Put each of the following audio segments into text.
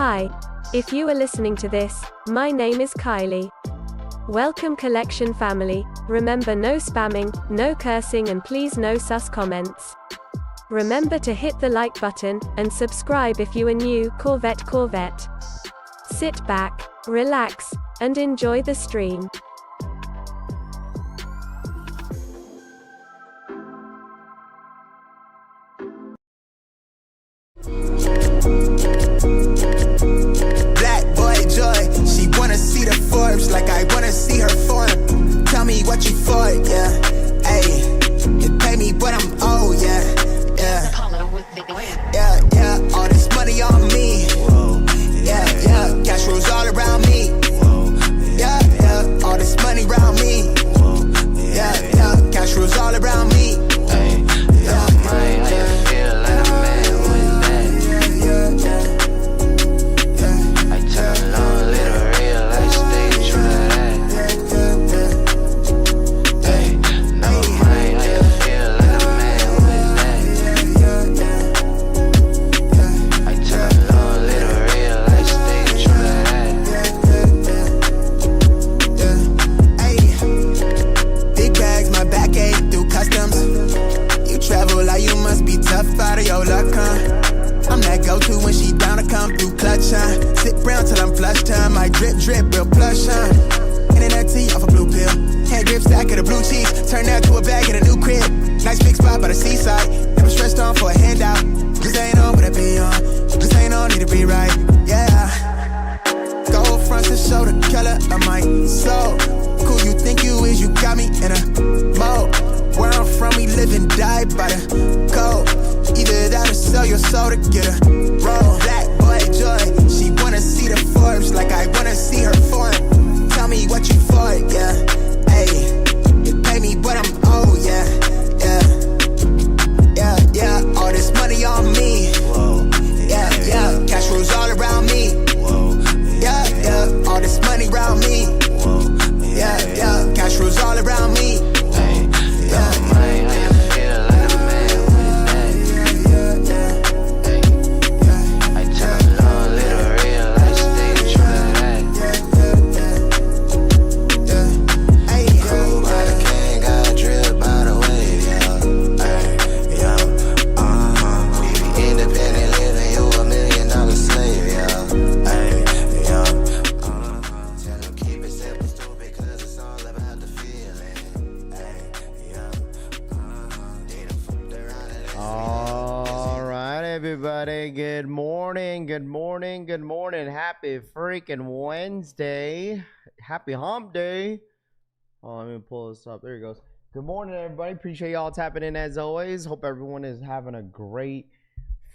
Hi. If you are listening to this, my name is Kylie. Welcome Collection family. Remember, no spamming, no cursing, and please no sus comments. Remember to hit the like button and subscribe if you are new. Corvette. Sit back, relax, and enjoy the stream. Black boy joy, she wanna see the Forbes like I wanna see her form. Tell me what you for, yeah. Ayy, you pay me, but I'm old, yeah. Yeah, all this money on me. Yeah, cash rolls all around me. Yeah, all this money around me. Yeah, cash rolls all around me. Out of your luck, huh? I'm that go-to when she down to come through clutch, huh? Sit brown till I'm flush time. My drip, real plush, huh? Internet tea off a blue pill. Hand grip stack of the blue cheese. Turn that to a bag in a new crib. Nice big spot by the seaside. Never stressed on for a handout. Just ain't on, but I be on. Just ain't on, need to be right, yeah. Gold fronts to show the color of my soul. Cool you think you is, you got me in a mode. Where I'm from, we live and die by the code. Either that or sell your soul to get a roll. Black boy joy, she wanna see the Forbes like I wanna see her form. Tell me what you for, yeah. Ayy, you pay me, but I'm old, yeah. Yeah, all this money on me. Yeah, cash rolls all around me. Yeah, all this money around me. Yeah, cash rolls all around me. Everybody, good morning. Happy freaking Wednesday. Happy hump day. Oh, let me pull this up. There he goes. Good morning, everybody. Appreciate y'all tapping in as always. Hope everyone is having a great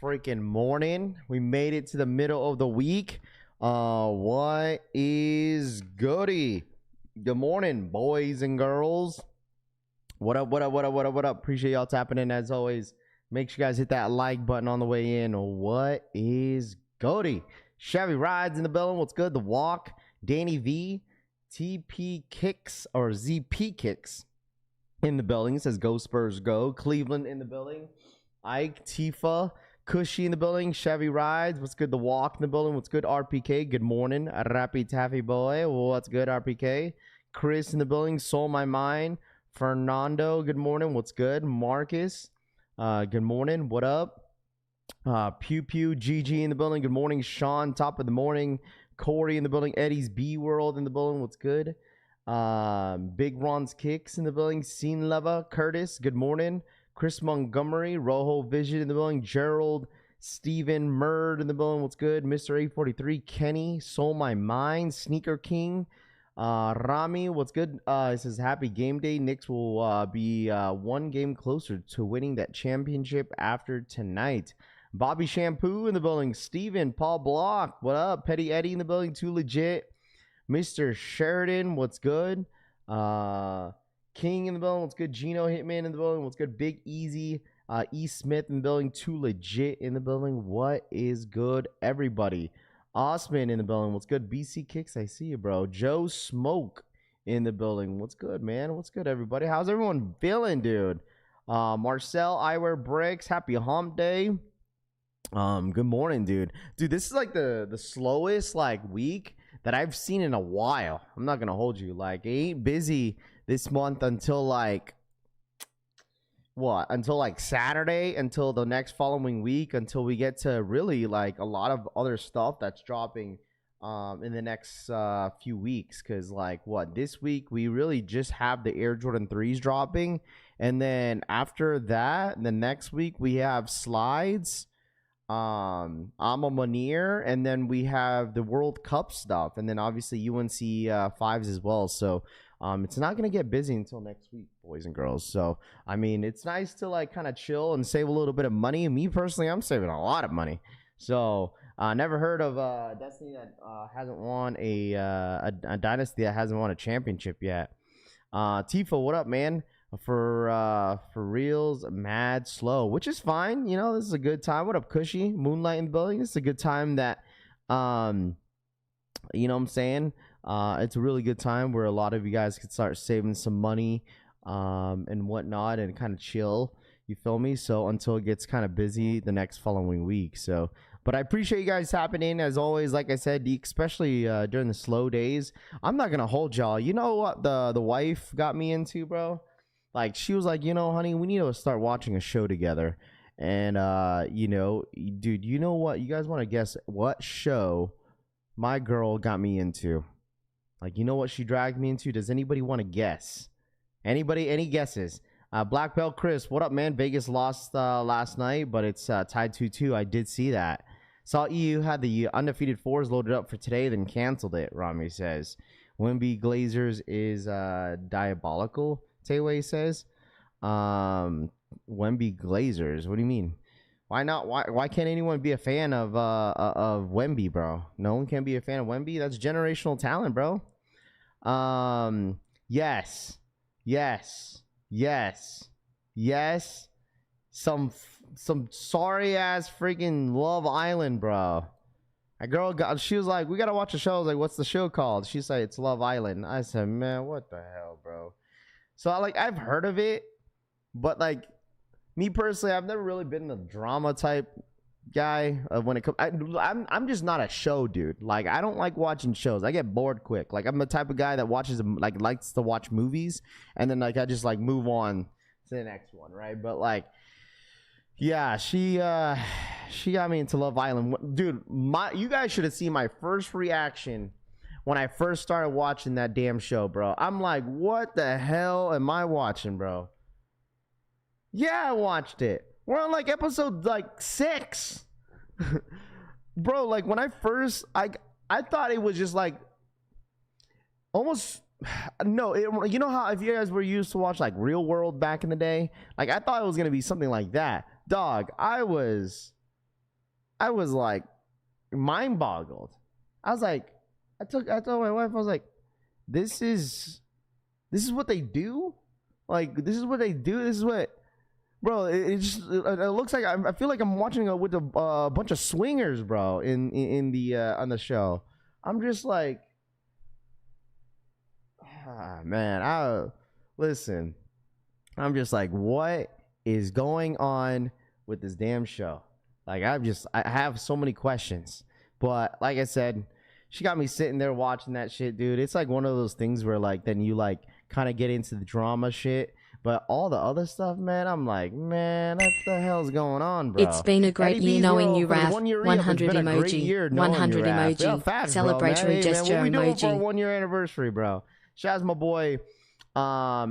freaking morning. We made it to the middle of the week. What is goody? Good morning, boys and girls. What up? Appreciate y'all tapping in as always. Make sure you guys hit that like button on the way in. What is goody? Chevy Rides in the building. What's good? The Walk. Danny V. TP Kicks or ZP Kicks in the building. It says Go Spurs Go. Cleveland in the building. Ike. Tifa. Cushy in the building. Chevy Rides. What's good? The Walk in the building. What's good? RPK. Good morning. Rappy Taffy Boy. What's good? RPK. Chris in the building. Soul My Mind. Fernando. Good morning. What's good? Marcus. Good morning. What up? Pew GG in the building. Good morning. Sean, top of the morning. Corey in the building. Eddie's B World in the building. What's good? Big Ron's Kicks in the building. Scene Leva. Curtis. Good morning. Chris Montgomery. Rojo Vision in the building. Gerald. Steven Murd in the building. What's good? Mr. 843. Kenny. Soul My Mind. Sneaker King. Rami, what's good? It says happy game day. Knicks will be one game closer to winning that championship after tonight. Bobby Shampoo in the building. Steven, Paul Block, what up? Petty Eddie in the building. Too legit. Mr. Sheridan, what's good? King in the building. What's good? Gino Hitman in the building. What's good? Big Easy. E. Smith in the building. Too legit in the building. What is good, everybody? Osman in the building. What's good? BC Kicks, I see you, bro. Joe Smoke in the building. What's good, man? What's good, everybody? How's everyone feeling, dude? Marcel, I Wear Bricks. Happy hump day. Good morning, dude. Dude, this is like the slowest like week that I've seen in a while. I'm not gonna hold you. Like, it ain't busy this month until like what? Until like Saturday, until the next following week, until we get to really like a lot of other stuff that's dropping in the next few weeks. Cause like what, this week we really just have the Air Jordan 3s dropping, and then after that, the next week we have slides, I'm a Munir, and then we have the World Cup stuff, and then obviously UNC fives as well. So it's not gonna get busy until next week, boys and girls. So I mean, it's nice to like kind of chill and save a little bit of money. Me personally, I'm saving a lot of money. So never heard of Destiny that hasn't won a dynasty that hasn't won a championship yet. Tifa, what up, man? For reals, mad slow, which is fine. You know, this is a good time. What up, Cushy? Moonlight in the building. This is a good time that you know what I'm saying? It's a really good time where a lot of you guys could start saving some money and whatnot and kind of chill. You feel me? So until it gets kind of busy the next following week. So, but I appreciate you guys tapping in as always. Like I said, especially during the slow days. I'm not gonna hold y'all. You know what the wife got me into, bro? Like, she was like, you know, honey, we need to start watching a show together. And you know, dude, you know what? You guys want to guess what show my girl got me into? Like, you know what she dragged me into? Does anybody want to guess? Anybody? Any guesses? Black Belt Chris, what up, man? Vegas lost last night, but it's tied 2-2. I did see that. Saw EU had the undefeated fours loaded up for today, then canceled it, Rami says. Wimby Glazers is diabolical, Tayway says. Wemby Glazers, what do you mean? Why not? Why can't anyone be a fan of Wemby, bro? No one can be a fan of Wemby. That's generational talent, bro. Yes. Some sorry ass freaking Love Island, bro. A girl she was like, we gotta watch a show. I was like, what's the show called? She said it's Love Island. I said, man, what the hell, bro? So I've heard of it, but like, me personally, I've never really been the drama type guy when it comes. I'm just not a show dude. Like, I don't like watching shows. I get bored quick. Like, I'm the type of guy that watches like likes to watch movies, and then like I just like move on to the next one, right? But like, yeah, she got me into Love Island, dude. You guys should have seen my first reaction when I first started watching that damn show, bro. I'm like, what the hell am I watching, bro? Yeah, I watched it. We're on like episode like 6. Bro, like when I first I thought it was just like almost no, you know how if you guys were used to watch like Real World back in the day? Like, I thought it was going to be something like that. Dog, I was like mind boggled. I was like, I told my wife, I was like, this is what they do? Like, this is what they do? This is what, bro, it looks like I feel like I'm watching with a bunch of swingers, bro, in the on the show. I'm just like, man, listen. I'm just like, what is going on with this damn show? Like, I have so many questions. But like I said, she got me sitting there watching that shit, dude. It's like one of those things where like then you like kind of get into the drama shit. But all the other stuff, man, I'm like, man, what the hell's going on, bro? It's been a great year knowing you, Raph. 100 emoji. 100 emoji. Yeah, facts, celebratory gesture man, what we doing emoji. for a 1 year anniversary, bro? Shout out to my boy,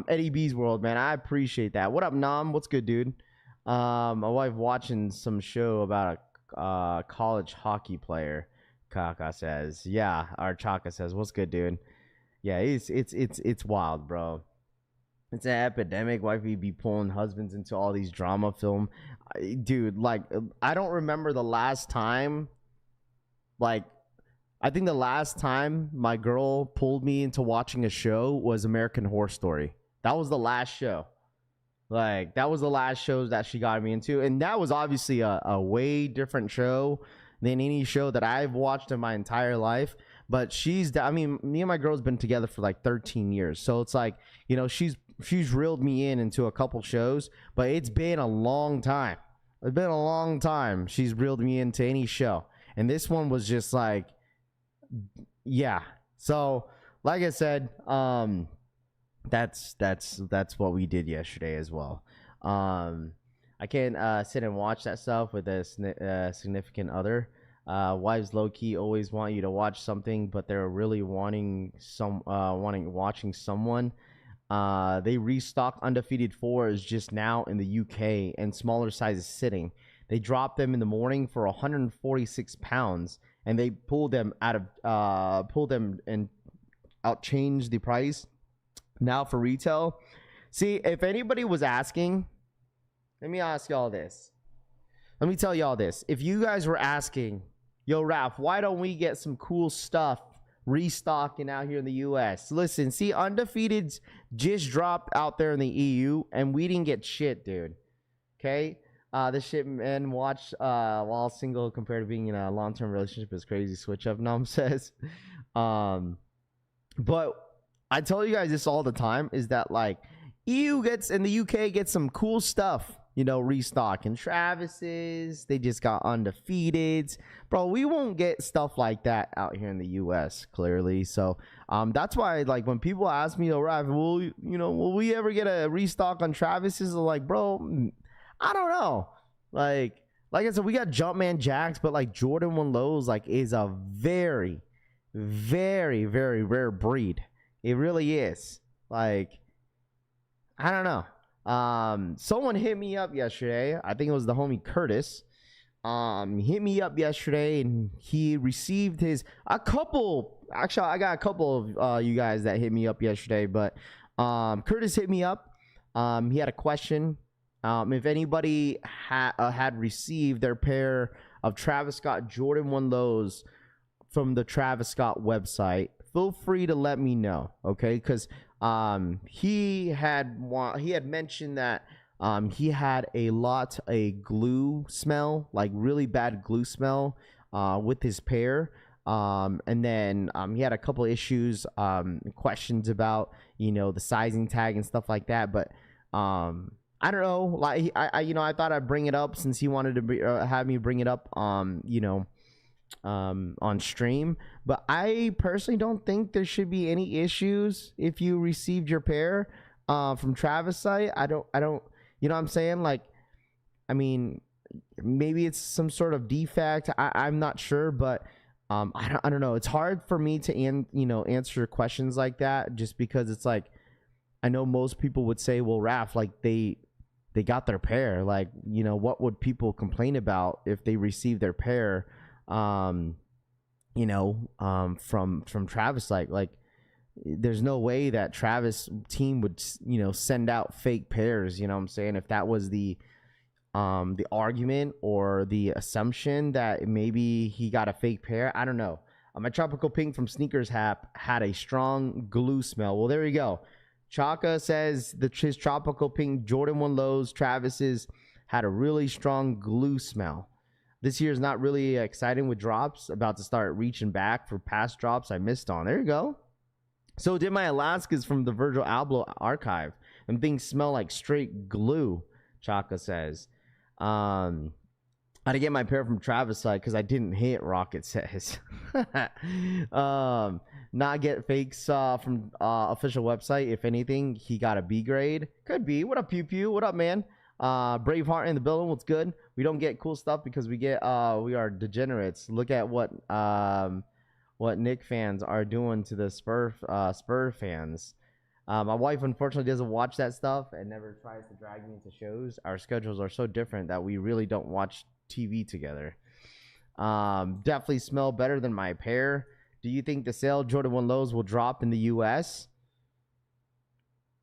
Eddie B's World, man. I appreciate that. What up, Nam? What's good, dude? My wife watching some show about a college hockey player. Kaka says, yeah. Our Chaka says, what's good, dude? Yeah, it's wild, bro. It's an epidemic. Wifey be pulling husbands into all these drama film, dude. Like, I don't remember the last time. Like, I think the last time my girl pulled me into watching a show was American Horror Story. That was the last show. Like, that was the last shows that she got me into, and that was obviously a way different show than any show that I've watched in my entire life. But me and my girl's been together for like 13 years. So it's like, you know, she's reeled me into a couple shows, but it's been a long time. It's been a long time she's reeled me into any show. And this one was just like, yeah. So, like I said, that's what we did yesterday as well. I can't sit and watch that stuff with a significant other. Wives low key always want you to watch something, but they're really watching someone. They restocked undefeated 4s just now in the UK and smaller sizes sitting. They dropped them in the morning for 146 pounds, and they pulled them and outchanged the price now for retail. See, if anybody was asking, let me ask y'all this. Let me tell y'all this. If you guys were asking, yo, Raph, why don't we get some cool stuff restocking out here in the US? Listen, see, Undefeateds just dropped out there in the EU, and we didn't get shit, dude. Okay? This shit men watch while single compared to being in a long-term relationship is crazy. Switch up, Nom says. But I tell you guys this all the time, is that like EU gets in the UK gets some cool stuff, you know, restocking Travis's. They just got Undefeateds. Bro, we won't get stuff like that out here in the US, clearly. So that's why, like, when people ask me, oh, Raph, will we ever get a restock on Travis's? I'm like, bro, I don't know. Like I said, we got Jumpman Jacks, but like Jordan 1 lows like is a very, very, very rare breed. It really is. Like, I don't know. Someone hit me up yesterday. I think it was the homie Curtis. Hit me up yesterday, and he received I got a couple of you guys that hit me up yesterday, but Curtis hit me up. He had a question. If anybody had received their pair of Travis Scott Jordan 1 lows from the Travis Scott website, feel free to let me know, okay? Because he had mentioned that he had a glue smell, like really bad glue smell with his pair. And then he had a couple issues, questions about, you know, the sizing tag and stuff like that. But I don't know, like I thought I'd bring it up since he wanted to have me bring it up on stream. But I personally don't think there should be any issues if you received your pair from Travis site. I don't, you know what I'm saying? Like, I mean, maybe it's some sort of defect. I'm not sure, but I don't know. It's hard for me to answer questions like that, just because it's like, I know most people would say, well, Raph, like they got their pair. Like, you know, what would people complain about if they received their pair, from Travis? Like there's no way that Travis team would, you know, send out fake pairs. You know what I'm saying? If that was the argument or the assumption that maybe he got a fake pair, I don't know. My Tropical Pink from Sneakers Hap had a strong glue smell. Well, there you go. Chaka says his Tropical Pink Jordan 1 lows, Travis's, had a really strong glue smell. This year's not really exciting with drops. About to start reaching back for past drops I missed on. There you go. So did my Alaskas from the Virgil Abloh archive, and things smell like straight glue, Chaka says. I had to get my pair from Travis side because I didn't hit, Rocket says. Not get fakes from official website. If anything, he got a B grade. Could be. What up, Pew Pew? What up, man? Braveheart in the building. What's good? We don't get cool stuff because we are degenerates. Look at what Nick fans are doing to the Spur fans. My wife unfortunately doesn't watch that stuff and never tries to drag me into shows. Our schedules are so different that we really don't watch TV together. Definitely smell better than my pair. Do you think the sale Jordan 1 lows will drop in the US?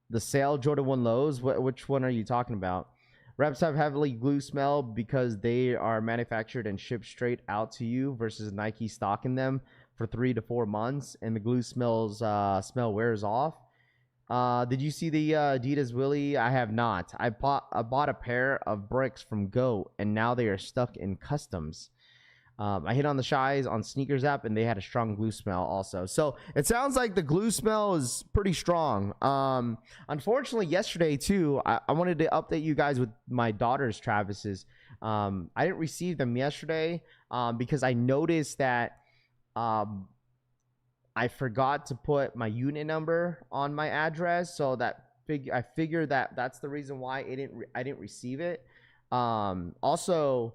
The sale Jordan 1 lows, which one are you talking about? Reps have heavily glue smell because they are manufactured and shipped straight out to you versus Nike stocking them for 3 to 4 months, and the glue smell wears off. Did you see the Adidas Willie? I have not. I bought a pair of bricks from Go, and now they are stuck in customs. I hit on the Shies on Sneakers app, and they had a strong glue smell also. So it sounds like the glue smell is pretty strong. Unfortunately, yesterday too, I wanted to update you guys with my daughter's Travis's. I didn't receive them yesterday because I noticed that I forgot to put my unit number on my address, so that I figured that that's the reason why I didn't receive it. Also,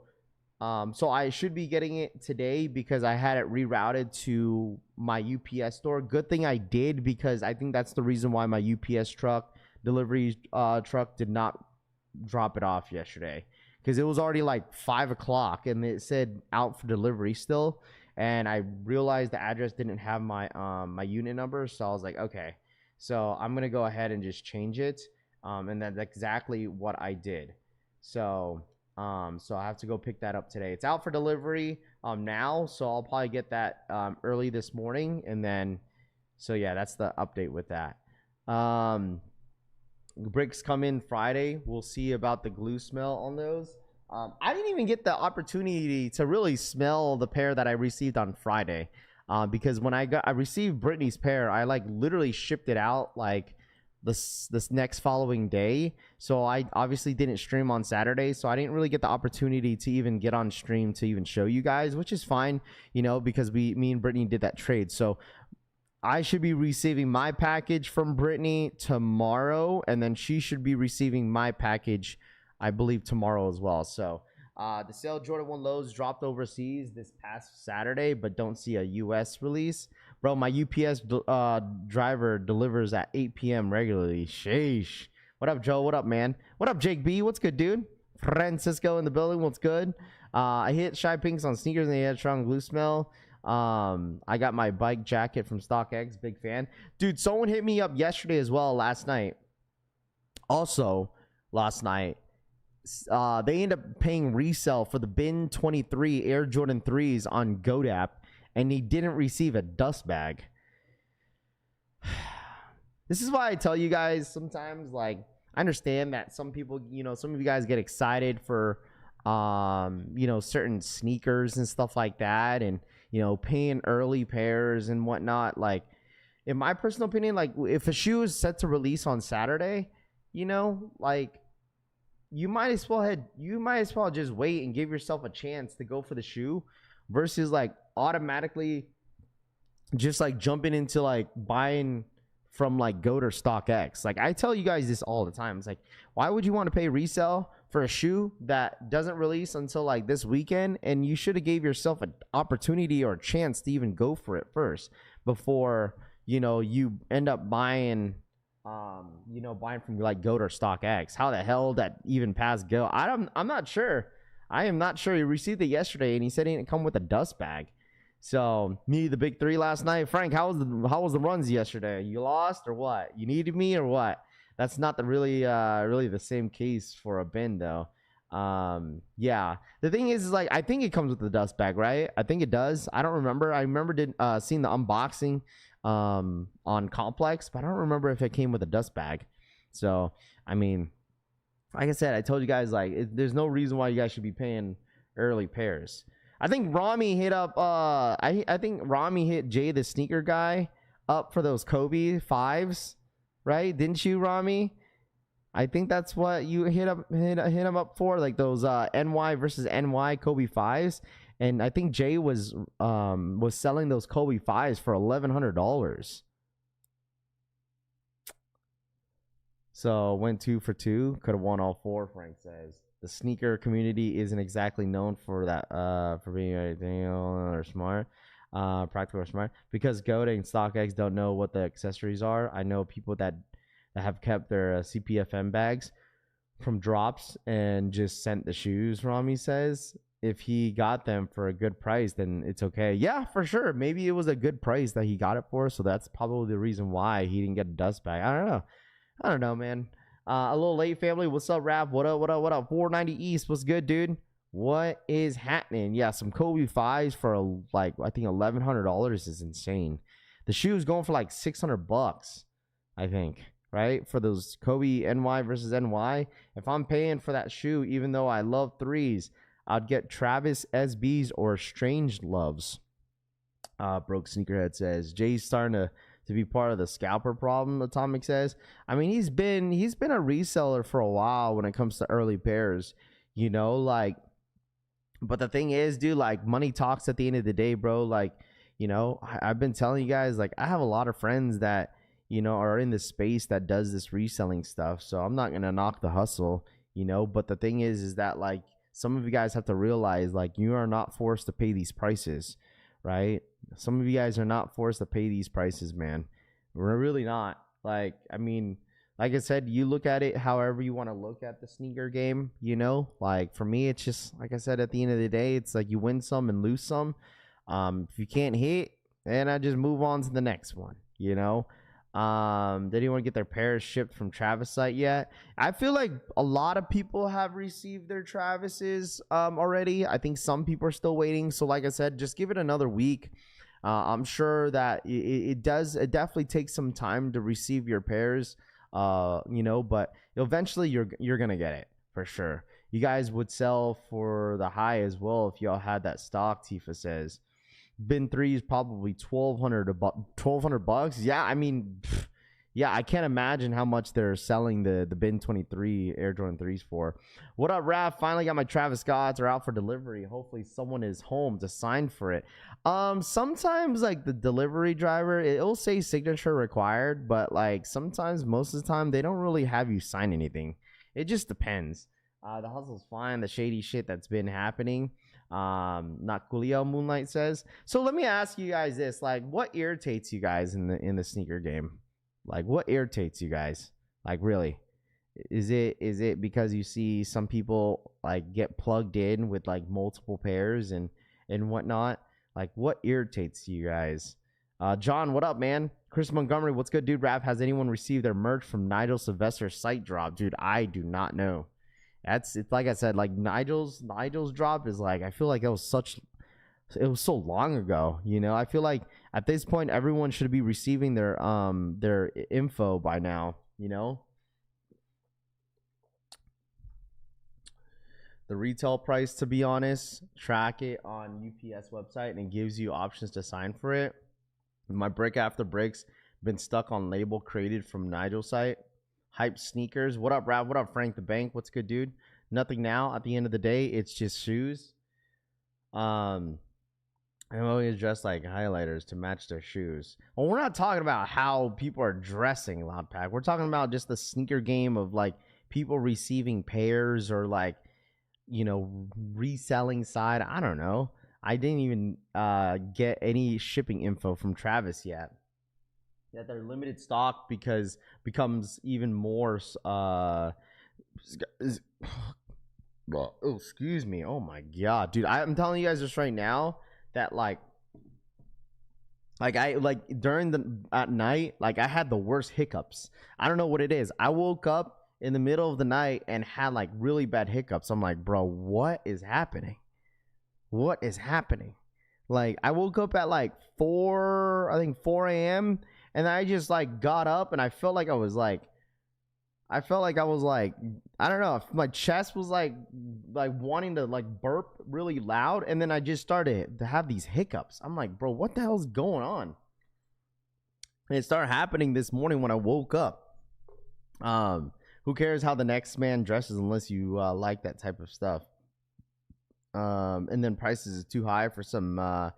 so I should be getting it today because I had it rerouted to my UPS store. Good thing I did, because I think that's the reason why my UPS delivery truck did not drop it off yesterday, because it was already like 5 o'clock and it said out for delivery still. And I realized the address didn't have my my unit number, so I was like, okay, so I'm gonna go ahead and just change it, and that's exactly what I did. So so I have to go pick that up today. It's out for delivery now, so I'll probably get that early this morning, and then so yeah, that's the update with that. Bricks come in Friday. We'll see about the glue smell on those. I didn't even get the opportunity to really smell the pair that I received on Friday, because when I received Brittany's pair, I like literally shipped it out like this next following day. So I obviously didn't stream on Saturday, so I didn't really get the opportunity to even get on stream to even show you guys, which is fine, you know, because me and Brittany did that trade. So I should be receiving my package from Brittany tomorrow, and then she should be receiving my package, I believe, tomorrow as well. So the sale Jordan 1 lows dropped overseas this past Saturday, but don't see a US release. Bro, my UPS driver delivers at 8 p.m. regularly. Sheesh. What up, Joe? What up, man? What up, Jake B? What's good, dude? Francisco in the building. What's good? I hit Shy Pinks on sneakers and they had strong glue smell. I got my bike jacket from StockX. Big fan. Dude, someone hit me up yesterday as well last night. Also, last night, they end up paying resale for the Bin 23 Air Jordan 3s on GoDap, and he didn't receive a dust bag. This is why I tell you guys sometimes, like, I understand that some people, you know, some of you guys get excited for, you know, certain sneakers and stuff like that, and, you know, paying early pairs and whatnot. Like, in my personal opinion, like, if a shoe is set to release on Saturday, you know, like, you might as well just wait and give yourself a chance to go for the shoe, versus like automatically just like jumping into like buying from like GOAT or StockX. Like, I tell you guys this all the time. It's like, why would you want to pay resale for a shoe that doesn't release until like this weekend? And you should have gave yourself an opportunity or a chance to even go for it first before, you know, you end up buying you know, buying from like GOAT or StockX. How the hell that even passed Go? I'm not sure. I am not sure. He received it yesterday and he said he didn't come with a dust bag. So me, the big three last night. Frank, how was the runs yesterday? You lost or what? You needed me or what? That's not the really the same case for a bin though. Yeah, the thing is like, I think it comes with the dust bag, right? I think it does. I don't remember. I remember seeing the unboxing on Complex, but I don't remember if it came with a dust bag. So I mean, like I said, I told you guys, like, there's no reason why you guys should be paying early pairs. I think Rami hit up I think Rami hit Jay the sneaker guy up for those Kobe 5s, right? Didn't you, Rami? I think that's what you hit him up for, like those NY versus NY Kobe 5s. And I think Jay was selling those Kobe 5s for $1,100. So went 2 for 2. Could have won all 4, Frank says. The sneaker community isn't exactly known for that, for being anything or smart, practical or smart. Because GOAT and StockX don't know what the accessories are. I know people that have kept their CPFM bags from drops and just sent the shoes, Rami says. If he got them for a good price, then it's okay. Yeah, for sure. Maybe it was a good price that he got it for, so that's probably the reason why he didn't get a dust bag. I don't know, man. A little late, family. What's up, Rap? What up? 490 East. What's good, dude? What is happening? Yeah, some Kobe 5s for like, I think $1,100 is insane. The shoe's going for like $600, I think, right? For those Kobe NY versus NY. If I'm paying for that shoe, even though I love 3s, I'd get Travis SBs or Strange Loves. Broke Sneakerhead says Jay's starting to be part of the scalper problem. Atomic says, I mean, he's been a reseller for a while when it comes to early pairs. You know, like, But the thing is, dude, like money talks at the end of the day, bro. Like, you know, I've been telling you guys, like, I have a lot of friends that, you know, are in this space that does this reselling stuff. So I'm not going to knock the hustle, you know, but the thing is that like some of you guys have to realize like you are not forced to pay these prices, right? Some of you guys are not forced to pay these prices, man. We're really not. Like, I mean, like I said, you look at it however you want to look at the sneaker game, you know? Like, for me, it's just, like I said, at the end of the day, it's like you win some and lose some. If you can't hit, then I just move on to the next one, you know? Did anyone get their pairs shipped from Travis site yet? I feel like a lot of people have received their Travises already. I think some people are still waiting. So, like I said, just give it another week. I'm sure that it definitely takes some time to receive your pairs. You know, but eventually you're gonna get it for sure. You guys would sell for the high as well if y'all had that stock. Tifa says bin 3 is probably $1,200. Yeah, I mean, yeah, I can't imagine how much they're selling the bin 23 Air Jordan 3s for. What up, Raph? Finally got my Travis Scotts. Are out for delivery. Hopefully someone is home to sign for it. Sometimes like the delivery driver, it'll say signature required, but like sometimes, most of the time, they don't really have you sign anything. It just depends. The hustle's fine. The shady shit that's been happening. Not Coolio Moonlight says. So let me ask you guys this: like, what irritates you guys in the sneaker game? Like, what irritates you guys? Like, really? Is it because you see some people like get plugged in with like multiple pairs and whatnot? Like, what irritates you guys? John, what up, man? Chris Montgomery, what's good, dude? Rap, has anyone received their merch from Nigel Sylvester's site drop? Dude, I do not know. It's like I said, like Nigel's drop is like, I feel like it was so long ago, you know. I feel like at this point everyone should be receiving their info by now, you know. The retail price, to be honest, track it on UPS website and it gives you options to sign for it. My brick after bricks been stuck on label created from Nigel's site. Hype sneakers. What up, Brad? What up, Frank the Bank? What's good, dude? Nothing now. At the end of the day, it's just shoes. I'm always dressed like highlighters to match their shoes. Well, we're not talking about how people are dressing, Loud Pack. We're talking about just the sneaker game of like people receiving pairs or like, you know, reselling side. I don't know. I didn't even get any shipping info from Travis yet. That they're limited stock because becomes even more excuse me. Oh my god, dude. I'm telling you guys this right now that like I like during at night, like I had the worst hiccups. I don't know what it is. I woke up in the middle of the night and had like really bad hiccups. I'm like, bro, what is happening? What is happening? Like I woke up at like 4 a.m. and I just like got up and I felt like I was like, I don't know, my chest was like wanting to like burp really loud, and then I just started to have these hiccups. I'm like, bro, what the hell's going on? And it started happening this morning when I woke up. Who cares how the next man dresses unless you like that type of stuff? And then prices is too high for some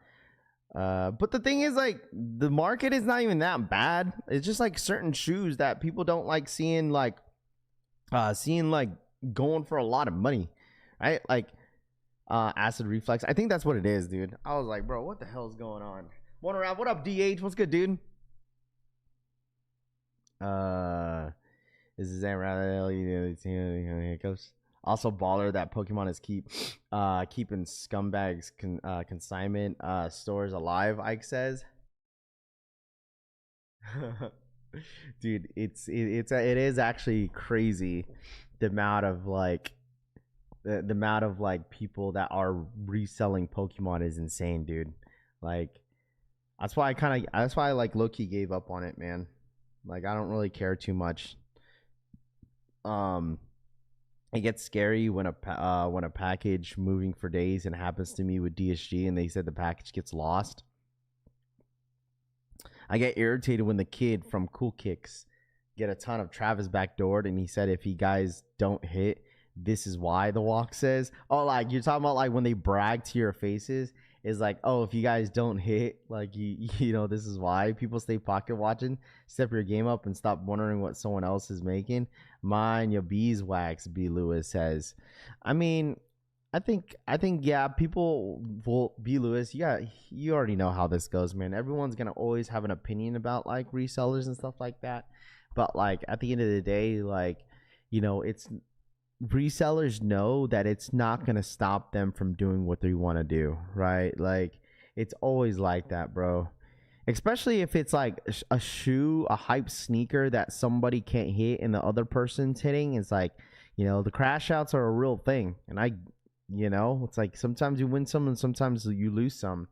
but the thing is, like, the market is not even that bad. It's just like certain shoes that people don't like seeing like going for a lot of money, right? Like acid reflux. I think that's what it is, dude. I was like, bro, what the hell is going on? What up, DH? What's good, dude? Is that rather hiccups? Also, baller that Pokemon is keeping scumbags consignment stores alive. Ike says, dude, it is actually crazy the amount of like the amount of like people that are reselling Pokemon is insane, dude. Like that's why I like low-key gave up on it, man. Like I don't really care too much. It gets scary when a package moving for days, and it happens to me with DSG, and they said the package gets lost. I get irritated when the kid from Cool Kicks get a ton of Travis backdoored, and he said if he guys don't hit, this is why the walk says. Oh, like you're talking about like when they brag to your faces. Is like, oh, if you guys don't hit, like you know, this is why people stay pocket watching. Step your game up and stop wondering what someone else is making. Mine, your beeswax, B. Lewis says. I mean, I think yeah, people will. B. Lewis, you already know how this goes, man. Everyone's gonna always have an opinion about like resellers and stuff like that. But like at the end of the day, like, you know, it's resellers know that it's not going to stop them from doing what they want to do, right? Like it's always like that, bro. Especially if it's like a shoe, a hype sneaker that somebody can't hit and the other person's hitting. It's like, you know, the crash outs are a real thing. And you know, it's like sometimes you win some and sometimes you lose some,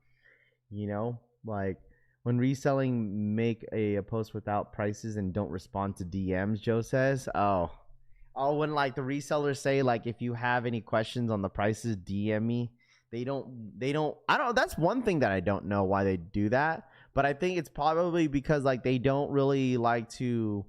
you know, like when reselling make a post without prices and don't respond to DMs, Joe says. Oh, when like the resellers say like if you have any questions on the prices, DM me. They don't I don't that's one thing that I don't know why they do that, but I think it's probably because like they don't really like to,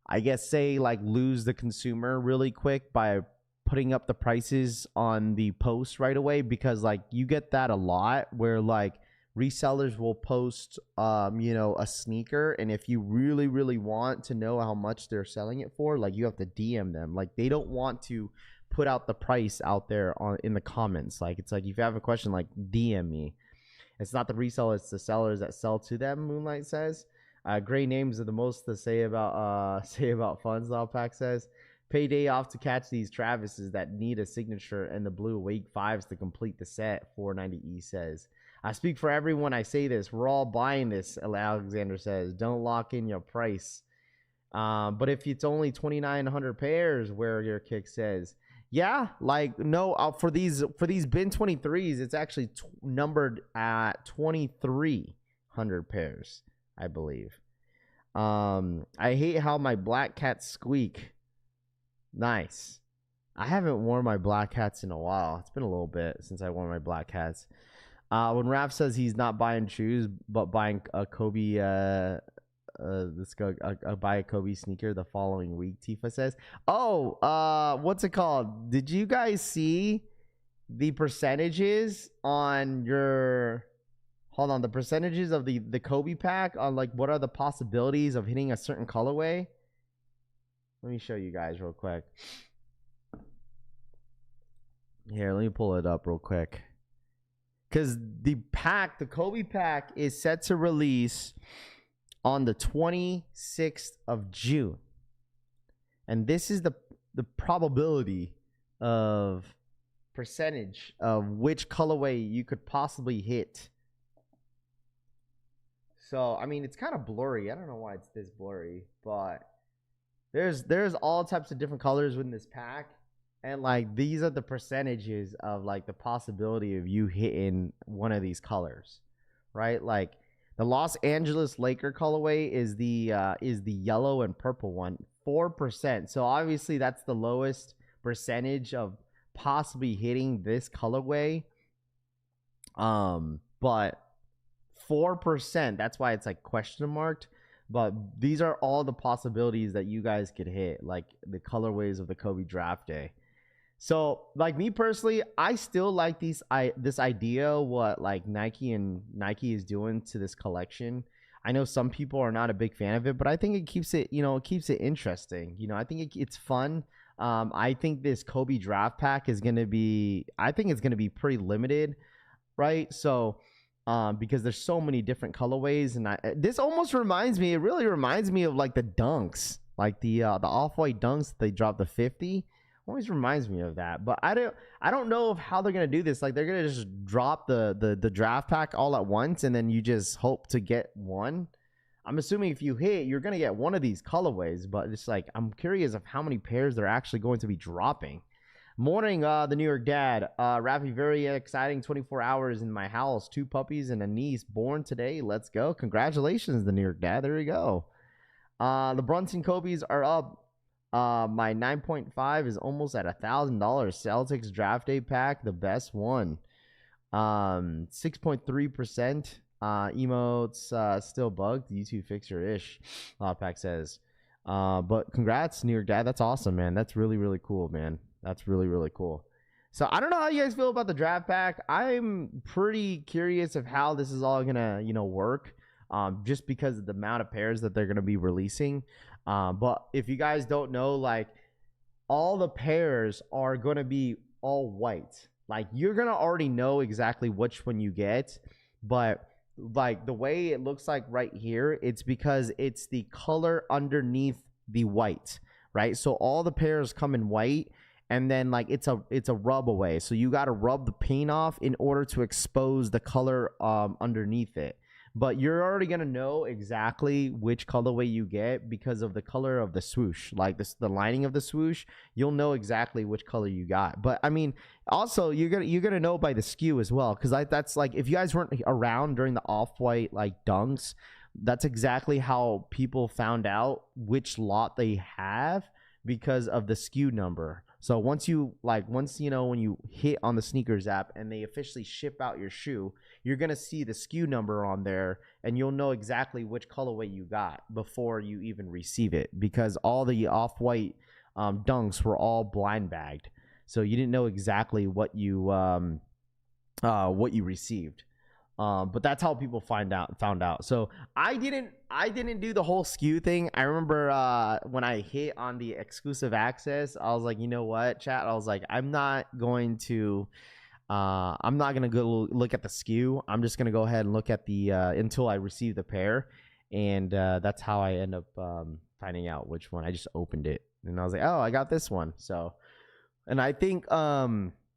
I guess, say like lose the consumer really quick by putting up the prices on the post right away, because like you get that a lot where like resellers will post you know, a sneaker, and if you really want to know how much they're selling it for, like you have to DM them. Like they don't want to put out the price out there in the comments. Like it's like if you have a question, like DM me. It's not the reseller, it's the sellers that sell to them, Moonlight says. Great names are the most to say about funds, Lawpack says. Payday off to catch these Travises that need a signature and the blue Wake 5s to complete the set, 490E says. I speak for everyone I say this. We're all buying this, Alexander says. Don't lock in your price. But if it's only 2,900 pairs, where your kick says, yeah, like no, for these bin 23s, it's actually numbered at 2,300 pairs, I believe. I hate how my black cats squeak. Nice. I haven't worn my black hats in a while. It's been a little bit since I wore my black hats. When Raph says he's not buying shoes but buying a Kobe, buy a Kobe sneaker the following week, Tifa says. Oh, what's it called? Did you guys see the percentages on your? Hold on, the percentages of the Kobe pack on like what are the possibilities of hitting a certain colorway? Let me show you guys real quick. Here, let me pull it up real quick. Because the Kobe pack is set to release on the 26th of June. And this is the probability of percentage of which colorway you could possibly hit. So, I mean, it's kind of blurry. I don't know why it's this blurry, but there's all types of different colors within this pack. And like these are the percentages of like the possibility of you hitting one of these colors, right? Like the Los Angeles Laker colorway is the yellow and purple one, 4%. So obviously that's the lowest percentage of possibly hitting this colorway. But 4%, that's why it's like question marked. But these are all the possibilities that you guys could hit, like the colorways of the Kobe draft day. So, like me personally, I still like this idea what like Nike is doing to this collection. I know some people are not a big fan of it, but I think it keeps it, you know, it keeps it interesting. You know, I think it's fun. I think this Kobe draft pack is gonna be, I think it's gonna be pretty limited, right? So, because there's so many different colorways, and this almost reminds me. It really reminds me of like the Dunks, like the off-white Dunks that they dropped the 50. Always reminds me of that, but I don't know of how they're gonna do this. Like they're gonna just drop the draft pack all at once, and then you just hope to get one. I'm assuming if you hit, you're gonna get one of these colorways, but it's like I'm curious of how many pairs they're actually going to be dropping. Morning, the New York Dad. Rafi, very exciting 24 hours in my house. 2 puppies and a niece born today. Let's go. Congratulations, the New York Dad. There we go. The Brunson Kobe's are up. My 9.5 is almost at $1,000. Celtics draft day pack, the best one. 6.3%. Emotes still bugged. YouTube fixer ish. Pack says. But congrats, New York Dad. That's awesome, man. That's really, really cool, man. That's really, really cool. So I don't know how you guys feel about the draft pack. I'm pretty curious of how this is all gonna, work. Just because of the amount of pairs that they're gonna be releasing. But if you guys don't know, like, all the pairs are gonna be all white. Like, you're gonna already know exactly which one you get, but like the way it looks like right here, it's because it's the color underneath the white, right? So all the pairs come in white, and then like it's a rub away. So you got to rub the paint off in order to expose the color underneath it. But you're already gonna know exactly which colorway you get because of the color of the swoosh, like this, the lining of the swoosh. You'll know exactly which color you got. But I mean, also you're gonna know by the skew as well, because that's like, if you guys weren't around during the off-white like dunks, that's exactly how people found out which lot they have, because of the skew number. So once when you hit on the sneakers app and they officially ship out your shoe, you're going to see the SKU number on there, and you'll know exactly which colorway you got before you even receive it, because all the off-white dunks were all blind bagged. So you didn't know exactly what you received. But that's how people found out. So I didn't do the whole SKU thing. I remember when I hit on the exclusive access, I was like, you know what, chat? I was like, I'm not gonna go look at the SKU. I'm just gonna go ahead and look at the until I receive the pair, and that's how I end up finding out which one. I just opened it and I was like, oh, I got this one. So, and I think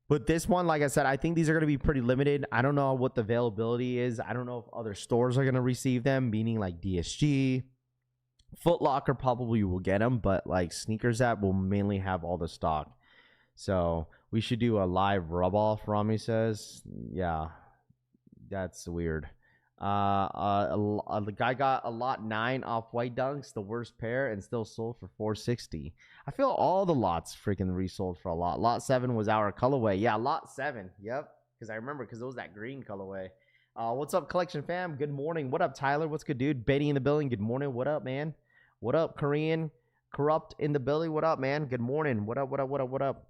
with this one, like I said, I think these are going to be pretty limited. I don't know what the availability is. I don't know if other stores are going to receive them, meaning like DSG. Foot Locker probably will get them, but like Sneakers app will mainly have all the stock. So we should do a live rub off, Rami says. Yeah, that's weird. The guy got a lot 9 off white dunks, the worst pair, and still sold for $460. I feel all the lots freaking resold for a lot. Lot 7 was our colorway. Yeah, lot 7. Yep, because I remember, because it was that green colorway. What's up, collection fam? Good morning. What up, Tyler? What's good, dude? Betty in the building. Good morning. What up, man? What up, Korean Corrupt in the building? What up, man? Good morning. What up? What up? What up? What up?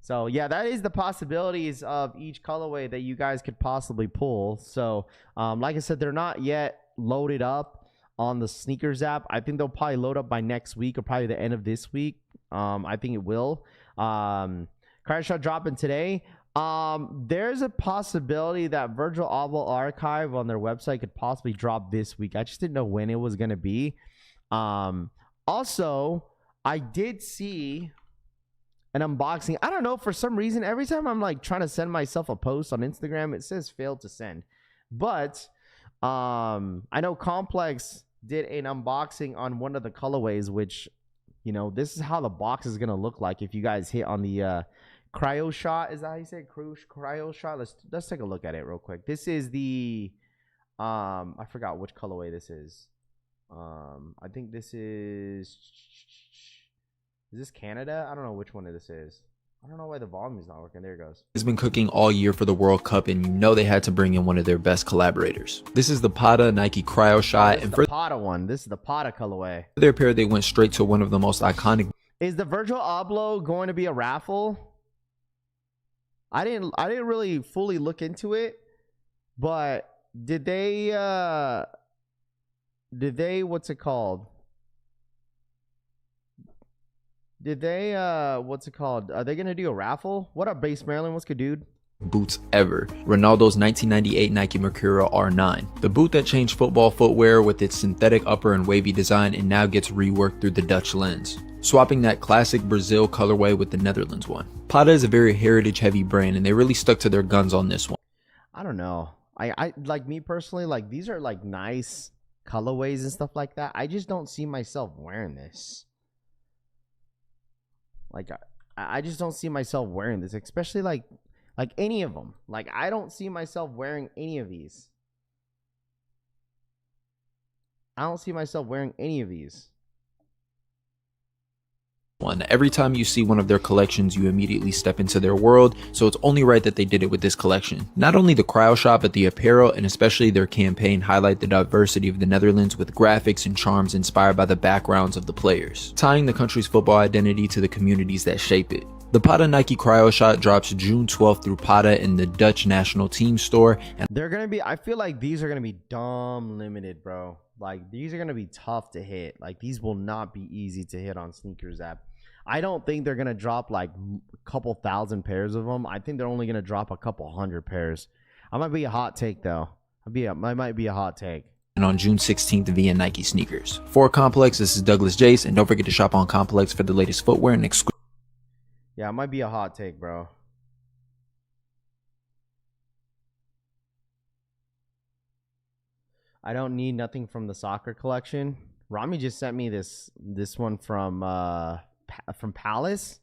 So, yeah, that is the possibilities of each colorway that you guys could possibly pull. So, like I said, they're not yet loaded up on the Sneakers app. I think they'll probably load up by next week or probably the end of this week. I think it will. Cryoshot dropping today. There's a possibility that Virtual Oval Archive on their website could possibly drop this week. I just didn't know when it was going to be. Also, I did see an unboxing. I don't know, for some reason, every time I'm like trying to send myself a post on Instagram, it says failed to send. But I know Complex did an unboxing on one of the colorways, which, this is how the box is gonna look like if you guys hit on the Cryoshot. Is that how you say it? Cryoshot? Let's take a look at it real quick. This is the I forgot which colorway this is. I think this is this Canada? I don't know which one this is. I don't know why the volume is not working. There it goes. It's been cooking all year for the World Cup, and they had to bring in one of their best collaborators. This is the Pata Nike Cryoshot, and for the Pata one, this is the Pata colorway. Their pair, they went straight to one of the most iconic. Is the Virgil Abloh going to be a raffle? I didn't really fully look into it, but did they what's it called? Did they what's it called? Are they gonna do a raffle? What up, Base Maryland? What's good, dude? Boots ever. Ronaldo's 1998 Nike Mercurial R9. The boot that changed football footwear with its synthetic upper and wavy design, and now gets reworked through the Dutch lens, swapping that classic Brazil colorway with the Netherlands one. Pata is a very heritage heavy brand, and they really stuck to their guns on this one. I don't know. I like, me personally, like, these are like nice colorways and stuff like that. I just don't see myself wearing this. Like, I just don't see myself wearing this, especially like any of them. Like, I don't see myself wearing any of these. I don't see myself wearing any of these. Every time you see one of their collections, you immediately step into their world, so it's only right that they did it with this collection. Not only the Cryoshot, but the apparel and especially their campaign highlight the diversity of the Netherlands with graphics and charms inspired by the backgrounds of the players, tying the country's football identity to the communities that shape it. The Pata Nike Cryoshot drops June 12th through Pata in the Dutch national team store. And they're gonna be, I feel like these are gonna be dumb limited, bro. Like, these are gonna be tough to hit. Like, these will not be easy to hit on Sneakers app. I don't think they're gonna drop like a couple thousand pairs of them. I think they're only gonna drop a couple hundred pairs. I might be a hot take though. Might be a hot take. And on June 16th via Nike Sneakers. For Complex, this is Douglas Jace, and don't forget to shop on Complex for the latest footwear and exclusive. Yeah, it might be a hot take, bro. I don't need nothing from the soccer collection. Rami just sent me this one from Palace.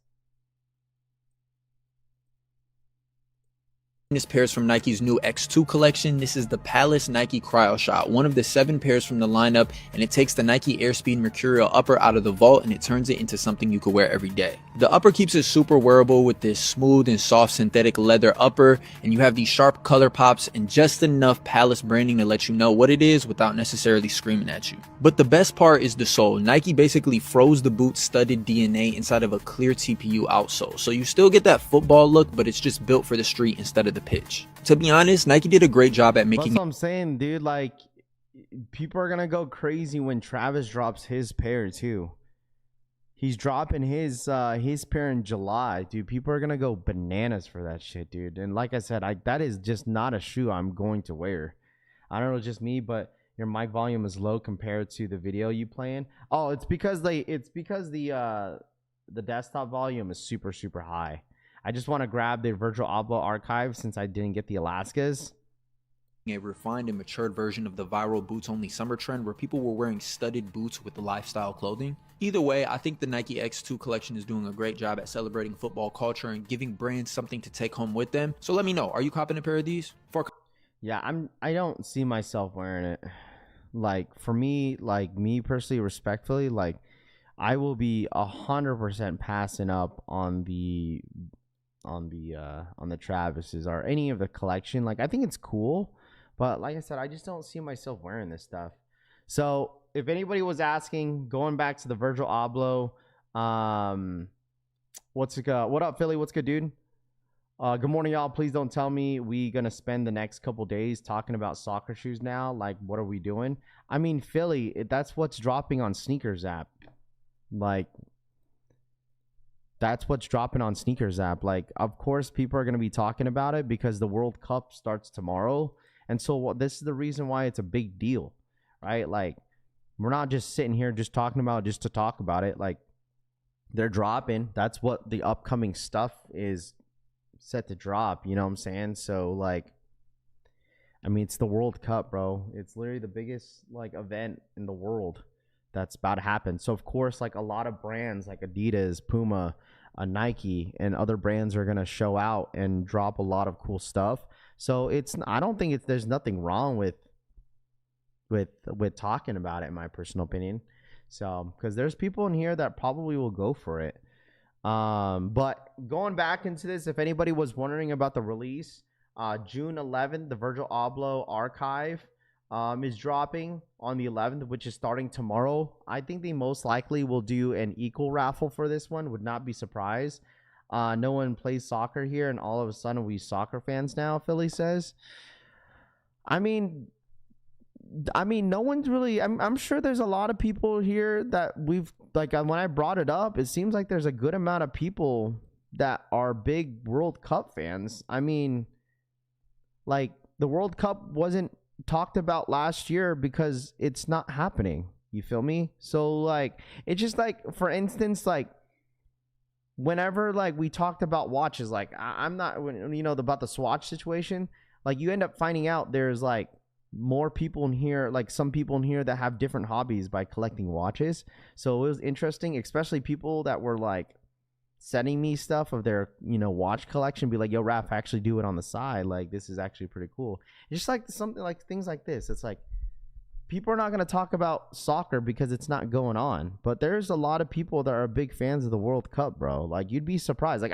Pairs from Nike's new X2 collection. This is the Palace Nike Cryoshot, one of the 7 pairs from the lineup, and it takes the Nike Airspeed Mercurial upper out of the vault and it turns it into something you could wear every day. The upper keeps it super wearable with this smooth and soft synthetic leather upper, and you have these sharp color pops and just enough Palace branding to let you know what it is without necessarily screaming at you. But the best part is the sole. Nike basically froze the boot's studded DNA inside of a clear TPU outsole, so you still get that football look, but it's just built for the street instead of the pitch. To be honest, Nike did a great job at making. That's what I'm saying, dude. Like, people are gonna go crazy when Travis drops his pair too. He's dropping his pair in July, dude. People are gonna go bananas for that shit, dude. And like I said, that is just not a shoe I'm going to wear. I don't know, just me, but your mic volume is low compared to the video you playing. Oh, it's because the desktop volume is super high. I just want to grab the Virgil Abloh archive since I didn't get the Alaskas. A refined and matured version of the viral boots only summer trend where people were wearing studded boots with lifestyle clothing. Either way, I think the Nike X2 collection is doing a great job at celebrating football culture and giving brands something to take home with them. So let me know, are you copping a pair of these? Yeah, I don't see myself wearing it. Like, for me, like me personally, respectfully, like I will be 100% passing up on the Travis's or any of the collection. Like, I think it's cool, but like I said, I just don't see myself wearing this stuff. So if anybody was asking, going back to the Virgil Abloh, what up, Philly? What's good, dude? Good morning, y'all. Please don't tell me we gonna spend the next couple days talking about soccer shoes now. Like, what are we doing? I mean, Philly, that's what's dropping on Sneakers app. Like, that's what's dropping on Sneakers app. Like, of course, people are going to be talking about it because the World Cup starts tomorrow. And so this is the reason why it's a big deal, right? Like, we're not just sitting here just talking about just to talk about it. Like, they're dropping. That's what the upcoming stuff is set to drop. You know what I'm saying? So, like, I mean, it's the World Cup, bro. It's literally the biggest, like, event in the world that's about to happen. So of course, like, a lot of brands like Adidas, Puma, Nike, and other brands are gonna show out and drop a lot of cool stuff. So I don't think there's nothing wrong with talking about it, in my personal opinion. So because there's people in here that probably will go for it. But going back into this, if anybody was wondering about the release, June 11th, the Virgil Abloh archive is dropping on the 11th, which is starting tomorrow. I think they most likely will do an equal raffle for this one. Would not be surprised. No one plays soccer here, and all of a sudden we soccer fans now, Philly says. I mean, no one's really. I'm sure there's a lot of people here that we've, like, when I brought it up, it seems like there's a good amount of people that are big World Cup fans. I mean, like, the World Cup wasn't talked about last year because it's not happening. You feel me? So, like, it's just like, for instance, like, whenever, like, we talked about watches, like, I'm not, you know, about the Swatch situation, like, you end up finding out there's, like, more people in here, like, some people in here that have different hobbies by collecting watches. So it was interesting, especially people that were, like, sending me stuff of their, you know, watch collection, be like, yo, Raph, actually do it on the side. Like, this is actually pretty cool. It's just like something like things like this. It's like people are not going to talk about soccer because it's not going on. But there's a lot of people that are big fans of the World Cup, bro. Like, you'd be surprised. Like,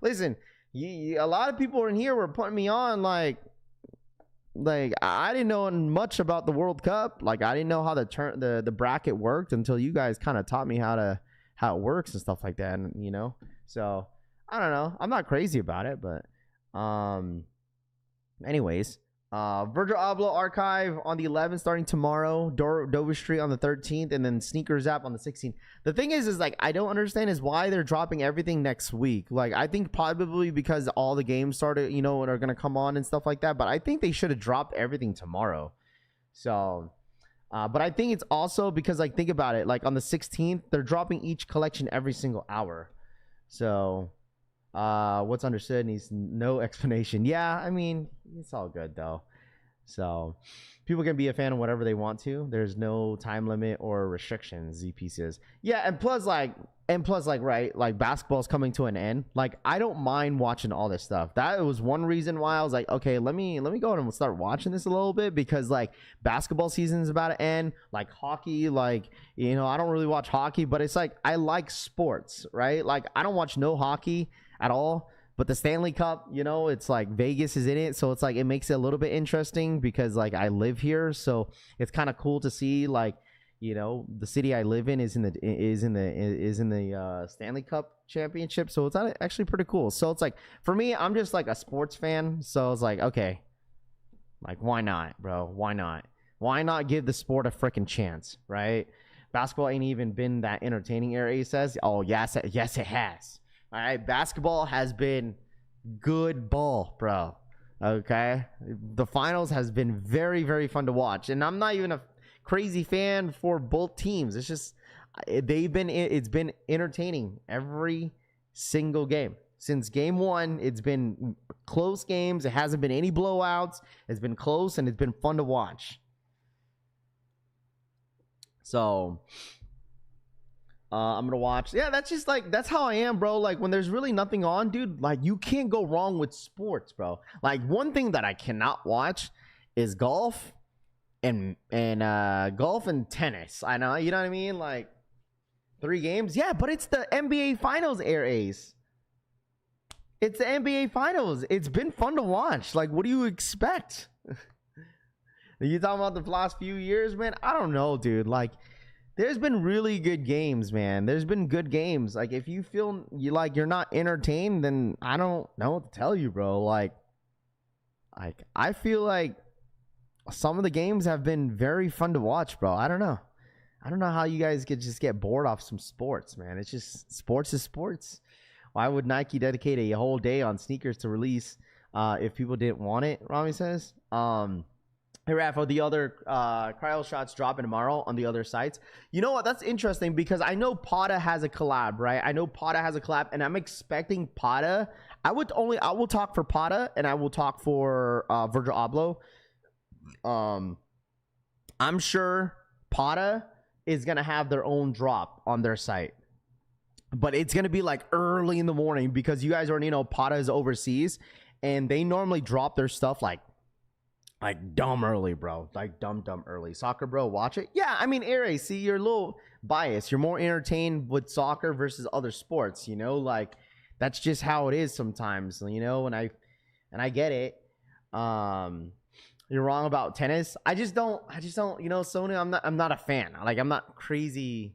listen, a lot of people in here were putting me on, like I didn't know much about the World Cup. Like, I didn't know how the bracket worked until you guys kind of taught me how it works and stuff like that. And, you know, so I don't know. I'm not crazy about it, but anyways. Virgil Abloh Archive on the 11th, starting tomorrow. Dover Street on the 13th, and then Sneakers App on the 16th. The thing is like, I don't understand is why they're dropping everything next week. Like, I think probably because all the games started, you know, and are gonna come on and stuff like that. But I think they should have dropped everything tomorrow. So, but I think it's also because, like, think about it. Like, on the 16th, they're dropping each collection every single hour. So. What's understood needs no explanation. Yeah, I mean, it's all good though. So people can be a fan of whatever they want to. There's no time limit or restrictions, ZP says. Yeah, and plus like right, like, basketball's coming to an end. Like, I don't mind watching all this stuff. That was one reason why I was like, okay, let me go and start watching this a little bit, because like basketball season is about to end. Like hockey, like, you know, I don't really watch hockey, but it's like I like sports, right? Like, I don't watch no hockey at all, but the Stanley Cup, you know, it's like Vegas is in it, so it's like it makes it a little bit interesting because like I live here, so it's kind of cool to see, like, you know, the city I live in is in the Stanley Cup championship, so it's actually pretty cool. So it's like, for me, I'm just like a sports fan, so it's like, okay, like, why not, bro? Why not give the sport a freaking chance, right? Basketball ain't even been that entertaining, Aries says. Oh yes it has. All right, basketball has been good ball, bro. Okay, the finals has been very, very fun to watch, and I'm not even a crazy fan for both teams. It's just it's been entertaining every single game since game one. It's been close games. It hasn't been any blowouts. It's been close, and it's been fun to watch. So. I'm gonna watch. Yeah, that's just like, that's how I am, bro. Like, when there's really nothing on, dude, like, you can't go wrong with sports, bro. Like, one thing that I cannot watch is golf and tennis. I know, you know what I mean? Like, 3 games. Yeah, but it's the NBA Finals, Air Ace. It's the NBA Finals. It's been fun to watch. Like, what do you expect? You talking about the last few years, man? I don't know, dude. Like, there's been really good games, man. There's been good games. Like, if you feel you're not entertained, then I don't know what to tell you, bro. Like I feel like some of the games have been very fun to watch, bro. I don't know how you guys could just get bored off some sports, man. It's just, sports is sports. Why would Nike dedicate a whole day on sneakers to release if people didn't want it? Rami says. Hey, Rafa, the other Cryoshots dropping tomorrow on the other sites. You know what? That's interesting because I know Pata has a collab, right? I know Pata has a collab, and I'm expecting Pata. I will talk for Pata, and I will talk for Virgil Abloh. I'm sure Pata is going to have their own drop on their site. But it's going to be like early in the morning because you guys already know Pata is overseas, and they normally drop their stuff like dumb early, bro. Like dumb early. Soccer, bro, watch it. Yeah, I mean, Aries, see, you're a little biased. You're more entertained with soccer versus other sports, you know? Like, that's just how it is sometimes, you know? And I get it. You're wrong about tennis. I just don't, you know, Sony, I'm not a fan. Like, I'm not crazy.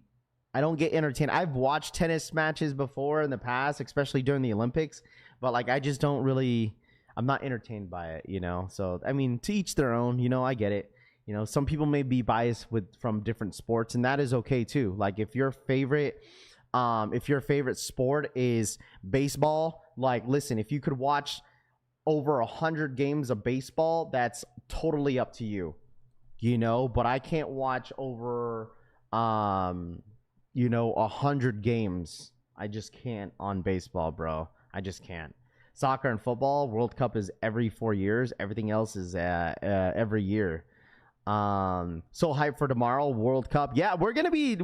I don't get entertained. I've watched tennis matches before in the past, especially during the Olympics, but like, I just don't really, I'm not entertained by it, you know? So, I mean, to each their own, you know, I get it. You know, some people may be biased from different sports, and that is okay too. Like, if your favorite sport is baseball, like, listen, if you could watch over 100 games of baseball, that's totally up to you, you know? But I can't watch over, 100 games. I just can't on baseball, bro. I just can't. Soccer and football, World Cup is every 4 years. Everything else is every year. So hyped for tomorrow, World Cup. Yeah, we're gonna do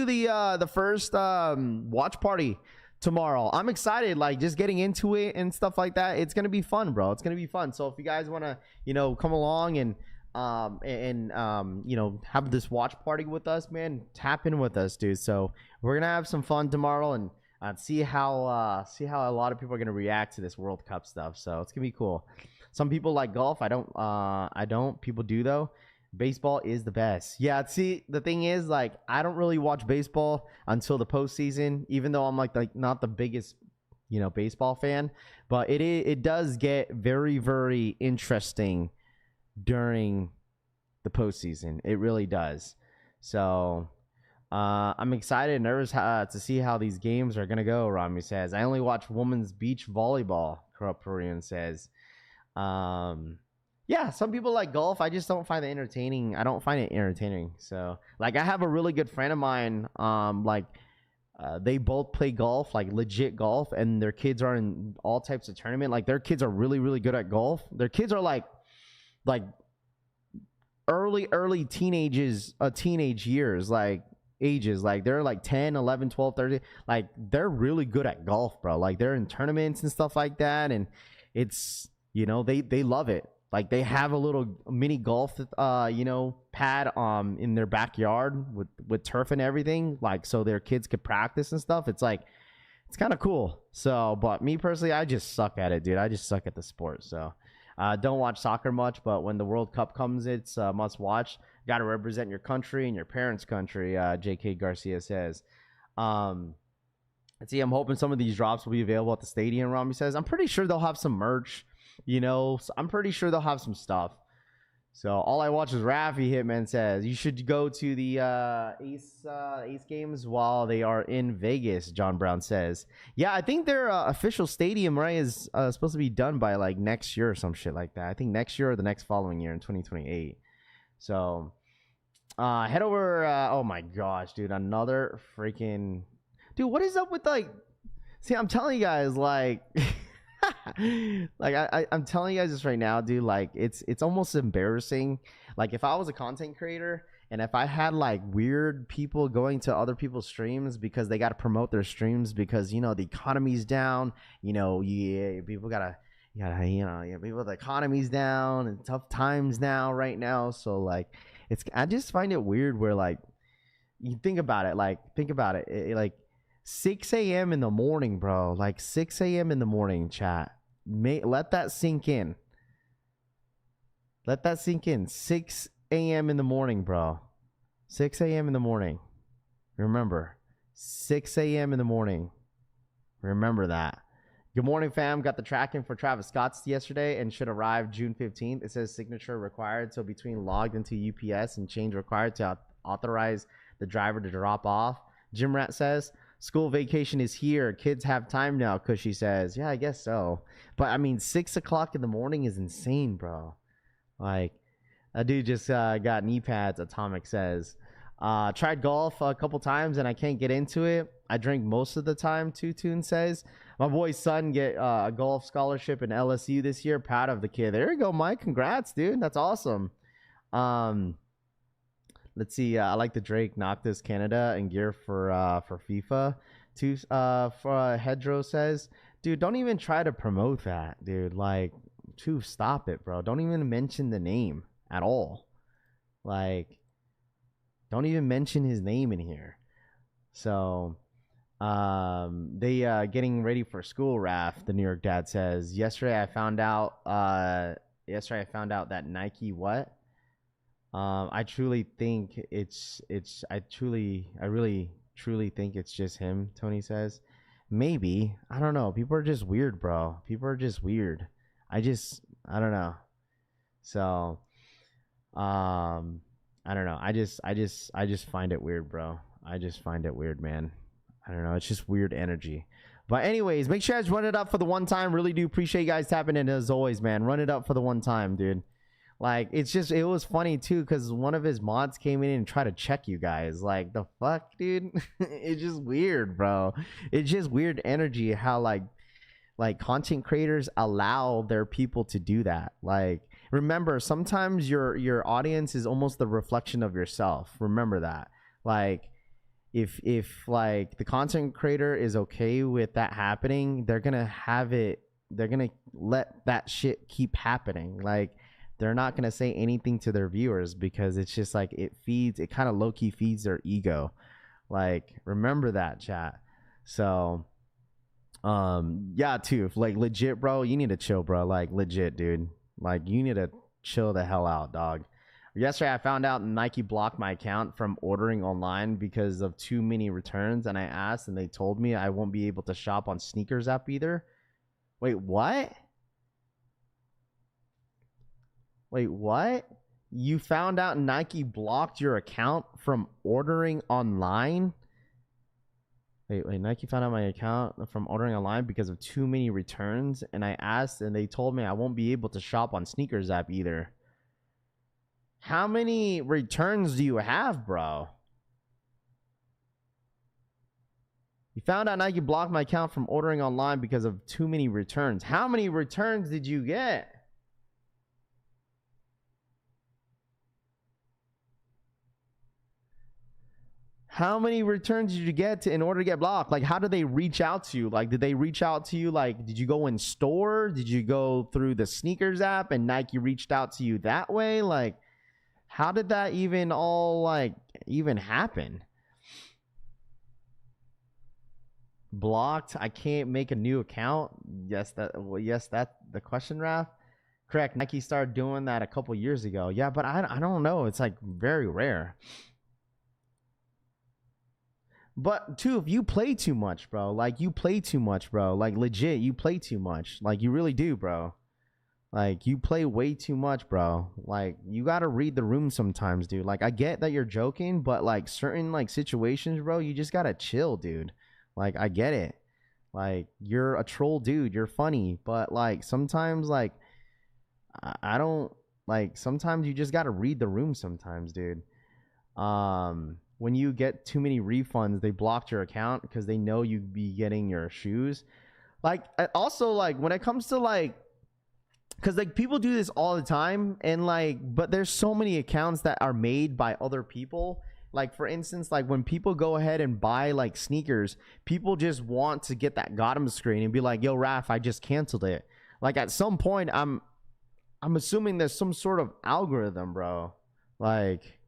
the first watch party tomorrow. I'm excited, like, just getting into it and stuff like that. It's gonna be fun, bro. It's gonna be fun. So if you guys wanna, come along and you know, have this watch party with us, man. Tap in with us, dude. So we're gonna have some fun tomorrow and see how a lot of people are gonna react to this World Cup stuff. So it's gonna be cool. Some people like golf. I don't. People do though. Baseball is the best. Yeah. See, the thing is, like, I don't really watch baseball until the postseason, even though I'm like not the biggest, you know, baseball fan. But it does get very, very interesting during the postseason. It really does. So I'm excited and nervous to see how these games are gonna go. Rami says, I only watch women's beach volleyball. Korean says, yeah, some people like golf. I just don't find it entertaining. I don't find it entertaining. So, like, I have a really good friend of mine. They both play golf, like legit golf, and their kids are in all types of tournament. Like, their kids are really, really good at golf. Their kids are like early teenage years, like ages. Like, they're like 10, 11, 12, 30. Like, they're really good at golf, bro. Like, they're in tournaments and stuff like that, and it's, you know, they love it. Like, they have a little mini golf, you know, pad in their backyard with turf and everything, like, so their kids could practice and stuff. It's like, it's kind of cool. So, but me personally, I just suck at it, dude. I just suck at the sport. So, don't watch soccer much, but when the World Cup comes, it's must watch. Got to represent your country and your parents' country. J.K. Garcia says. Let's see. I'm hoping some of these drops will be available at the stadium. Rami says. I'm pretty sure they'll have some merch. You know, so I'm pretty sure they'll have some stuff. So all I watch is Rafi Hitman says you should go to the Ace games while they are in Vegas. John Brown says, yeah, I think their official stadium, right, is supposed to be done by like next year or some shit like that. I think next year or the next following year in 2028. So head over. Oh my gosh, dude, another freaking dude. What is up with, like? See, I'm telling you guys, like. Like, I'm telling you guys this right now, dude. Like, it's almost embarrassing. Like, if I was a content creator and if I had like weird people going to other people's streams because they got to promote their streams because, you know, the economy's down, you know, yeah, people gotta, you know, yeah, people, the economy's down and tough times now, right now. So like, I just find it weird where, like, you think about it, like 6 a.m. in the morning, bro. Like 6 a.m. in the morning, chat. Let that sink in. Let that sink in. 6 a.m. in the morning, bro. 6 a.m. in the morning. Remember, 6 a.m. in the morning. Remember that. Good morning, fam. Got the tracking for Travis Scott's yesterday and should arrive June 15th. It says signature required. So between logged into UPS and change required to authorize the driver to drop off. Jim Rat says, school vacation is here. Kids have time now, Cushy says. Yeah, I guess so. But, I mean, 6 o'clock in the morning is insane, bro. Like, a dude just got knee pads, Atomic says. Tried golf a couple times, and I can't get into it. I drink most of the time, Tune says. My boy's son get a golf scholarship in LSU this year. Proud of the kid. There you go, Mike. Congrats, dude. That's awesome. Let's see. I like the Drake Noctis Canada and gear for FIFA. Hedro says, dude, don't even try to promote that, dude. Like, stop it, bro. Don't even mention the name at all. Like, don't even mention his name in here. So, they getting ready for school, Raph. The New York Dad says. Yesterday I found out that Nike what? I truly think I really truly think it's just him, Tony says. Maybe. I don't know. People are just weird, bro. People are just weird. I don't know. So, I don't know. I just find it weird, bro. I just find it weird, man. I don't know. It's just weird energy. But anyways, make sure you guys run it up for the one time. Really do appreciate you guys tapping in as always, man. Run it up for the one time, dude. Like, it was funny too, because one of his mods came in and tried to check you guys. Like, the fuck, dude? It's just weird, bro. It's just weird energy how like content creators allow their people to do that. Like, remember, sometimes your audience is almost the reflection of yourself. Remember that. Like, if like the content creator is okay with that happening, they're gonna let that shit keep happening. Like, they're not going to say anything to their viewers because it's just like it kind of low-key feeds their ego. Like, remember that, chat. So yeah, too, like, legit, bro, you need to chill, bro. Like, legit, dude. Like, you need to chill the hell out, dog. Yesterday I found out Nike blocked my account from ordering online because of too many returns, and I asked and they told me I won't be able to shop on sneakers app either. Wait, what? Wait, what? You found out Nike blocked your account from ordering online? Wait, Nike found out my account from ordering online because of too many returns, and I asked and they told me I won't be able to shop on sneakers app either. How many returns do you have, bro? You found out Nike blocked my account from ordering online because of too many returns. How many returns did you get? How many returns did you get in order to get blocked? Like, how did they reach out to you? Like, did they reach out to you? Like, did you go in store? Did you go through the sneakers app and Nike reached out to you that way? Like, how did that even all, like, even happen? Blocked? I can't make a new account? Yes, that's the question, Raph. Correct. Nike started doing that a couple years ago. Yeah, but I don't know. It's, like, very rare. But, too, if you play too much, bro, like, you play too much, bro. Like, legit, you play too much. Like, you really do, bro. Like, you play way too much, bro. Like, you gotta read the room sometimes, dude. Like, I get that you're joking, but, like, certain, like, situations, bro, you just gotta chill, dude. Like, I get it. Like, you're a troll dude. You're funny. But, like, sometimes, like, I don't, like, sometimes you just gotta read the room sometimes, dude. When you get too many refunds, they blocked your account because they know you'd be getting your shoes. Like, also, like, when it comes to, like, because, like, people do this all the time, and, like, but there's so many accounts that are made by other people. Like, for instance, like, when people go ahead and buy, like, sneakers, people just want to get that got 'em screen and be like, yo, Raph, I just canceled it. Like, at some point, I'm assuming there's some sort of algorithm, bro. Like,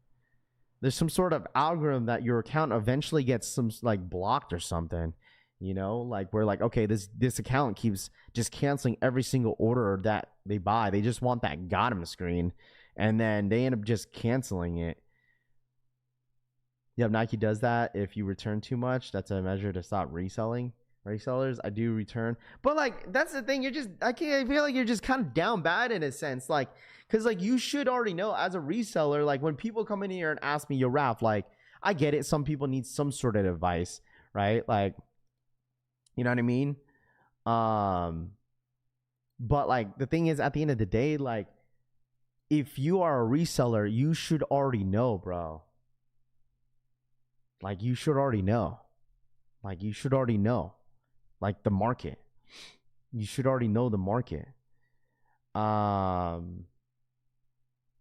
there's some sort of algorithm that your account eventually gets some, like, blocked or something, you know, like, where, like, okay, this account keeps just canceling every single order that they buy. They just want that got 'em screen, and then they end up just canceling it. Yeah, Nike does that. If you return too much, that's a measure to stop reselling. Resellers, I do return, but, like, that's the thing. I feel like you're just kind of down bad in a sense, like, because, like, you should already know as a reseller, like, when people come in here and ask me, yo, Raph, like, I get it, some people need some sort of advice, right? Like, you know what I mean? But, like, the thing is, at the end of the day, like, if you are a reseller, you should already know, bro. Like, you should already know. Like, you should already know. Like, the market. You should already know the market.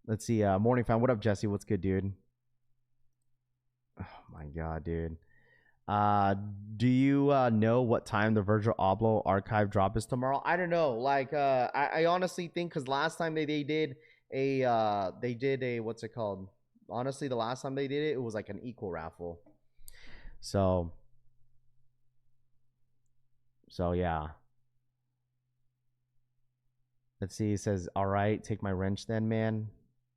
Let's see. Morning fan. What up, Jesse? What's good, dude? Oh my god, dude. Do you know what time the Virgil Abloh archive drop is tomorrow? I don't know. Like, I honestly think because last time they did a what's it called? Honestly, the last time they did it, it was like an equal raffle. So yeah. Let's see. It says, all right, take my wrench then, man.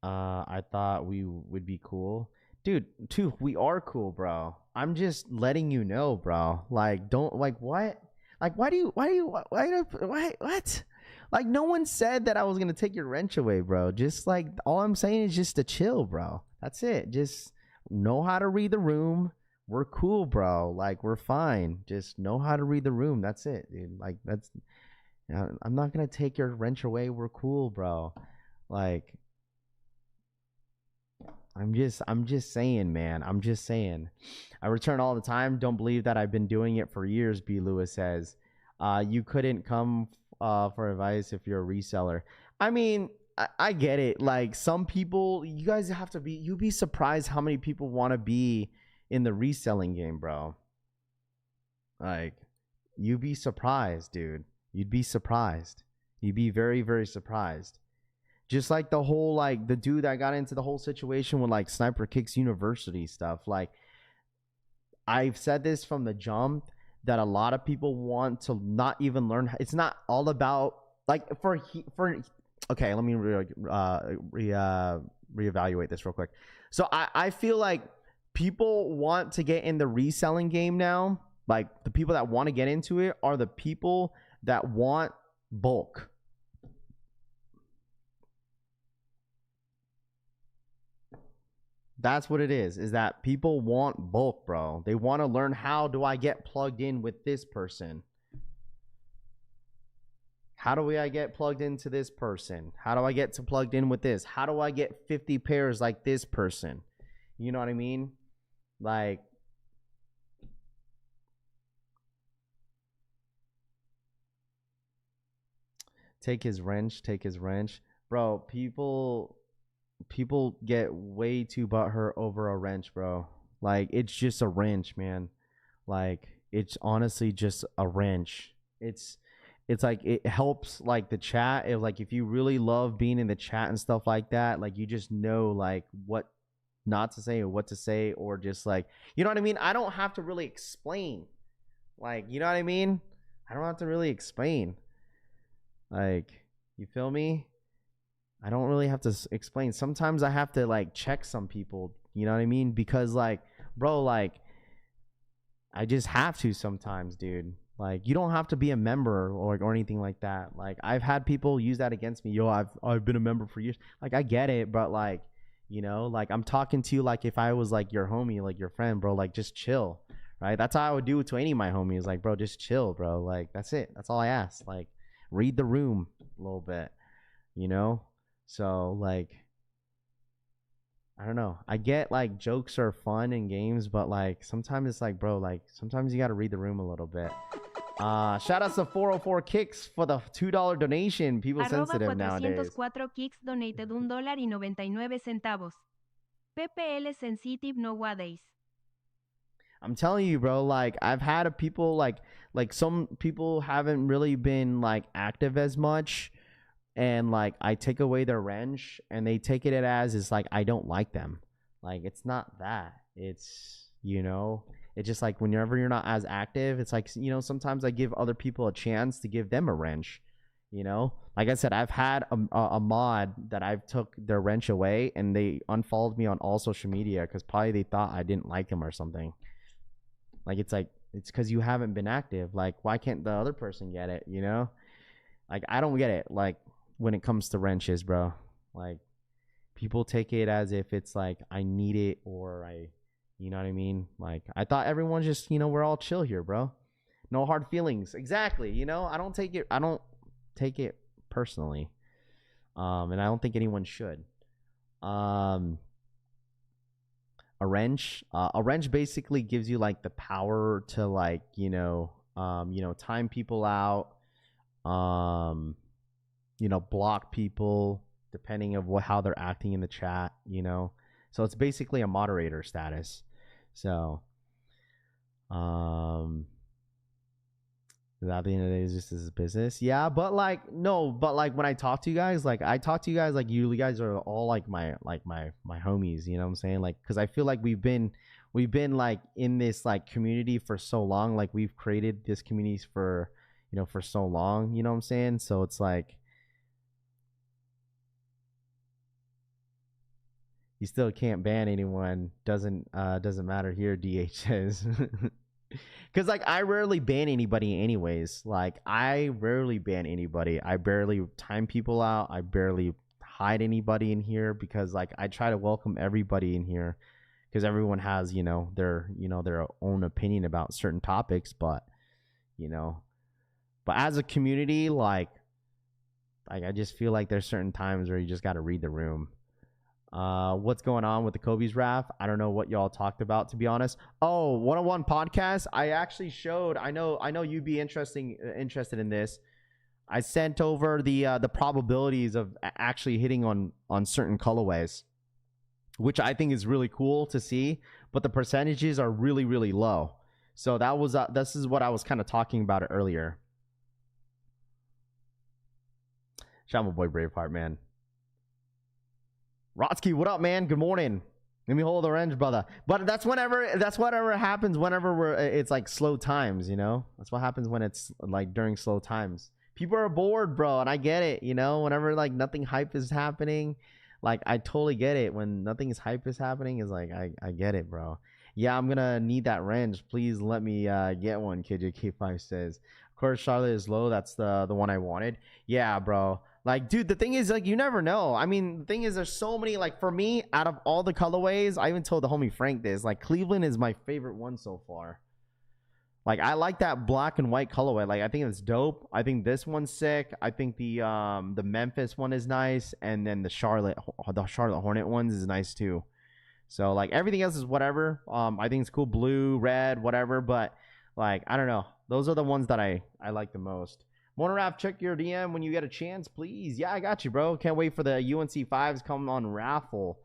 I thought we would be cool. Dude, Tooth, we are cool, bro. I'm just letting you know, bro. Like, don't, like, what? Like, what? Like, no one said that I was going to take your wrench away, bro. Just, like, all I'm saying is just to chill, bro. That's it. Just know how to read the room. We're cool, bro. Like, we're fine. Just know how to read the room. That's it, dude. Like, that's, I'm not going to take your wrench away. We're cool, bro. Like, I'm just saying, man. I'm just saying. I return all the time. Don't believe that I've been doing it for years, B. Lewis says. You couldn't come for advice if you're a reseller. I mean, I get it. Like, some people, you guys have to be, you'd be surprised how many people want to be in the reselling game, bro. Like, you'd be surprised, dude. You'd be surprised. You'd be very, very surprised. Just like the whole, like, the dude that got into the whole situation with, like, Sniper Kicks University stuff. Like, I've said this from the jump that a lot of people want to not even learn. It's not all about, like, okay, let me reevaluate this real quick. So I feel like people want to get in the reselling game now. Like, the people that want to get into it are the people that want bulk. That's what it is that people want bulk, bro. They want to learn, how do I get plugged in with this person? How do I get plugged into this person? How do I get plugged in with this? How do I get 50 pairs like this person? You know what I mean? Like, take his wrench. Bro, people get way too butthurt over a wrench, bro. Like, it's just a wrench, man. Like, it's honestly just a wrench. It's like, it helps, like, the chat. If you really love being in the chat and stuff like that, like, you just know, like, what not to say or what to say, or just, like, you know what I mean? I don't have to really explain. Like, you know what I mean? I don't have to really explain. Like, you feel me? I don't really have to explain. Sometimes I have to, like, check some people, you know what I mean? Because, like, bro, like, I just have to sometimes, dude. Like, you don't have to be a member or anything like that. Like, I've had people use that against me. Yo, I've been a member for years. Like, I get it, but, like, you know, like, I'm talking to you like if I was, like, your homie, like, your friend, bro. Like, just chill, right? That's how I would do it to any of my homies. Like, bro, just chill, bro. Like, that's it. That's all I ask. Like, read the room a little bit, you know? So, like, I don't know. I get, like, jokes are fun in games, but, like, sometimes it's like, bro, like, sometimes you got to read the room a little bit. Shout out to 404 Kicks for the $2 donation. People sensitive nowadays. 404 Kicks donated $1.99. PPL sensitive nowadays. I'm telling you, bro, like, I've had people, like some people haven't really been, like, active as much. And, like, I take away their wrench and they take it as is, like, I don't like them. Like, it's not that. It's, you know, it's just like whenever you're not as active, it's like, you know, sometimes I give other people a chance to give them a wrench, you know? Like I said, I've had a mod that I've took their wrench away and they unfollowed me on all social media because probably they thought I didn't like him or something. Like, it's because you haven't been active. Like, why can't the other person get it, you know? Like, I don't get it. Like, when it comes to wrenches, bro, like, people take it as if it's like I need it or you know what I mean? Like, I thought everyone just, you know, we're all chill here, bro. No hard feelings. Exactly. You know, I don't take it personally. And I don't think anyone should. A wrench basically gives you, like, the power to, like, you know, time people out, you know, block people depending of how they're acting in the chat, you know. So it's basically a moderator status. So at the end of the day, it's just this business. Yeah, but, like, no, but, like, when I talk to you guys, like, I talk to you guys like you guys are all like my homies, you know what I'm saying? Like, because I feel like we've been like in this, like, community for so long. Like, we've created this community for, you know, for so long, you know what I'm saying? So it's like, you still can't ban anyone. Doesn't matter here, DH says. Because, like, I rarely ban anybody anyways. Like, I rarely ban anybody. I barely time people out. I barely hide anybody in here because, like, I try to welcome everybody in here because everyone has, you know, their own opinion about certain topics. But, you know, but as a community, like I just feel like there's certain times where you just got to read the room. What's going on with the Kobe's Wrath? I don't know what y'all talked about, to be honest. Oh, 101 podcast. I actually showed. I know you'd be interested in this. I sent over the probabilities of actually hitting on certain colorways, which I think is really cool to see. But the percentages are really, really low. So this is what I was kind of talking about earlier. Shout out my boy Braveheart, man. Rotsky, what up, man? Good morning. Let me hold the wrench, brother. But that's whatever happens whenever it's like slow times, you know? That's what happens when it's like during slow times. People are bored, bro, and I get it, you know? Whenever like nothing hype is happening, like I totally get it. When nothing is hype is happening, is like I get it, bro. Yeah, I'm gonna need that wrench. Please let me get one, KJK5 says. Of course, Charlotte is low. That's the one I wanted. Yeah, bro. Like, dude, the thing is, like, you never know. I mean, the thing is, there's so many, like, for me, out of all the colorways, I even told the homie Frank this, like, Cleveland is my favorite one so far. Like, I like that black and white colorway. Like, I think it's dope. I think this one's sick. I think the Memphis one is nice, and then the Charlotte Hornet ones is nice too. So, like, everything else is whatever. I think it's cool, blue, red, whatever. But, like, I don't know. Those are the ones that I like the most. Monoraf, check your DM when you get a chance, please. Yeah, I got you, bro. Can't wait for the UNC 5s coming on raffle.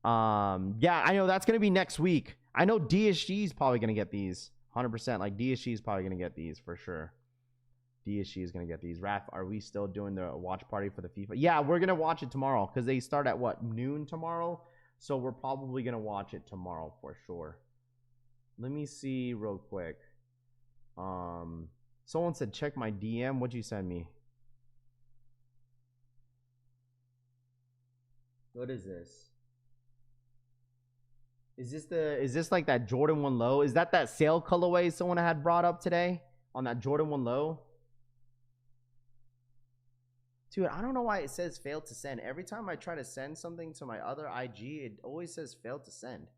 Yeah, I know that's going to be next week. I know DSG is probably going to get these. 100%. Like, DSG is probably going to get these for sure. DSG is going to get these. Raph, are we still doing the watch party for the FIFA? Yeah, we're going to watch it tomorrow because they start at, what, noon tomorrow? So we're probably going to watch it tomorrow for sure. Let me see real quick. Someone said, check my DM. What'd you send me? What is this? Is this like that Jordan 1 low? Is that sale colorway someone had brought up today on that Jordan 1 low? Dude, I don't know why it says failed to send. Every time I try to send something to my other IG, it always says failed to send.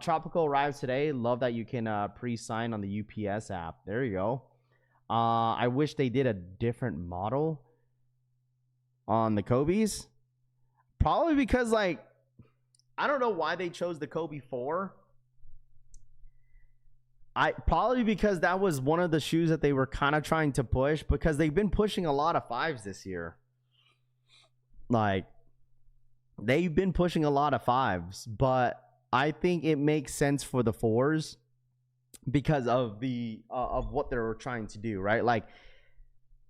Tropical arrives today. Love that you can pre-sign on the UPS app. There you go. I wish they did a different model on the Kobe's. Probably because, like, I don't know why they chose the Kobe 4. Probably because that was one of the shoes that they were kind of trying to push, because they've been pushing a lot of 5s this year. Like, they've been pushing a lot of 5s, but I think it makes sense for the 4s because of the of what they're trying to do, right? Like,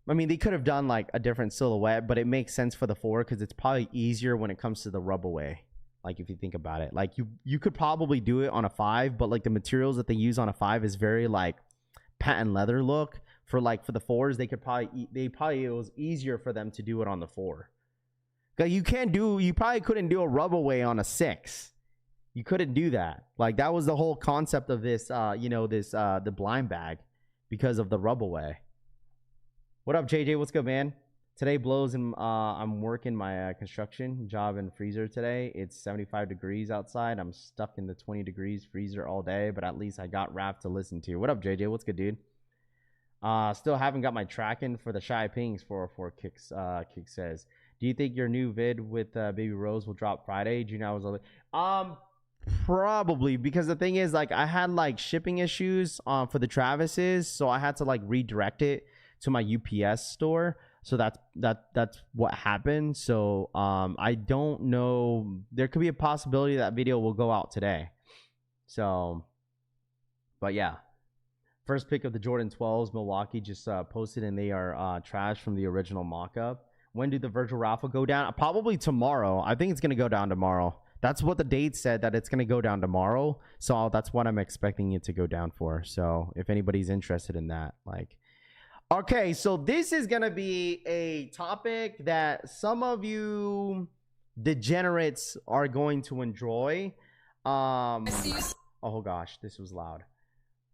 I mean, they could have done like a different silhouette, but it makes sense for the 4 because it's probably easier when it comes to the rub away. Like, if you think about it, like you could probably do it on a 5, but like the materials that they use on a 5 is very like patent leather look. For the 4s, it was easier for them to do it on the 4. Cause you probably couldn't do a rub away on a 6. You couldn't do that. Like, that was the whole concept of this, the blind bag, because of the rub away. What up, JJ? What's good, man? Today blows, and I'm working my construction job in freezer today. It's 75 degrees outside. I'm stuck in the 20 degrees freezer all day, but at least I got rap to listen to. What up, JJ? What's good, dude? Still haven't got my tracking for the Shy Pings 404 Kicks. Kick says, do you think your new vid with Baby Rose will drop Friday? June was probably, because the thing is, like, I had like shipping issues for the Travises, so I had to like redirect it to my UPS store. So that's what happened. So I don't know. There could be a possibility that video will go out today. So, but yeah. First pick of the Jordan 12s, Milwaukee just posted, and they are trash from the original mock-up. When do the Virgil raffle go down? Probably tomorrow. I think it's going to go down tomorrow. That's what the date said, that it's going to go down tomorrow. So that's what I'm expecting it to go down for. So if anybody's interested in that, like, okay, so this is going to be a topic that some of you degenerates are going to enjoy. Oh gosh, this was loud.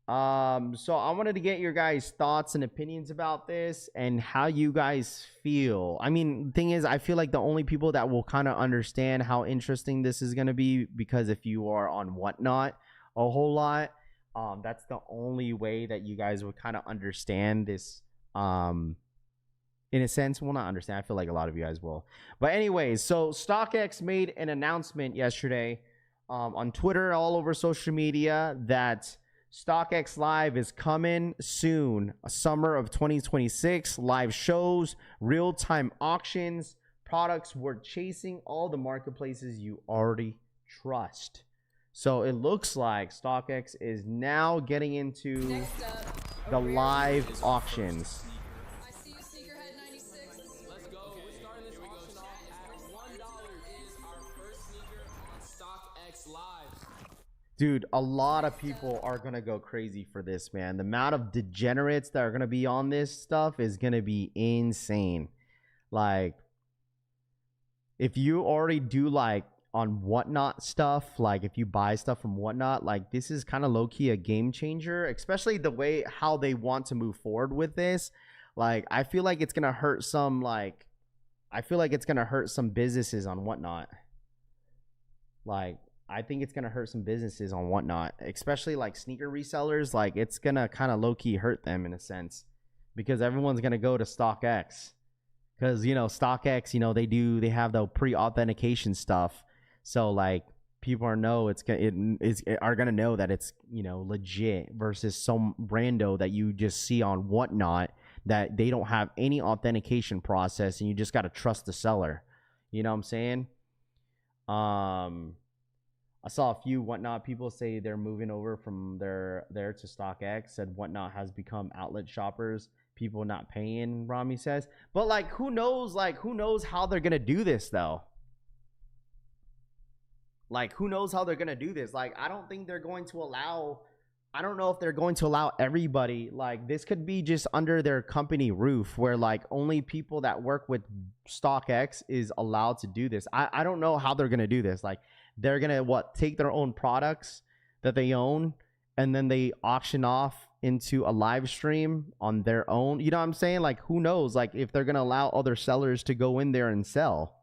So I wanted to get your guys' thoughts and opinions about this and how you guys feel. I mean, the thing is, I feel like the only people that will kind of understand how interesting this is going to be, because if you are on Whatnot a whole lot, that's the only way that you guys would kind of understand this. In a sense, well, not understand. I feel like a lot of you guys will. But anyways, so StockX made an announcement yesterday on Twitter, all over social media, that StockX Live is coming soon. Summer of 2026. Live shows, real-time auctions, products we're chasing, all the marketplaces you already trust. So it looks like StockX is now getting into the live auctions. Dude, a lot of people are gonna go crazy for this, man. The amount of degenerates that are gonna be on this stuff is gonna be insane. Like, if you already do like on Whatnot stuff, like if you buy stuff from Whatnot, like this is kind of low-key a game changer, especially the way how they want to move forward with this. Like, I feel like it's gonna hurt some, like, I feel like it's gonna hurt some businesses on Whatnot. Like, I think it's gonna hurt some businesses on Whatnot, especially like sneaker resellers. Like, it's gonna kind of low-key hurt them in a sense, because everyone's gonna go to StockX, because you know StockX, you know they have the pre-authentication stuff, so like people are gonna know that it's, you know, legit, versus some rando that you just see on Whatnot that they don't have any authentication process, and you just gotta trust the seller. You know what I'm saying? I saw a few Whatnot people say they're moving over from there to StockX. Said Whatnot has become outlet shoppers. People not paying, Rami says. But like, who knows? Like, who knows how they're gonna do this though? Like, who knows how they're gonna do this? Like, I don't think they're going to allow. I don't know if they're going to allow everybody. Like, this could be just under their company roof, where like only people that work with StockX is allowed to do this. I don't know how they're gonna do this. Like, they're gonna take their own products that they own, and then they auction off into a live stream on their own. You know what I'm saying? Like, who knows? Like, if they're gonna allow other sellers to go in there and sell.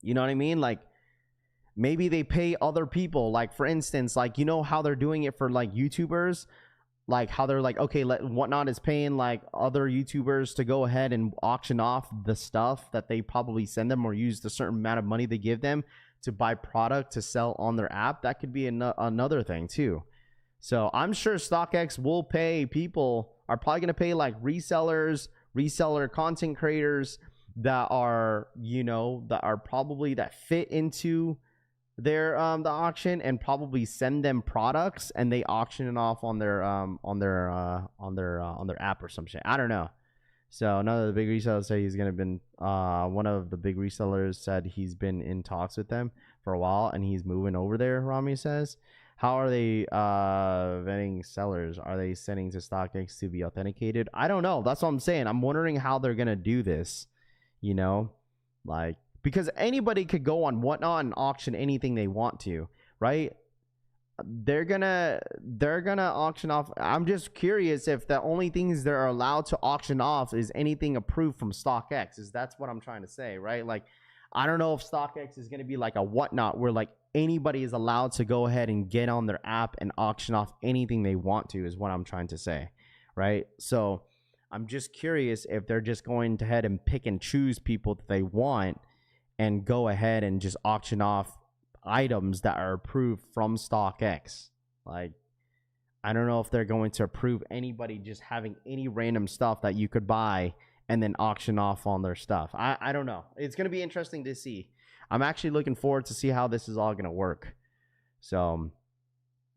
You know what I mean? Like, maybe they pay other people. Like, for instance, like, you know how they're doing it for like YouTubers? Like, how they're like, okay, Whatnot is paying like other YouTubers to go ahead and auction off the stuff that they probably send them, or use the certain amount of money they give them to buy product to sell on their app. That could be another thing too. So I'm sure StockX will pay people, are probably going to pay like resellers, reseller content creators that are, you know, that fit into their the auction, and probably send them products, and they auction it off on their app or some shit. I don't know. So none of the big resellers say he's gonna been. One of the big resellers said he's been in talks with them for a while, and he's moving over there. Rami says, "How are they vetting sellers? Are they sending to StockX to be authenticated? I don't know. That's what I'm saying. I'm wondering how they're gonna do this. You know, like, because anybody could go on Whatnot and auction anything they want to, right? They're gonna auction off. I'm just curious if the only things they're allowed to auction off is anything approved from StockX. That's what I'm trying to say, right? Like, I don't know if StockX is gonna be like a Whatnot, where like anybody is allowed to go ahead and get on their app and auction off anything they want to, is what I'm trying to say, right? So I'm just curious if they're just going to head and pick and choose people that they want, and go ahead and just auction off items that are approved from StockX. Like, I don't know if they're going to approve anybody just having any random stuff that you could buy and then auction off on their stuff. I don't know. It's going to be interesting to see. I'm actually looking forward to see how this is all going to work. So,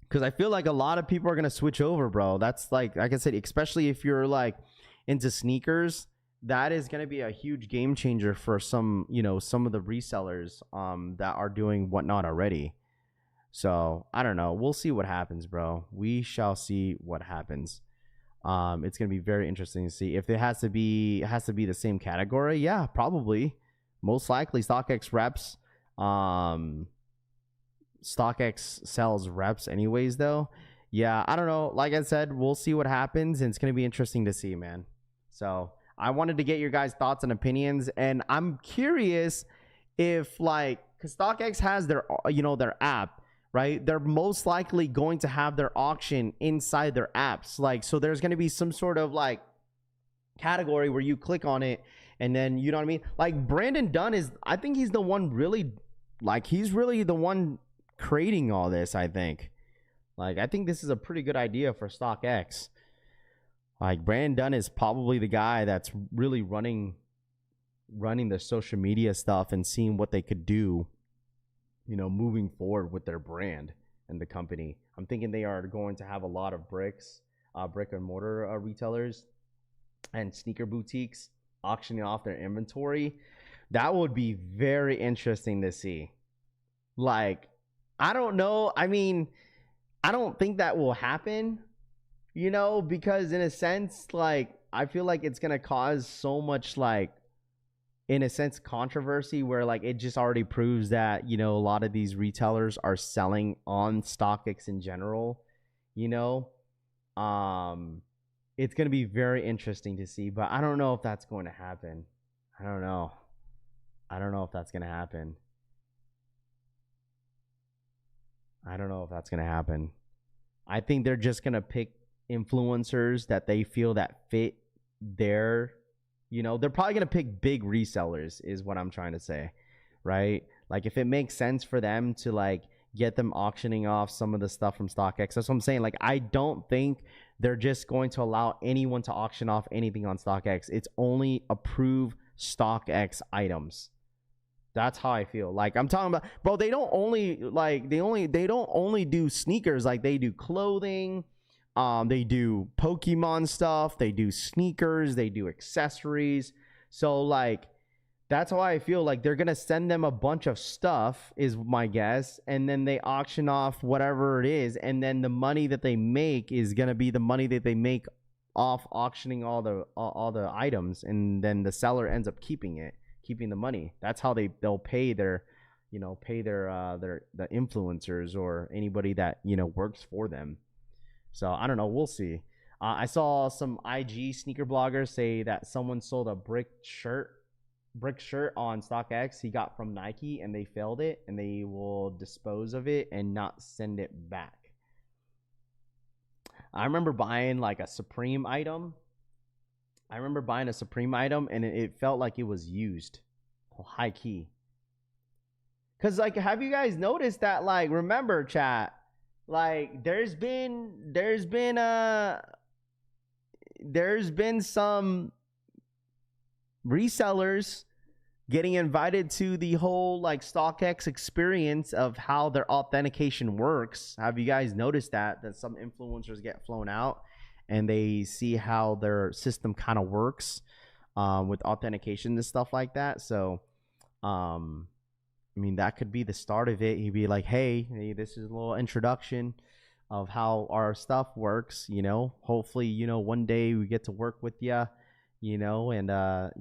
because I feel like a lot of people are going to switch over, bro. That's like I said, especially if you're like into sneakers, that is going to be a huge game changer for some, you know, some of the resellers that are doing Whatnot already. So I don't know. We'll see what happens, bro. We shall see what happens. It's going to be very interesting to see if it has to be the same category. Yeah, probably. Most likely StockX reps. StockX sells reps anyways, though. Yeah, I don't know. Like I said, we'll see what happens, and it's going to be interesting to see, man. So I wanted to get your guys' thoughts and opinions, and I'm curious if, like, because StockX has their, you know, their app, right? They're most likely going to have their auction inside their apps. Like, so there's going to be some sort of like category where you click on it, and then, you know what I mean? Like, Brandon Dunn I think he's the one really, like, he's really the one creating all this, I think. Like, I think this is a pretty good idea for StockX. Like, Brandon Dunn is probably the guy that's really running the social media stuff and seeing what they could do, you know, moving forward with their brand and the company. I'm thinking they are going to have a lot of brick and mortar retailers and sneaker boutiques auctioning off their inventory. That would be very interesting to see. Like, I don't know. I mean, I don't think that will happen, you know, because in a sense, like, I feel like it's going to cause so much, like, in a sense, controversy where, like, it just already proves that, you know, a lot of these retailers are selling on StockX in general, you know. It's going to be very interesting to see, but I don't know if that's going to happen. I don't know if that's going to happen. I think they're just going to pick influencers that they feel that fit their, you know, they're probably going to pick big resellers is what I'm trying to say, right? Like, if it makes sense for them to, like, get them auctioning off some of the stuff from StockX. That's what I'm saying. Like, I don't think they're just going to allow anyone to auction off anything on StockX. It's only approved StockX items. That's how I feel. Like, I'm talking about, bro, they don't only do sneakers. Like, they do clothing, they do Pokemon stuff, they do sneakers, they do accessories. So, like, that's why I feel like they're going to send them a bunch of stuff, is my guess, and then they auction off whatever it is, and then the money that they make is going to be the money that they make off auctioning all the items, and then the seller ends up keeping the money. That's how they'll pay their, you know, the influencers or anybody that, you know, works for them. So I don't know, we'll see. I saw some IG sneaker bloggers say that someone sold a brick shirt on StockX he got from Nike, and they failed it, and they will dispose of it and not send it back. I remember buying like a Supreme item. And it felt like it was used, high key. Cause, like, have you guys noticed that? Like, remember, chat, like, there's been some resellers getting invited to the whole, like, StockX experience of how their authentication works. Have you guys noticed that some influencers get flown out and they see how their system kind of works with authentication and stuff like that? So I mean, that could be the start of it. He'd be like, hey, this is a little introduction of how our stuff works, you know. Hopefully, you know, one day we get to work with you, you know, and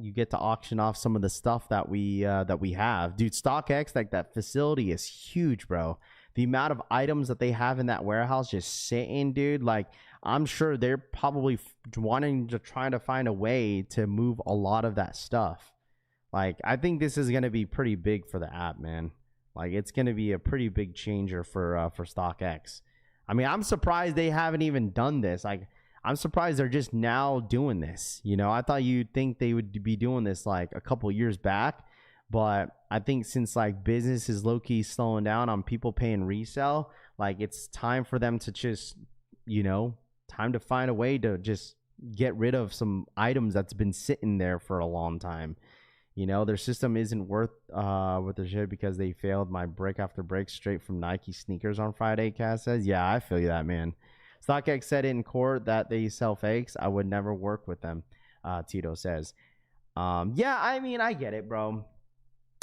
you get to auction off some of the stuff that we have. Dude, StockX, like, that facility is huge, bro. The amount of items that they have in that warehouse just sitting, dude, like, I'm sure they're probably trying to find a way to move a lot of that stuff. Like, I think this is going to be pretty big for the app, man. Like, it's going to be a pretty big changer for StockX. I mean, I'm surprised they haven't even done this. Like, I'm surprised they're just now doing this. You know, I thought you'd think they would be doing this like a couple years back. But I think since, like, business is low-key slowing down on people paying resale, like, it's time for them to just, you know, time to find a way to just get rid of some items that's been sitting there for a long time. You know, their system isn't worth what their shit because they failed my break after break straight from Nike sneakers on Friday, Cass says. Yeah, I feel you that, man. StockX said in court that they sell fakes. I would never work with them, Tito says. Yeah, I mean, I get it, bro.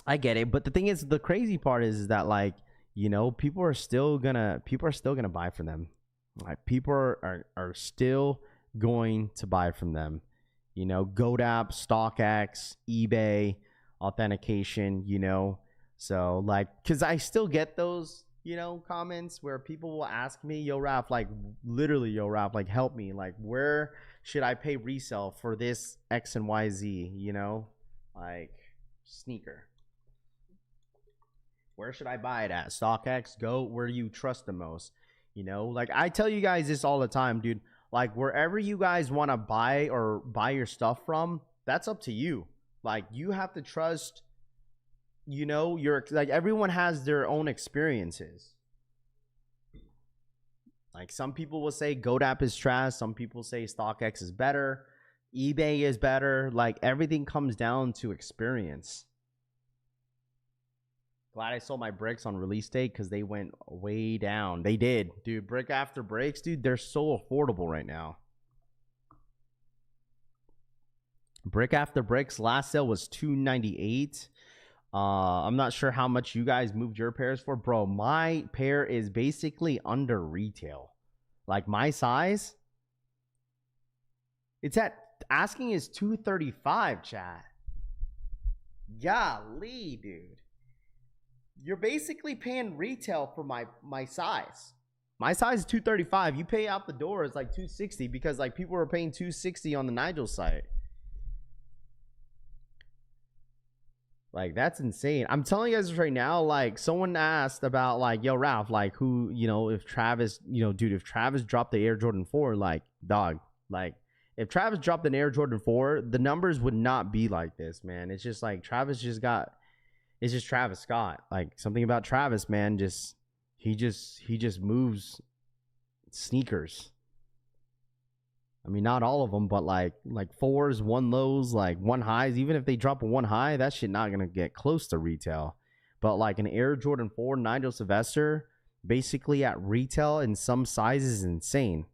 I get it. But the thing is, the crazy part is that, like, you know, people are still gonna buy from them. Like, people are still going to buy from them. You know, GoDap, StockX, eBay, authentication, you know. So, like, because I still get those, you know, comments where people will ask me, yo, Raph, like, literally, yo, Raph, like, help me. Like, where should I pay resale for this X and Y, Z, you know? Like, sneaker. Where should I buy it at? StockX, Go, where do you trust the most? You know, like, I tell you guys this all the time, dude. Like, wherever you guys want to buy your stuff from, that's up to you. Like, you have to trust, you know, like, everyone has their own experiences. Like, some people will say GoDap is trash. Some people say StockX is better. eBay is better. Like, everything comes down to experience. Glad I sold my bricks on release date because they went way down. They did. Dude, brick after breaks, dude, they're so affordable right now. Brick after bricks, last sale was $298. I'm not sure how much you guys moved your pairs for, bro. My pair is basically under retail. Like my size, it's at asking is $235, chat. Golly, dude. You're basically paying retail for my size. My size is $235. You pay out the door, it's like $260 because like people are paying $260 on the Nigel site. Like, that's insane. I'm telling you guys right now, like, someone asked about, like, yo, Ralph, like, who, you know, if Travis, you know, dude, if Travis dropped the Air Jordan 4, like, dog, like, if Travis dropped an Air Jordan 4, the numbers would not be like this, man. It's just, like, Travis just got, it's just Travis Scott. Like, something about Travis, man, just, he just moves sneakers. I mean, not all of them, but like fours, one lows, like one highs. Even if they drop a one high, that shit not gonna get close to retail. But like an Air Jordan 4 Nigel Sylvester, basically at retail in some sizes is insane.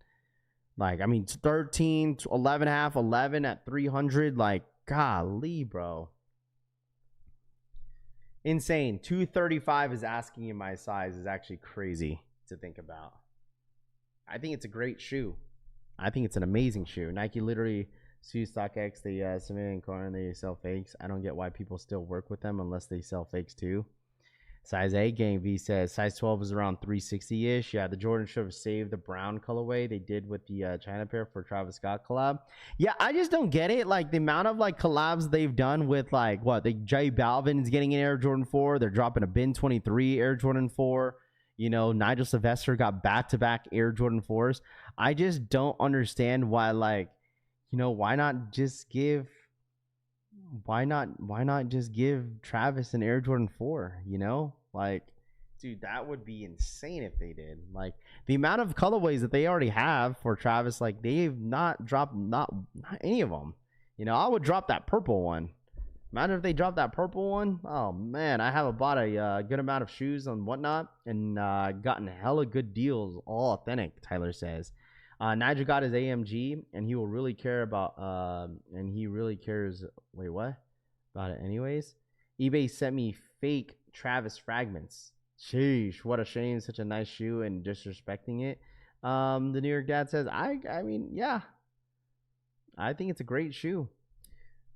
Like, I mean, 13, 11 half, 11 at 300. Like, golly, bro. Insane. 235 is asking in my size is actually crazy to think about. I think it's a great shoe. I think it's an amazing shoe. Nike literally sues StockX. They submit in car and they sell fakes. I don't get why people still work with them unless they sell fakes too. Size 8 Gang V says size 12 is around 360-ish. Yeah, the Jordan should have saved the brown colorway they did with the China pair for Travis Scott collab. Yeah, I just don't get it. Like the amount of like collabs they've done with like what the J Balvin's getting an Air Jordan 4. They're dropping a Bin 23 Air Jordan 4. You know, Nigel Sylvester got back-to-back Air Jordan 4s. I just don't understand why, like, you know, why not just give Travis an Air Jordan 4, you know? Like, dude, that would be insane if they did. Like, the amount of colorways that they already have for Travis, like, they've not dropped not any of them. You know, I would drop that purple one. Imagine if they dropped that purple one. Oh, man, I have bought a good amount of shoes and whatnot and gotten hella good deals, all authentic, Tyler says. Nigel got his AMG, and he will really care about, and he really cares, wait, what? About it anyways. eBay sent me fake Travis fragments. Sheesh, what a shame, such a nice shoe and disrespecting it. The New York Dad says, I mean, yeah. I think it's a great shoe.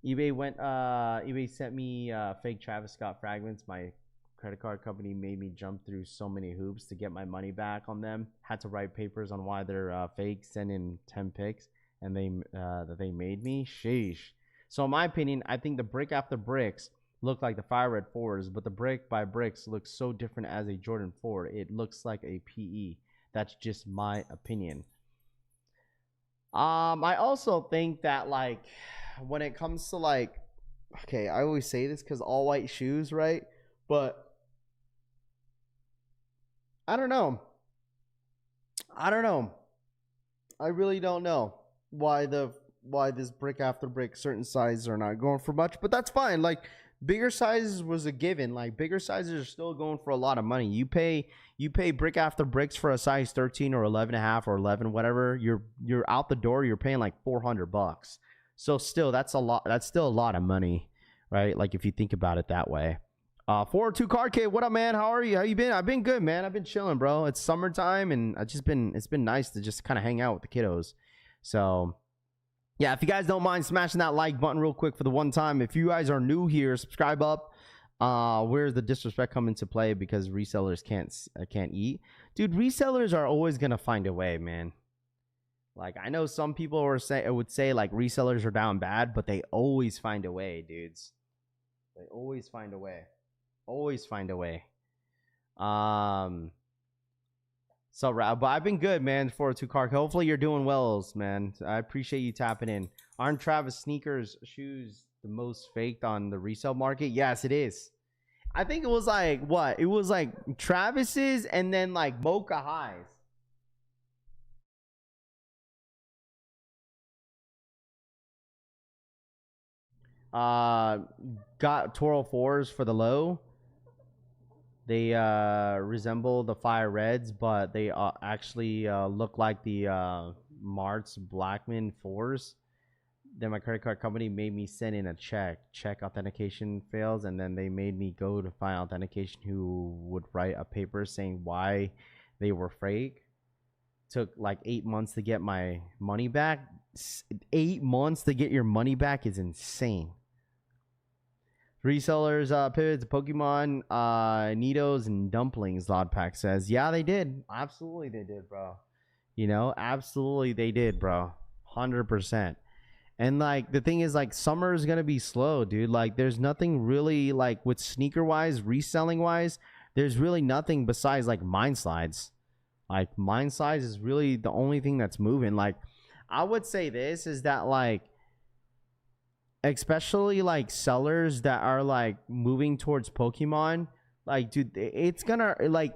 eBay sent me fake Travis Scott fragments. My credit card company made me jump through so many hoops to get my money back on them. Had to write papers on why they're fake, send in 10 pics, and that they made me. Sheesh. So in my opinion, I think the brick after bricks look like the Fire Red 4s, but the brick by bricks looks so different as a Jordan 4. It looks like a PE. That's just my opinion. I also think that, like, when it comes to, like, okay, I always say this because all white shoes, right? But I don't know. I really don't know why this brick after brick certain sizes are not going for much, but that's fine. Like, bigger sizes was a given. Like, bigger sizes are still going for a lot of money. You pay brick after bricks for a size 13 or 11 and a half or 11, whatever. You're out the door. You're paying like $400. So still, that's a lot. That's still a lot of money, right? Like, if you think about it that way. 402 Card Kid, what up, man? How are you? How you been? I've been good, man. I've been chilling, bro. It's summertime, and it's been nice to just kind of hang out with the kiddos. So, yeah, if you guys don't mind smashing that like button real quick for the one time. If you guys are new here, subscribe up. Where's the disrespect come into play because resellers can't eat? Dude, resellers are always gonna find a way, man. Like, I know some people would say like resellers are down bad, but they always find a way, dudes. They always find a way. Always find a way. So, but I've been good, man. 402 Card. Hopefully you're doing well, man. I appreciate you tapping in. Aren't Travis sneakers shoes the most faked on the resale market? Yes, it is. I think it was like what? It was like Travis's and then like Mocha Highs. Got Toro 4s for the low. They resemble the Fire Reds, but they actually look like the Mart's Blackman 4s. then my credit card company made me send in a check authentication fails, and then they made me go to find authentication who would write a paper saying why they were fake. Took like 8 months to get my money back. 8 months to get your money back is insane. Resellers pivoted to Pokemon Nidos and Dumplings, Lodpack says. Yeah, they did. Absolutely they did, bro. You know, absolutely they did, bro. 100%. And like the thing is, like, summer is gonna be slow, dude. Like there's nothing really, like, with sneaker wise, reselling wise, there's really nothing besides like mine slides. Like mine slides is really the only thing that's moving. Like I would say this is that, like, especially like sellers that are like moving towards Pokemon, like, dude, it's gonna, like,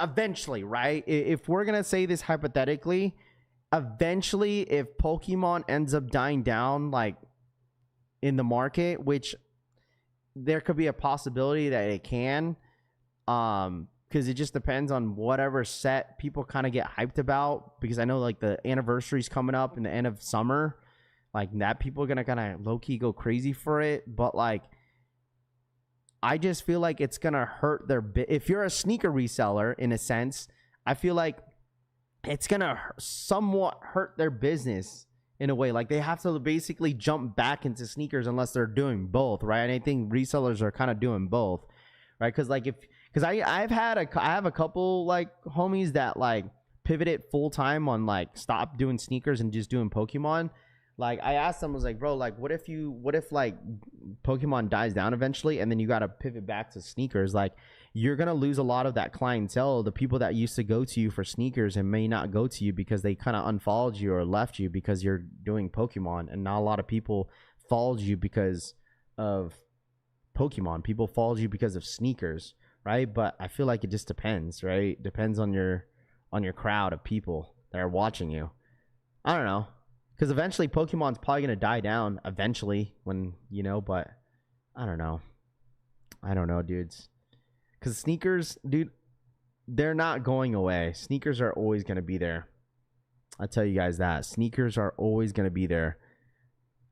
eventually, right? If we're gonna say this hypothetically, eventually, if Pokemon ends up dying down, like, in the market, which there could be a possibility that it can, because it just depends on whatever set people kind of get hyped about. Because I know, like, the anniversary's coming up in the end of summer, like, that people are gonna kind of low-key go crazy for it. But like, I just feel like it's gonna hurt their if you're a sneaker reseller, in a sense, I feel like it's gonna somewhat hurt their business in a way. Like they have to basically jump back into sneakers unless they're doing both, right? And I think resellers are kind of doing both, right? Because like I have a couple like homies that like pivoted full time on like stop doing sneakers and just doing Pokemon. Like I asked them, I was like, bro, like what if like Pokemon dies down eventually and then you got to pivot back to sneakers? Like you're going to lose a lot of that clientele, the people that used to go to you for sneakers and may not go to you because they kind of unfollowed you or left you because you're doing Pokemon. And not a lot of people followed you because of Pokemon. People followed you because of sneakers, right? But I feel like it just depends, right? Depends on your crowd of people that are watching you. I don't know. Because eventually Pokemon's probably going to die down eventually when, you know, but I don't know. I don't know, dudes. Because sneakers, dude, they're not going away. Sneakers are always going to be there. I tell you guys that. Sneakers are always going to be there.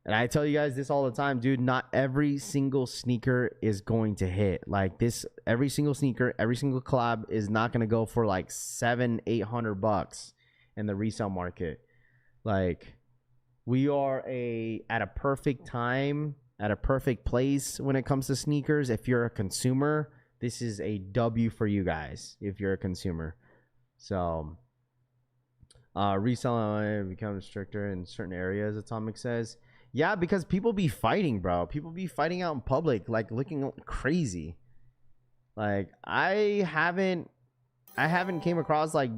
And I tell you guys this all the time, dude. Not every single sneaker is going to hit. Like this, every single sneaker, every single collab is not going to go for like $700-800 in the resale market. Like, we are at a perfect time, at a perfect place when it comes to sneakers. If you're a consumer, this is a W for you guys if you're a consumer. So reselling becomes stricter in certain areas, Atomic says. Yeah, because people be fighting, bro. People be fighting out in public, like looking crazy. Like I haven't came across like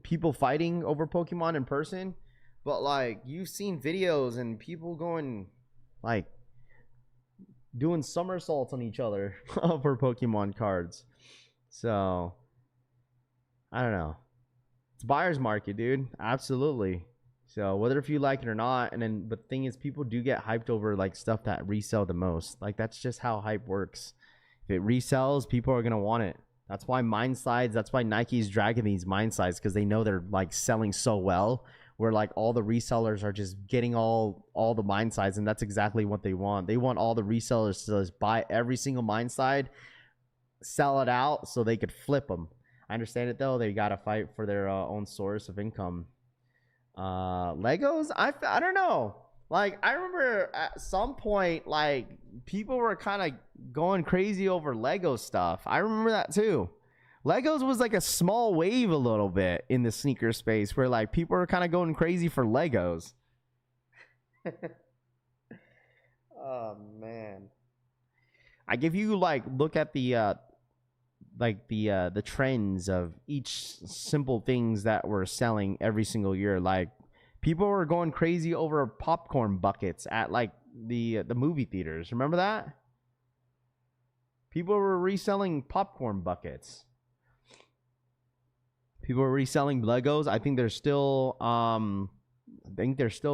people fighting over Pokemon in person. But like you've seen videos and people going like doing somersaults on each other for Pokemon cards. So I don't know. It's buyer's market, dude. Absolutely. So whether if you like it or not, and then but the thing is people do get hyped over like stuff that resell the most. Like that's just how hype works. If it resells, people are gonna want it. That's why mine slides, that's why Nike's dragging these mine slides, because they know they're like selling so well. Where like all the resellers are just getting all the mine sides, and that's exactly what they want. They want all the resellers to just buy every single mine side, sell it out so they could flip them. I understand it though. They got to fight for their own source of income. Legos, I don't know. Like I remember at some point, like people were kind of going crazy over Lego stuff. I remember that too. Legos was like a small wave a little bit in the sneaker space where like people are kind of going crazy for Legos. Oh man. Like if you like look at the trends of each simple things that we're selling every single year, like people were going crazy over popcorn buckets at like the movie theaters. Remember that? People were reselling popcorn buckets. People are reselling Legos. I think there's still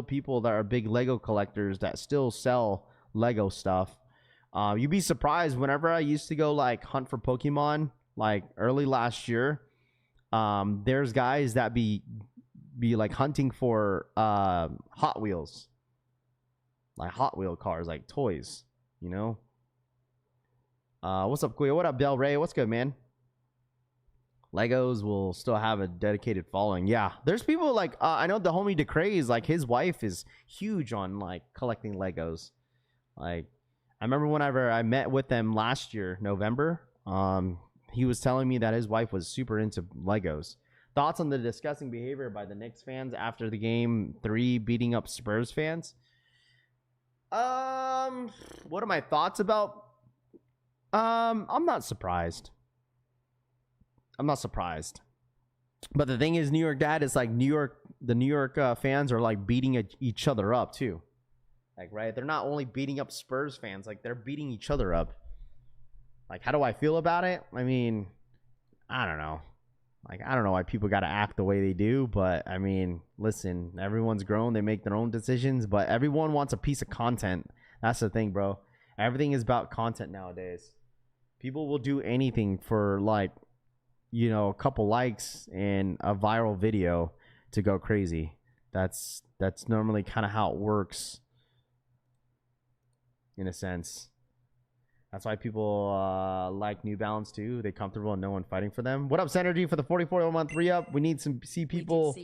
people that are big Lego collectors that still sell Lego stuff. You'd be surprised whenever I used to go like hunt for Pokemon like early last year. There's guys that be like hunting for Hot Wheels. like Hot Wheel cars, like toys, you know. What's up, Quia? What up, Del Rey? What's good, man? Legos will still have a dedicated following. Yeah, there's people like I know the homie DeCraze, like his wife is huge on like collecting Legos. Like I remember whenever I met with them last year, November, he was telling me that his wife was super into Legos. Thoughts on the disgusting behavior by the Knicks fans after the game 3 beating up Spurs fans? What are my thoughts about? I'm not surprised. But the thing is, New York Dad is like the New York fans are like beating each other up too. Like, right? They're not only beating up Spurs fans, like they're beating each other up. Like, how do I feel about it? I mean, I don't know. Like, I don't know why people got to act the way they do, but I mean, listen, everyone's grown. They make their own decisions, but everyone wants a piece of content. That's the thing, bro. Everything is about content nowadays. People will do anything for like, you know, a couple likes and a viral video to go crazy. That's normally kind of how it works in a sense. That's why people like New Balance too. They're comfortable and no one fighting for them. What up, Synergy, for the 44-month re-up? We need some people.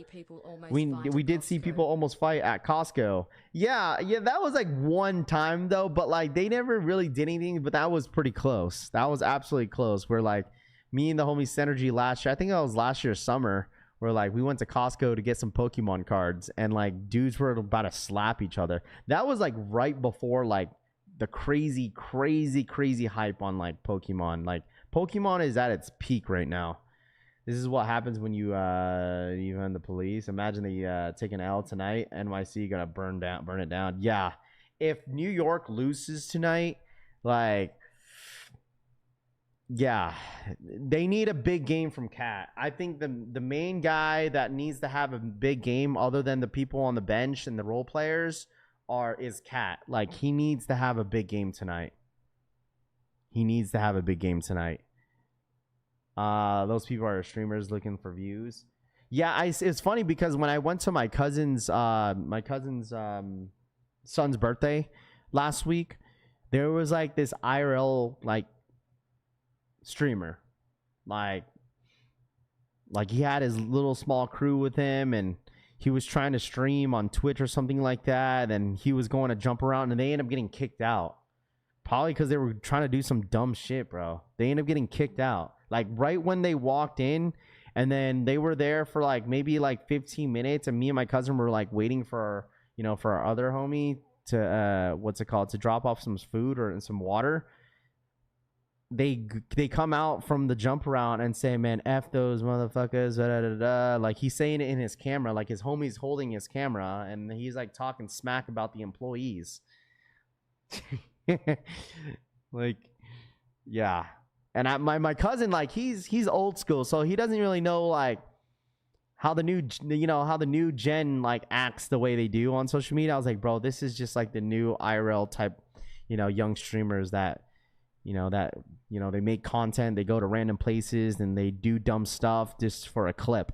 We did see people almost fight at Costco. Yeah, that was like one time though, but like they never really did anything. But that was pretty close. That was absolutely close. Where like me and the homie Synergy last year, I think that was last year summer, where like we went to Costco to get some Pokemon cards, and like dudes were about to slap each other. That was like right before like the crazy hype on like Pokemon. Like Pokemon is at its peak right now. This is what happens when you even the police. Imagine they take an L tonight. NYC gonna burn it down. Yeah, if New York loses tonight, like, yeah, they need a big game from Cat. I think the main guy that needs to have a big game, other than the people on the bench and the role players, is Cat. Like, he needs to have a big game tonight. Those people are streamers looking for views. Yeah, it's funny because when I went to my cousin's son's birthday last week, there was like this IRL like streamer, like he had his little small crew with him, and he was trying to stream on Twitch or something like that, and he was going to jump around, and they ended up getting kicked out. Probably because they were trying to do some dumb shit, bro. They ended up getting kicked out. Like, right when they walked in, and then they were there for, like, maybe, like, 15 minutes, and me and my cousin were, like, waiting for, you know, for our other homie to, to drop off some food or some water. They come out from the jump around and say, man, F those motherfuckers, da, da, da, da. Like, he's saying it in his camera, like his homie's holding his camera, and he's like talking smack about the employees. Like, yeah. And my cousin, like, he's old school, so he doesn't really know like how the new gen like acts the way they do on social media. I was like, bro, this is just like the new IRL type, young streamers that they make content, they go to random places and they do dumb stuff just for a clip.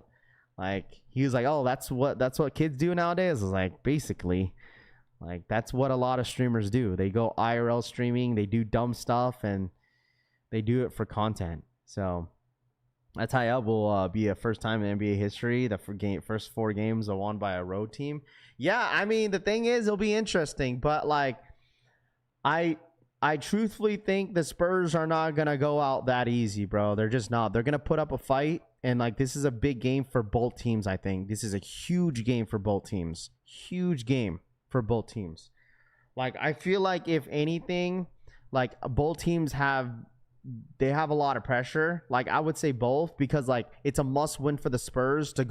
Like, he was like, oh, that's what kids do nowadays. I was like, basically, like, that's what a lot of streamers do. They go IRL streaming, they do dumb stuff, and they do it for content. So that's how will be a first time in NBA history. The first 4 games are won by a road team. Yeah, I mean, the thing is, it'll be interesting, but like, I truthfully think the Spurs are not going to go out that easy, bro. They're just not. They're going to put up a fight, and like, this is a big game for both teams, I think. This is a huge game for both teams. Huge game for both teams. Like, I feel like if anything, like, both teams have a lot of pressure. Like, I would say both, because like, it's a must win for the Spurs to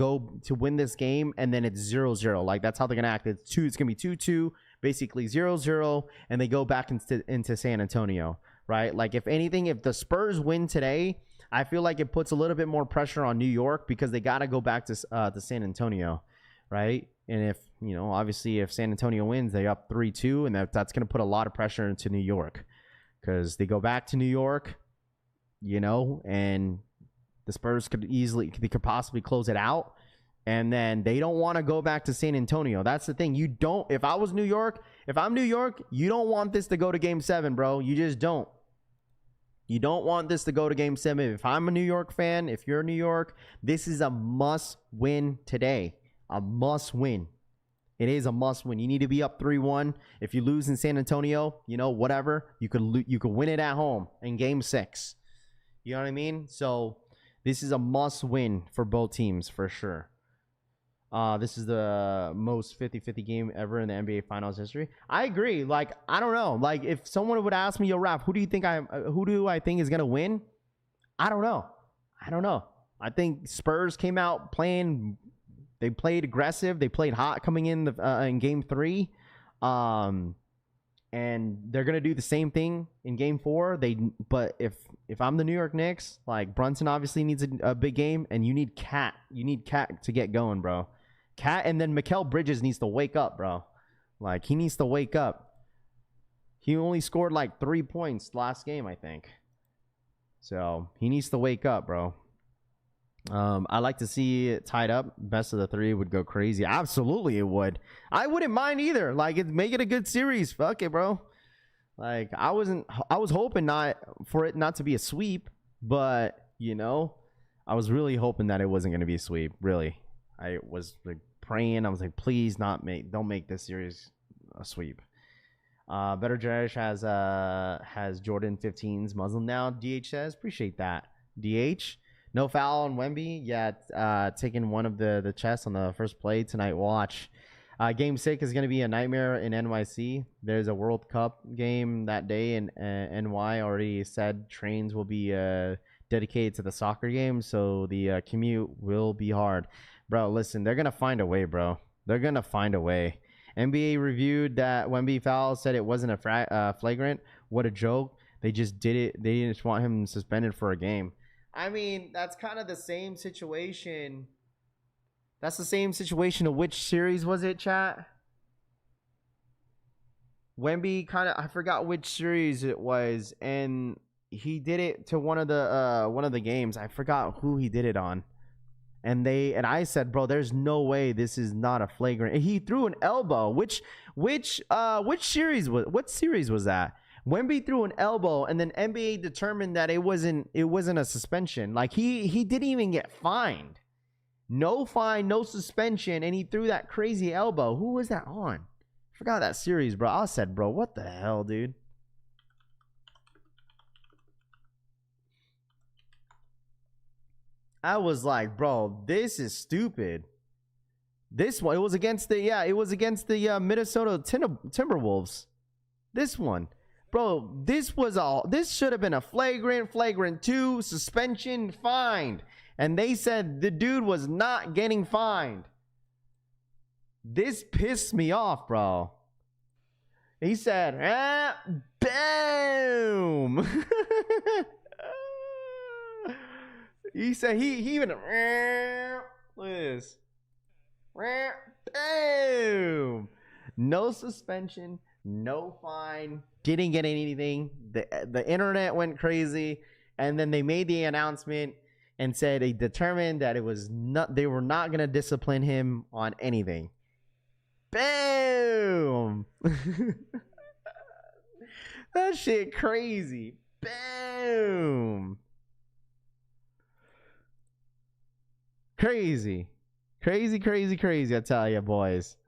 win this game, and then it's 0-0. Like, that's how they're going to act. It's going to be 2-2. Basically 0-0, and they go back into San Antonio, right? Like, if anything, if the Spurs win today, I feel like it puts a little bit more pressure on New York, because they got to go back to San Antonio, right? And if, obviously if San Antonio wins, they up 3-2, and that's going to put a lot of pressure into New York, because they go back to New York, and the Spurs could possibly close it out. And then they don't want to go back to San Antonio. That's the thing. You don't, if I'm New York, you don't want this to go to game 7, bro. You just don't. You don't want this to go to game 7. If I'm a New York fan, if you're New York, this is a must win today. A must win. It is a must win. You need to be up 3-1. If you lose in San Antonio, you know, whatever, you could win it at home in game 6. You know what I mean? So this is a must win for both teams for sure. This is the most 50-50 game ever in the NBA Finals history. I agree. Like, I don't know. Like, if someone would ask me, yo, Raph, who do I think is gonna win? I don't know. I think Spurs came out playing. They played aggressive. They played hot coming in in game 3. And they're gonna do the same thing in game 4. But if I'm the New York Knicks, like, Brunson obviously needs a big game, and you need Cat. You need Cat to get going, bro. Cat, and then Mikal Bridges needs to wake up, bro. Like, he needs to wake up. He only scored like 3 points last game, I think. So he needs to wake up, bro. I like to see it tied up. Best of the 3 would go crazy. Absolutely, it would. I wouldn't mind either. Like, make it a good series. Fuck it, bro. Like, I was hoping for it not to be a sweep, but you know, I was really hoping that it wasn't going to be a sweep. Really, I was like praying. I was like, please don't make this series a sweep. Better Jerish has Jordan 15's Muslim now. DH says, appreciate that. DH. No foul on Wemby. Yeah, taking one of the chests on the first play tonight. Watch. Game 6 is going to be a nightmare in NYC. There's a World Cup game that day, and NY already said trains will be dedicated to the soccer game, so the commute will be hard. Bro, listen, they're going to find a way, bro. They're going to find a way. NBA reviewed that Wemby foul, said it wasn't a flagrant. What a joke. They just did it. They didn't just want him suspended for a game. I mean, that's kind of the same situation. That's the same situation of which series was it, chat? Wemby I forgot which series it was, and he did it to one of the games. I forgot who he did it on. And I said, bro, there's no way this is not a flagrant. And he threw an elbow. Which series was that? Wemby threw an elbow, and then NBA determined that it wasn't a suspension. Like, he didn't even get fined. No fine, no suspension, and he threw that crazy elbow. Who was that on? I forgot that series, bro. I said, bro, what the hell, dude? I was like, bro, this is stupid. This one, it was against the Minnesota Timberwolves. This one. Bro, this should have been a flagrant 2, suspension, fined. And they said the dude was not getting fined. This pissed me off, bro. He said, boom. He said he even, look at this. Boom. No suspension, no fine, didn't get anything. The internet went crazy, and then they made the announcement and said they determined that they were not going to discipline him on anything. Boom. That shit crazy. Boom. Crazy, I tell you, boys.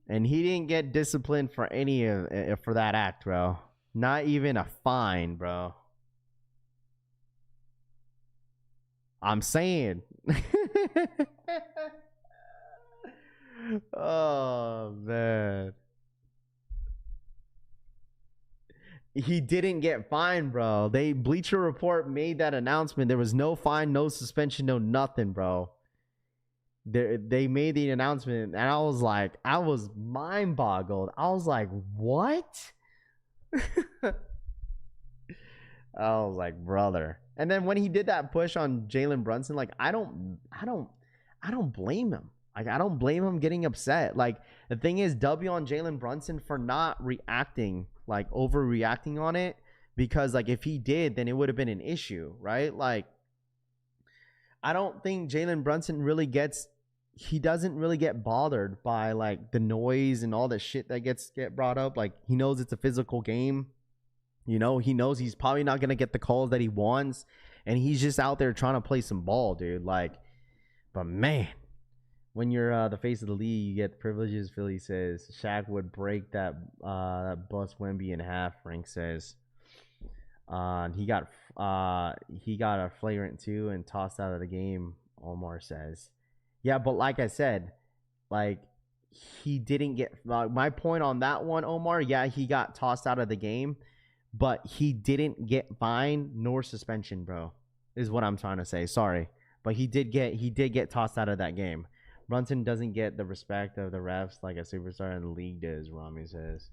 And he didn't get disciplined for for that act, bro. Not even a fine, bro. I'm saying. Oh, man. He didn't get fined, bro. Bleacher Report made that announcement. There was no fine, no suspension, no nothing, bro. They made the announcement, and I was mind boggled. I was like, what? I was like, brother. And then when he did that push on Jalen Brunson, like, I don't blame him. Like, I don't blame him getting upset. Like, the thing is, W on Jalen Brunson for not reacting, like, overreacting on it, because, like, if he did, then it would have been an issue, right? Like, I don't think Jalen Brunson really gets he doesn't really get bothered by like the noise and all the shit that get brought up. Like, he knows it's a physical game. You know, he knows he's probably not gonna get the calls that he wants, and he's just out there trying to play some ball, dude. Like, but man, when you're the face of the league, you get privileges. Philly says Shaq would break that bust Wemby in half. Frank says he got a flagrant 2 and tossed out of the game. Omar says, yeah, but like I said, like he didn't get my point on that one, Omar. Yeah, he got tossed out of the game, but he didn't get fine nor suspension, bro. Is what I'm trying to say. Sorry, but he did get tossed out of that game. Brunson doesn't get the respect of the refs like a superstar in the league does, Rami says.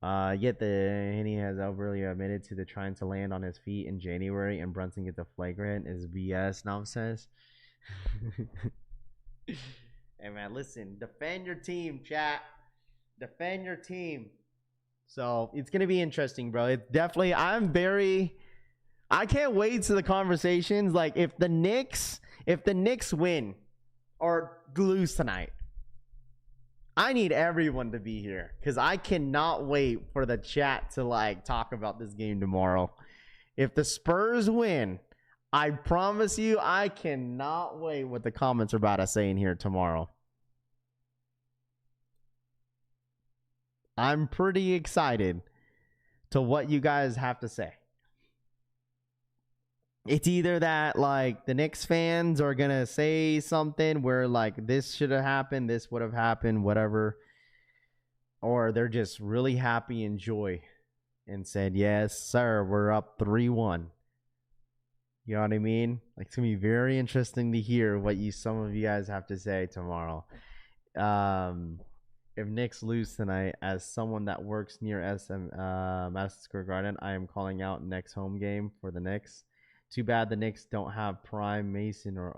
Yet he has overly admitted to the trying to land on his feet in January, and Brunson gets a flagrant is BS nonsense. Hey man, listen, defend your team, chat. Defend your team. So it's gonna be interesting, bro. It's definitely. I can't wait to the conversations. Like, if the Knicks win or lose tonight, I need everyone to be here because I cannot wait for the chat to like talk about this game tomorrow. If the Spurs win, I promise you, I cannot wait what the comments are about to say in here tomorrow. I'm pretty excited to what you guys have to say. It's either that like the Knicks fans are gonna say something where like this should have happened, this would have happened, whatever, or they're just really happy and joy and said, yes, sir, we're up 3-1. You know what I mean? Like, it's gonna be very interesting to hear what some of you guys have to say tomorrow. If Knicks lose tonight, as someone that works near Madison Square Garden, I am calling out next home game for the Knicks. Too bad the Knicks don't have Prime, Mason, or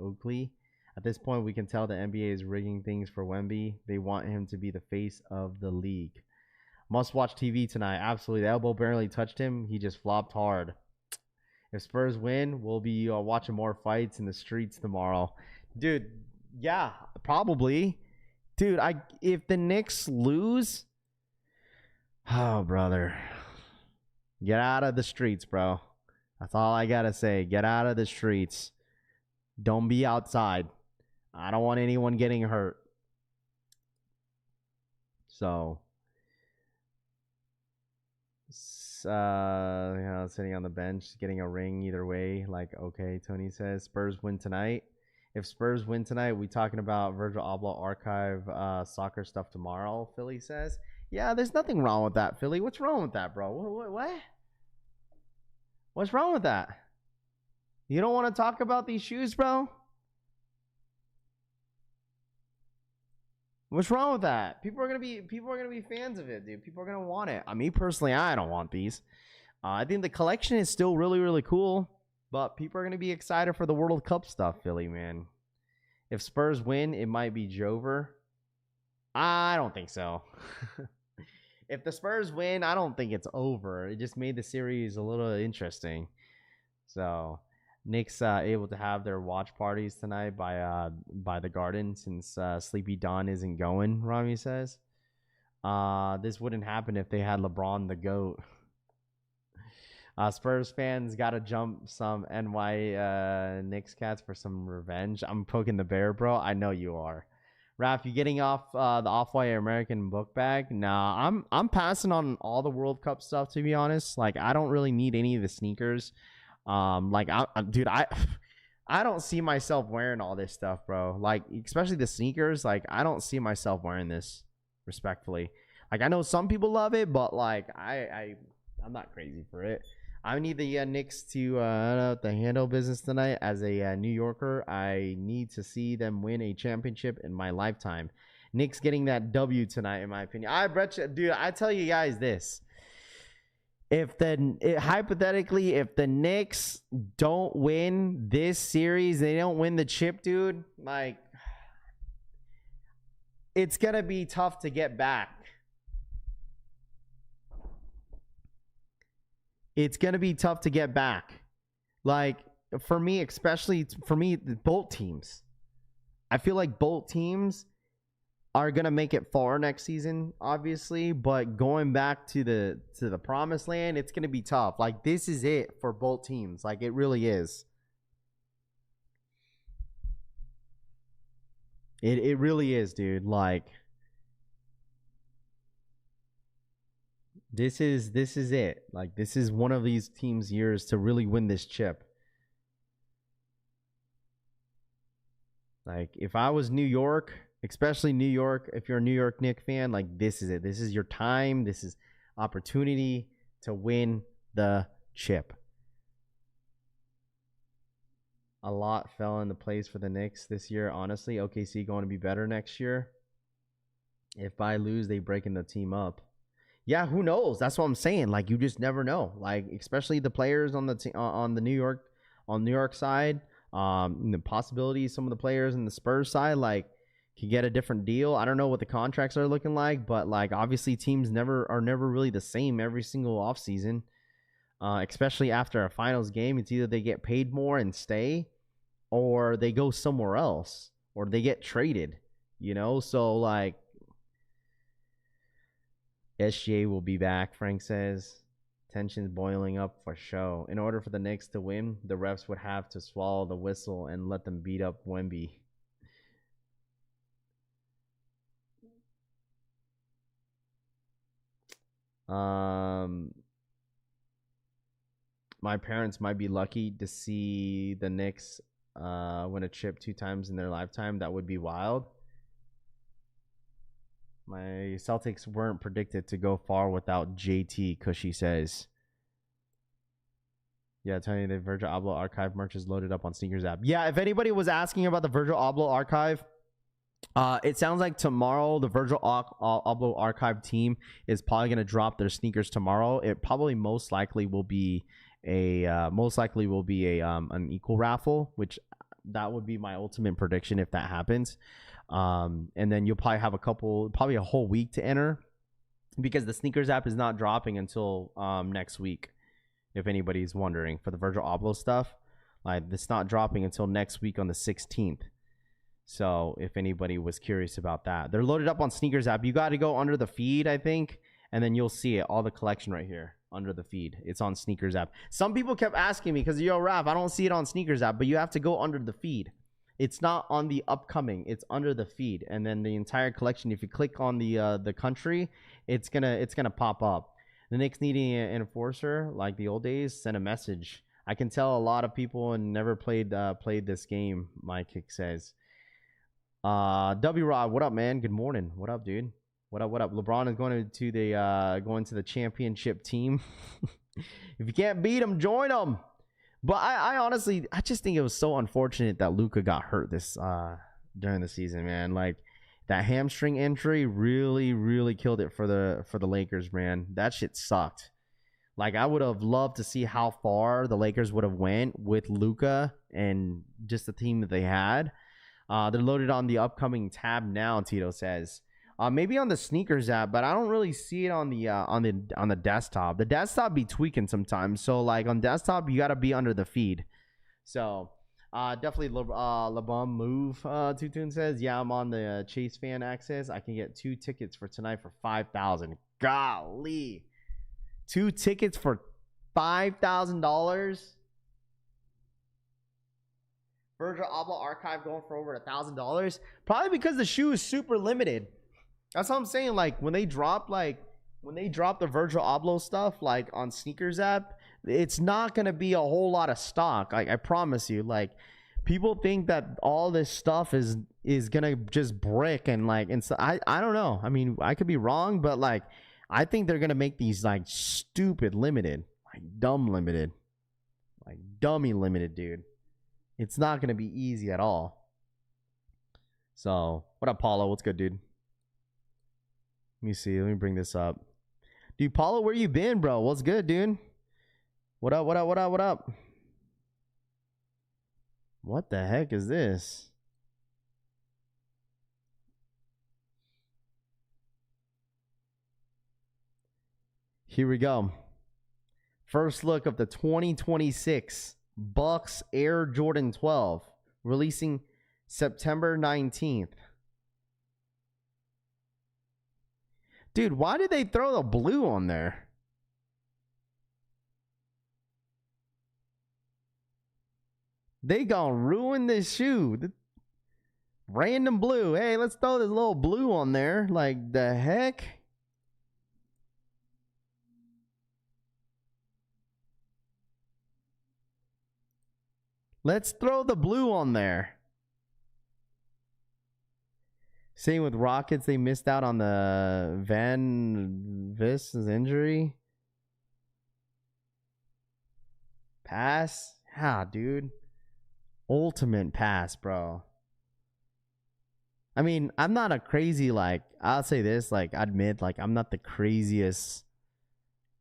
Oakley. At this point, we can tell the NBA is rigging things for Wemby. They want him to be the face of the league. Must watch TV tonight. Absolutely. The elbow barely touched him. He just flopped hard. If Spurs win, we'll be watching more fights in the streets tomorrow. Dude, yeah, probably. Dude, if the Knicks lose, oh, brother, get out of the streets, bro. That's all I gotta say. Get out of the streets. Don't be outside. I don't want anyone getting hurt. So, sitting on the bench, getting a ring either way. Like, okay, Tony says Spurs win tonight. If Spurs win tonight, we talking about Virgil Abloh archive soccer stuff tomorrow, Philly says. Yeah, there's nothing wrong with that, Philly. What's wrong with that, bro? What? What's wrong with that? You don't want to talk about these shoes, bro? What's wrong with that? People are gonna be fans of it, dude. People are gonna want it. Me personally, I don't want these. I think the collection is still really, really cool, but people are gonna be excited for the World Cup stuff, Philly, man. If Spurs win, it might be Jover. I don't think so. If the Spurs win, I don't think it's over. It just made the series a little interesting. So, Knicks able to have their watch parties tonight by the Garden since Sleepy Don isn't going, Rami says. This wouldn't happen if they had LeBron the GOAT. Spurs fans got to jump some NY Knicks cats for some revenge. I'm poking the bear, bro. I know you are. Raph, you getting off the Off-White American book bag? Nah, I'm passing on all the World Cup stuff, to be honest. Like, I don't really need any of the sneakers. Like, dude, I don't see myself wearing all this stuff, bro. Like, especially the sneakers. Like, I don't see myself wearing this, respectfully. Like, I know some people love it, but like, I'm not crazy for it. I need the Knicks to the handle business tonight. As a New Yorker, I need to see them win a championship in my lifetime. Knicks getting that W tonight, in my opinion. I bet you, dude. I tell you guys this: hypothetically, if the Knicks don't win this series, they don't win the chip, dude. Like, it's gonna be tough to get back. It's going to be tough to get back. Like, for me, especially for me, both teams. I feel like both teams are gonna make it far next season, obviously, but going back to the promised land, it's gonna be tough. Like, this is it for both teams. Like, it really is. It really is, dude. Like, this is it. Like, this is one of these teams' years to really win this chip. Like, if I was New York, especially New York, if you're a New York Knicks fan, like, this is it. This is your time. This is opportunity to win the chip. A lot fell into place for the Knicks this year, honestly. OKC going to be better next year. If I lose, they breaking the team up. Yeah, who knows? That's what I'm saying. Like, you just never know. Like, especially the players on the New York side, the possibilities. Some of the players in the Spurs side, like, can get a different deal. I don't know what the contracts are looking like, but like, obviously teams are never really the same every single offseason. Especially after a finals game, it's either they get paid more and stay, or they go somewhere else, or they get traded, you know? So, like, SGA will be back, Frank says. Tensions boiling up for show. In order for the Knicks to win, the refs would have to swallow the whistle and let them beat up Wemby. My parents might be lucky to see the Knicks win a chip 2 times in their lifetime. That would be wild. My Celtics weren't predicted to go far without JT, Cushy says. Yeah, telling you the Virgil Abloh archive merch is loaded up on Sneakers app. Yeah, if anybody was asking about the Virgil Abloh archive, it sounds like tomorrow the Virgil Abloh archive team is probably going to drop their sneakers tomorrow. It probably most likely will be an equal raffle, which that would be my ultimate prediction if that happens. And then you'll probably have probably a whole week to enter, because the Sneakers app is not dropping until next week. If anybody's wondering, for the Virgil Abloh stuff, like, it's not dropping until next week on the 16th. So if anybody was curious about that, they're loaded up on Sneakers app. You got to go under the feed, I think, and then you'll see it, all the collection right here under the feed. It's on Sneakers app. Some people kept asking me, because, yo, Raph, I don't see it on Sneakers app, but you have to go under the feed. It's not on the upcoming. It's under the feed, and then the entire collection. If you click on the country, it's gonna pop up. The Knicks needing an enforcer like the old days. Send a message. I can tell a lot of people and never played this game. My kick says. W Rod, what up, man? Good morning. What up, dude? What up? LeBron is going to the championship team. If you can't beat them, join them. But I honestly, I just think it was so unfortunate that Luka got hurt this during the season, man. Like, that hamstring injury really killed it for the Lakers, man. That shit sucked. Like, I would have loved to see how far the Lakers would have went with Luka and just the team that they had. They're loaded on the upcoming tab now, Tito says. Maybe on the Sneakers app, but I don't really see it on the desktop. The desktop be tweaking sometimes. So, like, on desktop, you got to be under the feed. So, definitely LeBron move, Tutun says. Yeah, I'm on the Chase fan access. I can get 2 tickets for tonight for $5,000. Golly. 2 tickets for $5,000? Virgil Abloh archive going for over $1,000? Probably because the shoe is super limited. That's what I'm saying. Like, when they drop the Virgil Abloh stuff, like, on Sneakers app, it's not gonna be a whole lot of stock. Like, I promise you. Like, people think that all this stuff is gonna just brick and like, and so I don't know. I mean, I could be wrong, but like, I think they're gonna make these like stupid limited, like dumb limited, like dummy limited, dude. It's not gonna be easy at all. So, what up, Paulo? What's good, dude? Let me see. Let me bring this up. Dude, Paulo, where you been, bro? What's good, dude? What up? What the heck is this? Here we go. First look of the 2026 Bucks Air Jordan 12, releasing September 19th. Dude, why did they throw the blue on there? They gonna ruin this shoe. Random blue. Hey, let's throw this little blue on there. Like, the heck? Let's throw the blue on there. Same with Rockets. They missed out on the Van Vis's injury. Pass? Ah, dude. Ultimate pass, bro. I mean, I'm not a crazy, like, I'll say this, like, I admit, like, I'm not the craziest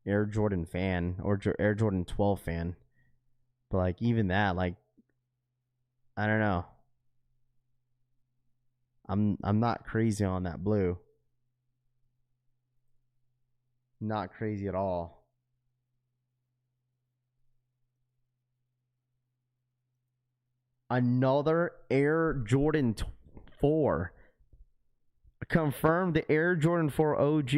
Air Jordan fan or Air Jordan 12 fan. But, like, even that, like, I don't know. I'm not crazy on that blue. Not crazy at all. Another Air Jordan 4. Confirmed the Air Jordan 4 OG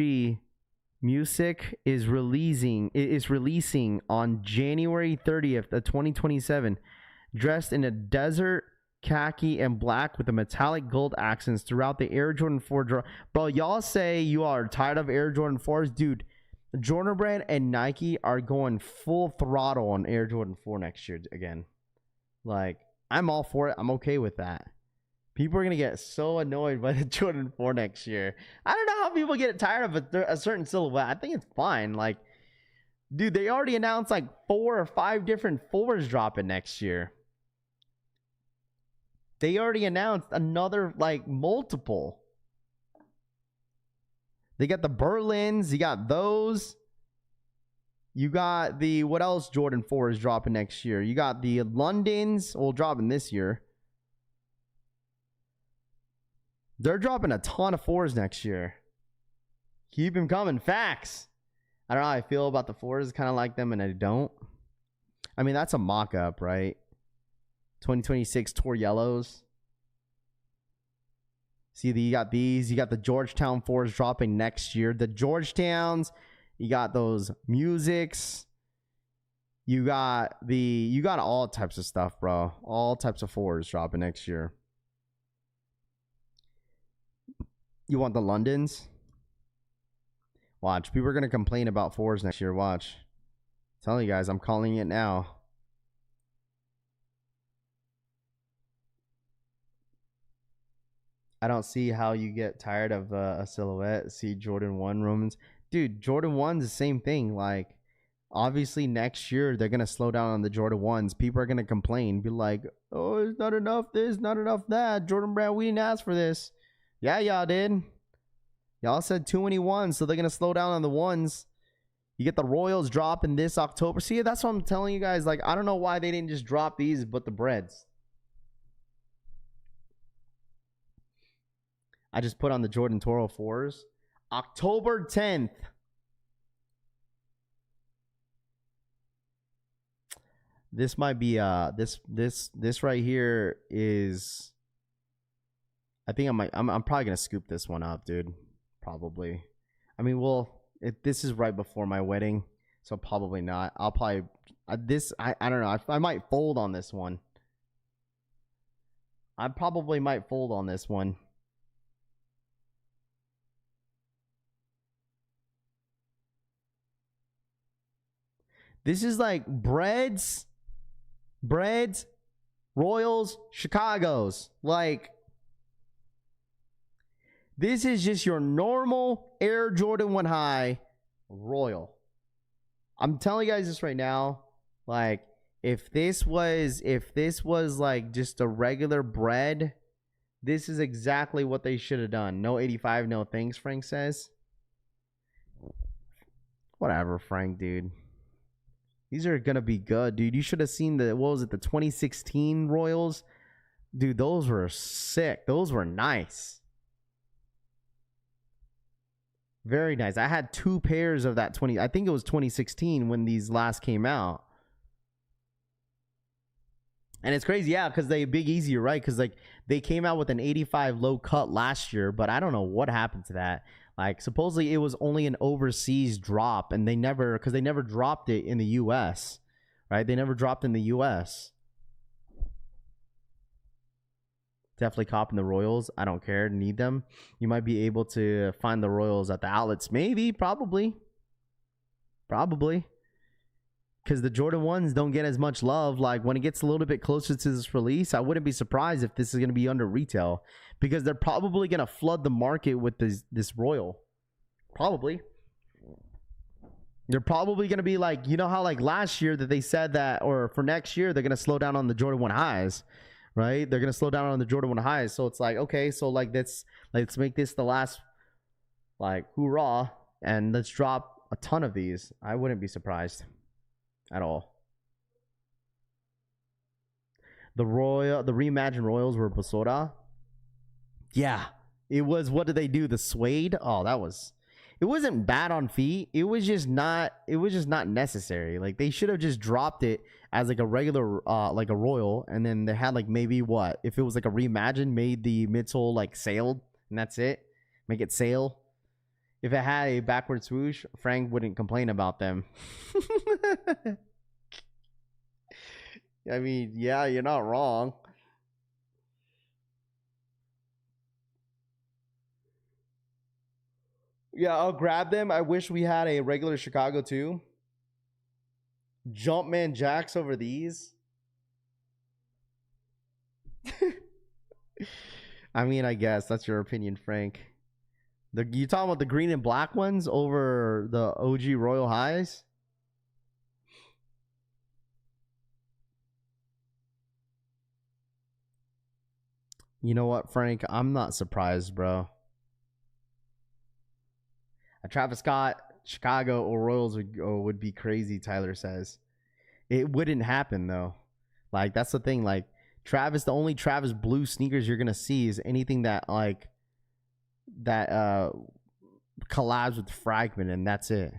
music is releasing on January 30th of 2027. Dressed in a desert khaki and black with the metallic gold accents throughout the Air Jordan 4 Bro, y'all say you are tired of Air Jordan 4s. Dude, Jordan Brand and Nike are going full throttle on Air Jordan 4 next year again. Like, I'm all for it. I'm okay with that. People are going to get so annoyed by the Jordan 4 next year. I don't know how people get tired of a certain silhouette. I think it's fine. Like, dude, they already announced like 4 or 5 different 4s dropping next year. They already announced another, like, multiple. They got the Berlins. You got those. You got the, what else Jordan 4 is dropping next year? You got the Londons. Well, dropping this year. They're dropping a ton of 4s next year. Keep them coming. Facts. I don't know how I feel about the 4s. Kind of like them and I don't. I mean, that's a mock-up, right? 2026 Tour Yellows. See, you got these. You got the Georgetown 4s dropping next year. The Georgetowns. You got those Musics. You got all types of stuff, bro. All types of 4s dropping next year. You want the Londons? Watch. People are going to complain about 4s next year. Watch. I'm telling you guys, I'm calling it now. I don't see how you get tired of a silhouette. See Jordan 1 Romans. Dude, Jordan 1's the same thing. Like, obviously next year they're going to slow down on the Jordan 1s. People are going to complain. Be like, oh, it's not enough this, not enough that. Jordan Brand, we didn't ask for this. Yeah, y'all did. Y'all said too many 1s, so they're going to slow down on the 1s. You get the Royals dropping this October. See, that's what I'm telling you guys. Like, I don't know why they didn't just drop these, but the breads. I just put on the Jordan Toro 4s. October 10th. This might be this right here is, I think I'm probably gonna scoop this one up, dude. Probably. I mean, well, this is right before my wedding, so probably not. I'll probably I don't know. I might fold on this one. I probably might fold on this one. This is like Breads, Royals, Chicago's. Like, this is just your normal Air Jordan 1 High Royal. I'm telling you guys this right now. Like, if this was like just a regular bread, this is exactly what they should have done. No 85, no thanks, Frank says. Whatever, Frank, dude. These are going to be good, dude. You should have seen the 2016 Royals? Dude, those were sick. Those were nice. Very nice. I had 2 pairs of that I think it was 2016 when these last came out. And it's crazy, yeah, because they Big Easy, right? Because like they came out with an 85 low cut last year, but I don't know what happened to that. Like supposedly it was only an overseas drop, and they never dropped it in the U.S. Right? They never dropped in the U.S. Definitely copping the Royals. I don't care. Need them. You might be able to find the Royals at the outlets. Maybe. Probably. Because the Jordan 1s don't get as much love. Like when it gets a little bit closer to this release, I wouldn't be surprised if this is going to be under retail. Because they're probably going to flood the market with this Royal. Probably. They're probably going to be like, you know how like last year that they said that, or for next year, they're going to slow down on the Jordan 1 highs. Right? They're going to slow down on the Jordan 1 highs. So it's like, okay, so like let's make this the last, like, hoorah, and let's drop a ton of these. I wouldn't be surprised at all. The reimagined Royals were Basura. Yeah. It was, what did they do? The suede? Oh, it wasn't bad on feet. It was just not necessary. Like they should have just dropped it as like a regular like a Royal, and then they had like maybe what if it was like a reimagined, made the midsole like sailed, and that's it. Make it sail. If it had a backward swoosh, Frank wouldn't complain about them. I mean, yeah, you're not wrong. Yeah, I'll grab them. I wish we had a regular Chicago too. Jumpman Jacks over these. I mean, I guess that's your opinion, Frank. You talking about the green and black ones over the OG Royal Highs? You know what, Frank? I'm not surprised, bro. A Travis Scott, Chicago, or Royals would be crazy, Tyler says. It wouldn't happen, though. Like, that's the thing. Like, Travis, the only Travis blue sneakers you're going to see is anything that, like, that collabs with Fragment, and that's it.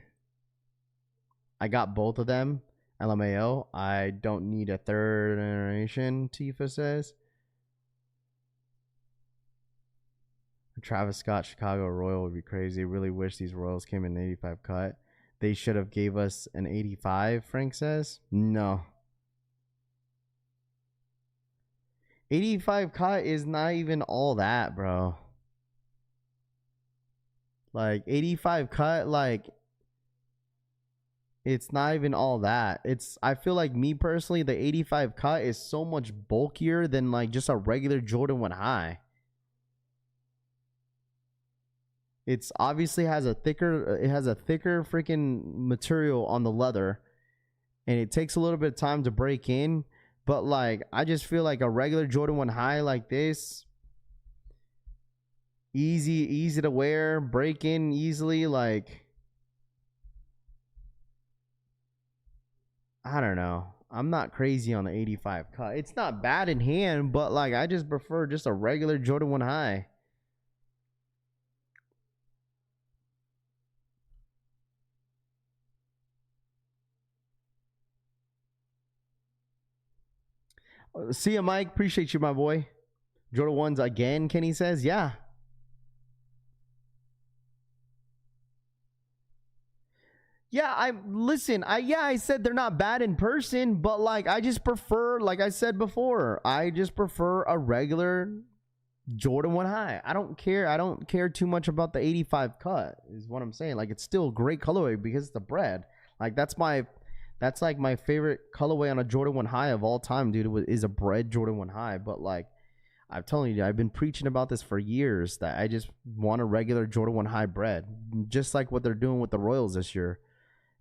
I got both of them. LMAO. I don't need a third generation, Tifa says. Travis Scott Chicago Royal would be crazy. Really wish these Royals came in 85 cut. They should have gave us an 85, Frank says. No. 85 cut is not even all that, bro. Like 85 cut, like it's not even all that. I feel like, me personally, the 85 cut is so much bulkier than like just a regular Jordan 1 high. It's obviously has a thicker freaking material on the leather, and it takes a little bit of time to break in. But like, I just feel like a regular Jordan 1 high like this, easy to wear, break in easily. Like, I don't know. I'm not crazy on the 85 cut. It's not bad in hand, but like, I just prefer just a regular Jordan 1 high. See ya, Mike. Appreciate you, my boy. Jordan 1s again, Kenny says. Yeah. Yeah, I said they're not bad in person, but like, I just prefer, like I said before, I just prefer a regular Jordan 1 high. I don't care too much about the 85 cut, is what I'm saying. Like, it's still a great colorway because it's the bread. Like, that's like my favorite colorway on a Jordan 1 high of all time, dude, is a bread Jordan 1 high. But like, I'm telling you, I've been preaching about this for years, that I just want a regular Jordan 1 high bread, just like what they're doing with the Royals this year.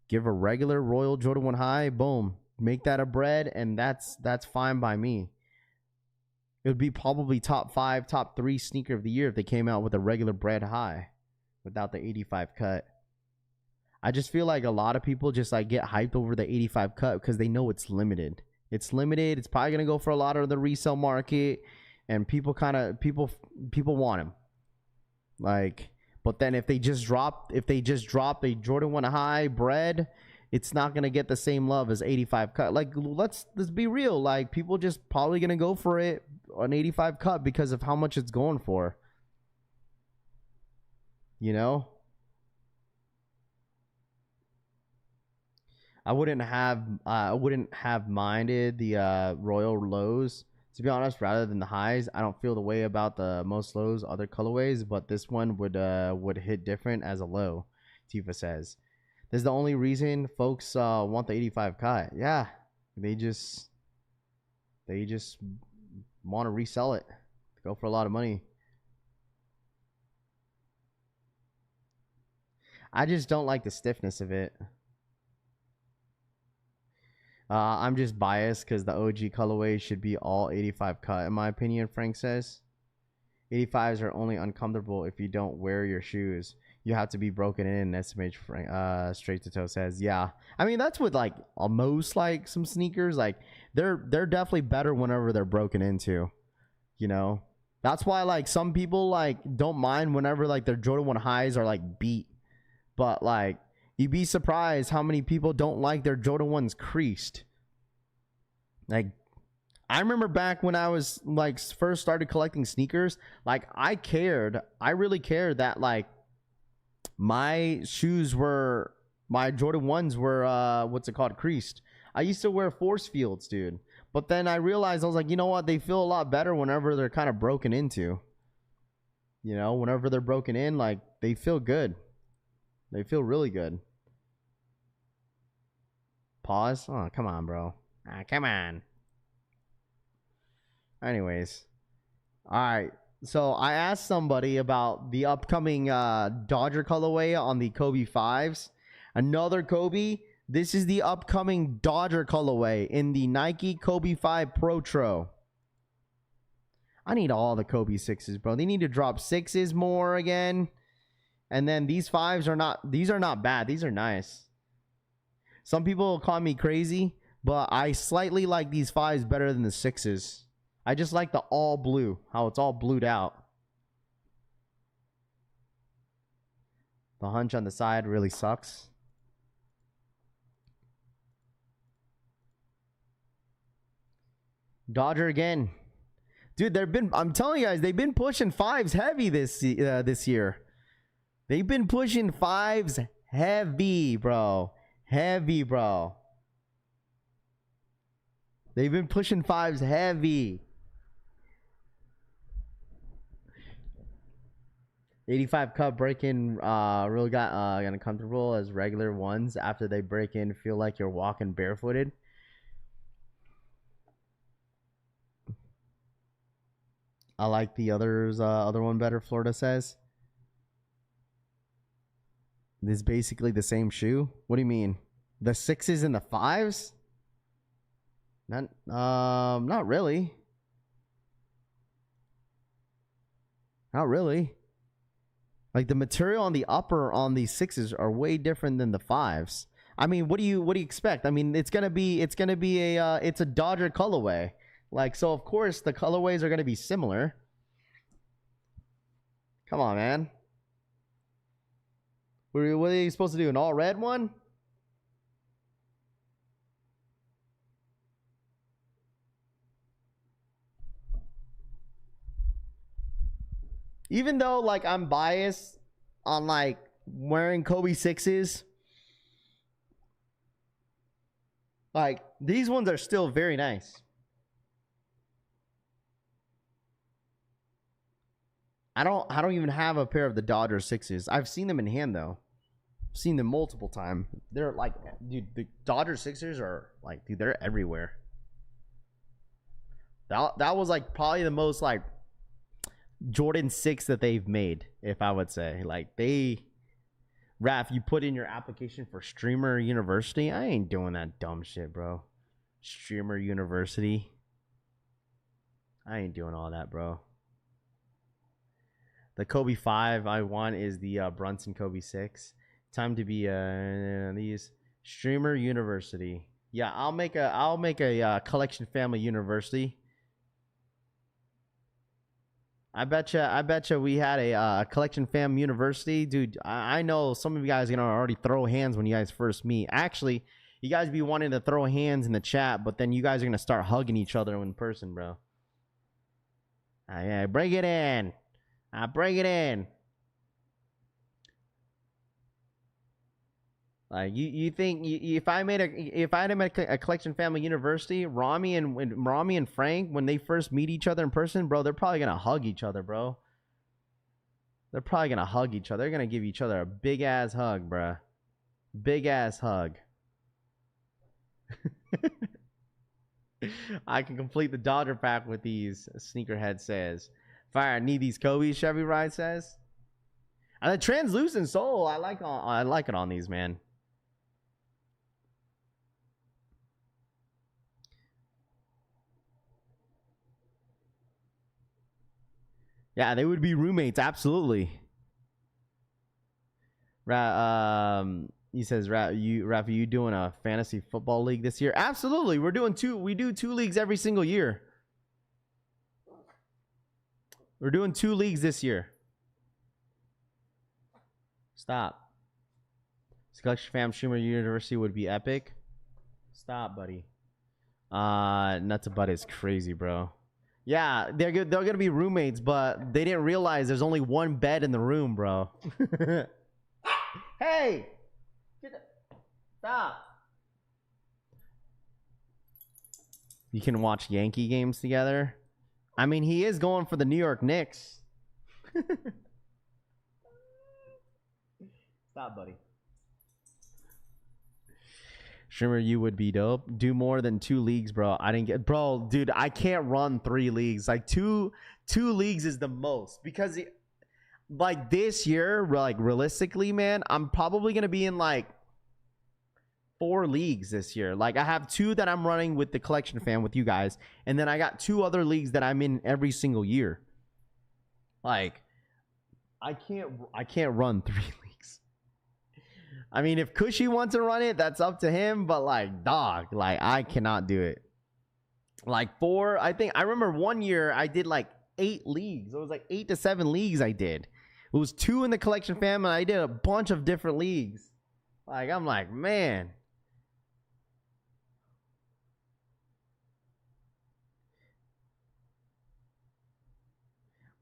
Give a regular Royal Jordan 1 high, boom, make that a bread, and that's fine by me. It would be probably top 5, top 3 sneaker of the year if they came out with a regular bread high without the 85 cut. I just feel like a lot of people just like get hyped over the 85 cut because they know it's limited. It's limited. It's probably gonna go for a lot of the resale market, and people want them. Like, but then if they just drop a Jordan 1 high bread, it's not gonna get the same love as 85 cut. Like, let's be real. Like, people just probably gonna go for it on 85 cut because of how much it's going for. You know, I wouldn't have minded the royal lows, to be honest, rather than the highs. I don't feel the way about the most lows other colorways, but this one would hit different as a low. Tifa says. This is the only reason folks want the 85 cut. Yeah, they just want to resell it, go for a lot of money. I just don't like the stiffness of it. I'm just biased because the OG colorway should be all 85 cut, in my opinion. Frank says 85s are only uncomfortable if you don't wear your shoes. You have to be broken in. SMH straight to toe says, yeah. I mean, that's with like almost like some sneakers. Like they're definitely better whenever they're broken into. You know, that's why like some people like don't mind whenever like their Jordan 1 highs are like beat. But like you'd be surprised how many people don't like their Jordan 1s creased. Like I remember back when I was like first started collecting sneakers, like I really cared that like my shoes were, my Jordan 1s were, what's it called? Creased. I used to wear force fields, dude. But then I realized, I was like, you know what? They feel a lot better whenever they're kind of broken into. You know, whenever they're broken in, like, they feel good. They feel really good. Pause. Oh, come on, bro. Come on. Anyways. All right. So I asked somebody about the upcoming Dodger colorway on the Kobe 5s. Another Kobe. This is the upcoming Dodger colorway in the Nike Kobe 5 Protro. I need all the Kobe 6s, bro. They need to drop 6s more again. And then these 5s are not, these are not bad. These are nice. Some people call me crazy, but I slightly like these 5s better than the 6s. I just like the all blue, how it's all blued out. The hunch on the side really sucks. Dodger again. Dude, I'm telling you guys, they've been pushing 5s heavy this year. They've been pushing 5s heavy, bro. Heavy, bro. They've been pushing 5s heavy. 85 cut break in really got uncomfortable as regular ones after they break in feel like you're walking barefooted. I like the other one better, Florida says. This is basically the same shoe. What do you mean? The 6s and the 5s? Not really. Not really. Like the material on the upper on these 6s are way different than the 5s. I mean, what do you expect? I mean, it's gonna be a Dodger colorway. Like, so of course the colorways are gonna be similar. Come on, man. What are you supposed to do? An all red one? Even though like I'm biased on like wearing Kobe 6s, like these ones are still very nice. I don't even have a pair of the Dodger 6s. I've seen them in hand though. I've seen them multiple times. They're like, dude, the Dodger 6s are like, dude, they're everywhere. That was like probably the most like Jordan 6 that they've made, if I would say. Like Raph, you put in your application for Streamer University. I ain't doing that dumb shit, bro. Streamer University. I ain't doing all that, bro. The Kobe 5 I want is the Brunson Kobe 6. Time to be these Streamer University. Yeah, I'll make a collection family university. I betcha we had a collection fam university, dude. I know some of you guys are gonna already throw hands when you guys first meet. Actually, you guys be wanting to throw hands in the chat, but then you guys are gonna start hugging each other in person, bro. Yeah, bring it in. Bring it in. Like you think if I had a collection family university, Rami and Frank, when they first meet each other in person, bro, they're probably gonna hug each other, bro. They're probably gonna hug each other. They're gonna give each other a big ass hug, bro. Big ass hug. I can complete the Dodger pack with these. Sneakerhead says. Fire, I need these Kobe's. Chevy Ride says. And the translucent sole, I like it on these, man. Yeah, they would be roommates, absolutely. He says, Rafa, you doing a fantasy football league this year? Absolutely. We do 2 leagues every single year. We're doing 2 leagues this year. Stop. Collection Fam Streamer University would be epic. Stop, buddy. Nuts Butt is crazy, bro. Yeah, they're gonna be roommates, but they didn't realize there's only one bed in the room, bro. Hey! Stop. You can watch Yankee games together. I mean, he is going for the New York Knicks. Stop, buddy. Shrimmer, you would be dope. Do more than 2 leagues, bro. Bro, dude, I can't run 3 leagues. Like two leagues is the most, because like this year, like realistically, man, I'm probably gonna be in like 4 leagues this year. Like I have 2 that I'm running with the collection fam with you guys, and then I got 2 other leagues that I'm in every single year. Like I can't run 3 leagues. I mean, if Cushy wants to run it, that's up to him, but like, dog, like I cannot do it. Like 4, I think I remember one year I did like 8 leagues. It was like 8 to 7 leagues I did. It was 2 in the collection fam, and I did a bunch of different leagues. Like I'm like, man.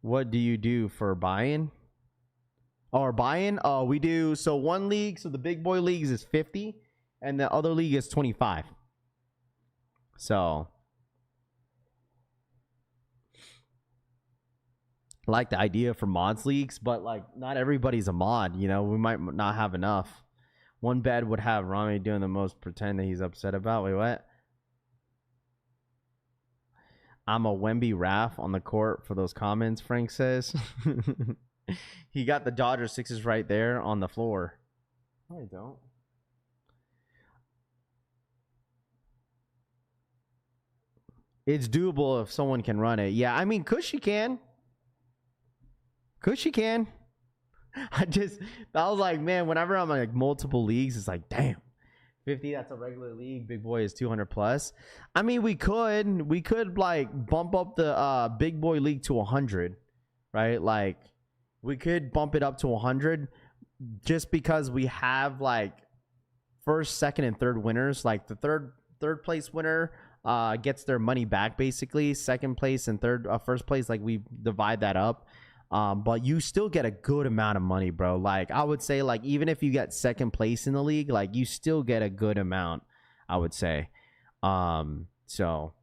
What do you do for buy-in? Or buy-in? Oh, we do. So one league, so the big boy leagues is 50, and the other league is 25. So I like the idea for mods leagues, but like not everybody's a mod, you know. We might not have enough. One bed would have Rami doing the most pretend that he's upset about. Wait, what? I'm a Wemby Raff on the court for those comments, Frank says. He got the Dodger 6s right there on the floor. No, I don't. It's doable if someone can run it. Yeah, I mean, Cushy can. Cushy can. I was like, man, whenever I'm in like multiple leagues, it's like, damn. 50, that's a regular league. Big boy is 200 plus. I mean, we could like bump up the big boy league to 100, right? Like we could bump it up to 100 just because we have like first, second, and third winners. Like the third place winner gets their money back basically. Second place and first place, like we divide that up. But you still get a good amount of money, bro. Like I would say, like even if you get second place in the league, like you still get a good amount, I would say. So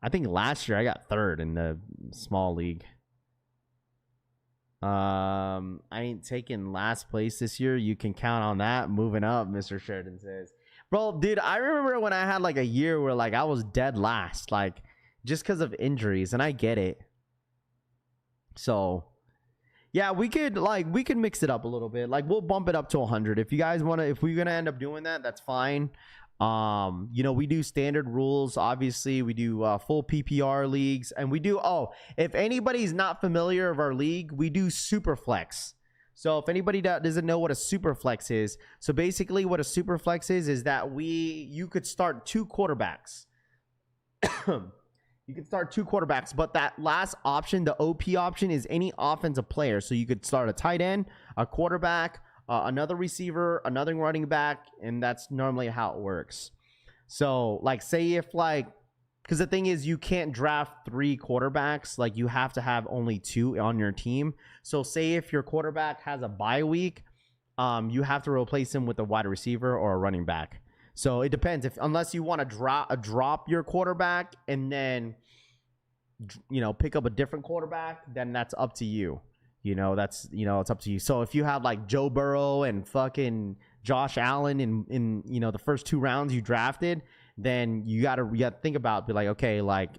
I think last year I got third in the small league. I ain't taking last place this year. You can count on that. Moving up, Mr. Sheridan says. Bro, dude, I remember when I had like a year where like I was dead last, like just because of injuries, and I get it. So yeah, we could mix it up a little bit. Like we'll bump it up to 100 if you guys want to. If we're gonna end up doing that, that's fine. You know, we do standard rules. Obviously, we do full PPR leagues, and we do. Oh, if anybody's not familiar of our league, we do super flex. So if anybody doesn't know what a super flex is, so basically what a super flex is that you could start 2 quarterbacks. You could start 2 quarterbacks, but that last option, the OP option, is any offensive player. So you could start a tight end, a quarterback, another receiver, another running back, and that's normally how it works. So, like, say if, like, because the thing is, you can't draft 3 quarterbacks. Like, you have to have only 2 on your team. So, say if your quarterback has a bye week, you have to replace him with a wide receiver or a running back. So it depends. Unless you want to drop your quarterback and then, pick up a different quarterback, then that's up to you. It's up to you. So if you have like Joe Burrow and fucking Josh Allen in the first 2 rounds you drafted, then you gotta think about, be like, okay, like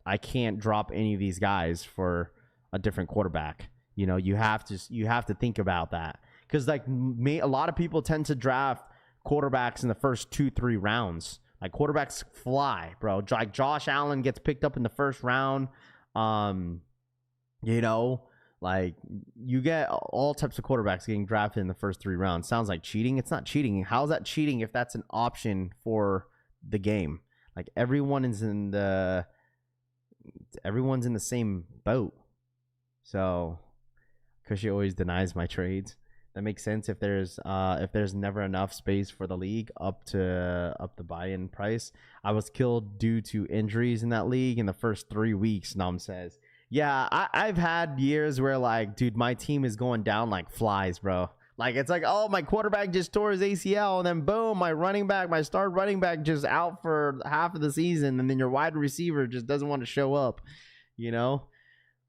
I can't drop any of these guys for a different quarterback. You have to think about that, because like a lot of people tend to draft quarterbacks in the first 2-3 rounds. Like, quarterbacks fly, bro. Like, Josh Allen gets picked up in the first round. Like, you get all types of quarterbacks getting drafted in the first 3 rounds. Sounds like cheating. It's not cheating. How's that cheating if that's an option for the game? Like, everyone's in the same boat. So, because she always denies my trades. That makes sense if there's never enough space for the league up the buy-in price. I was killed due to injuries in that league in the first 3 weeks, Nam says. Yeah, I've had years where, like, dude, my team is going down like flies, bro. Like, it's like, oh, my quarterback just tore his ACL, and then boom, my star running back just out for half of the season, and then your wide receiver just doesn't want to show up,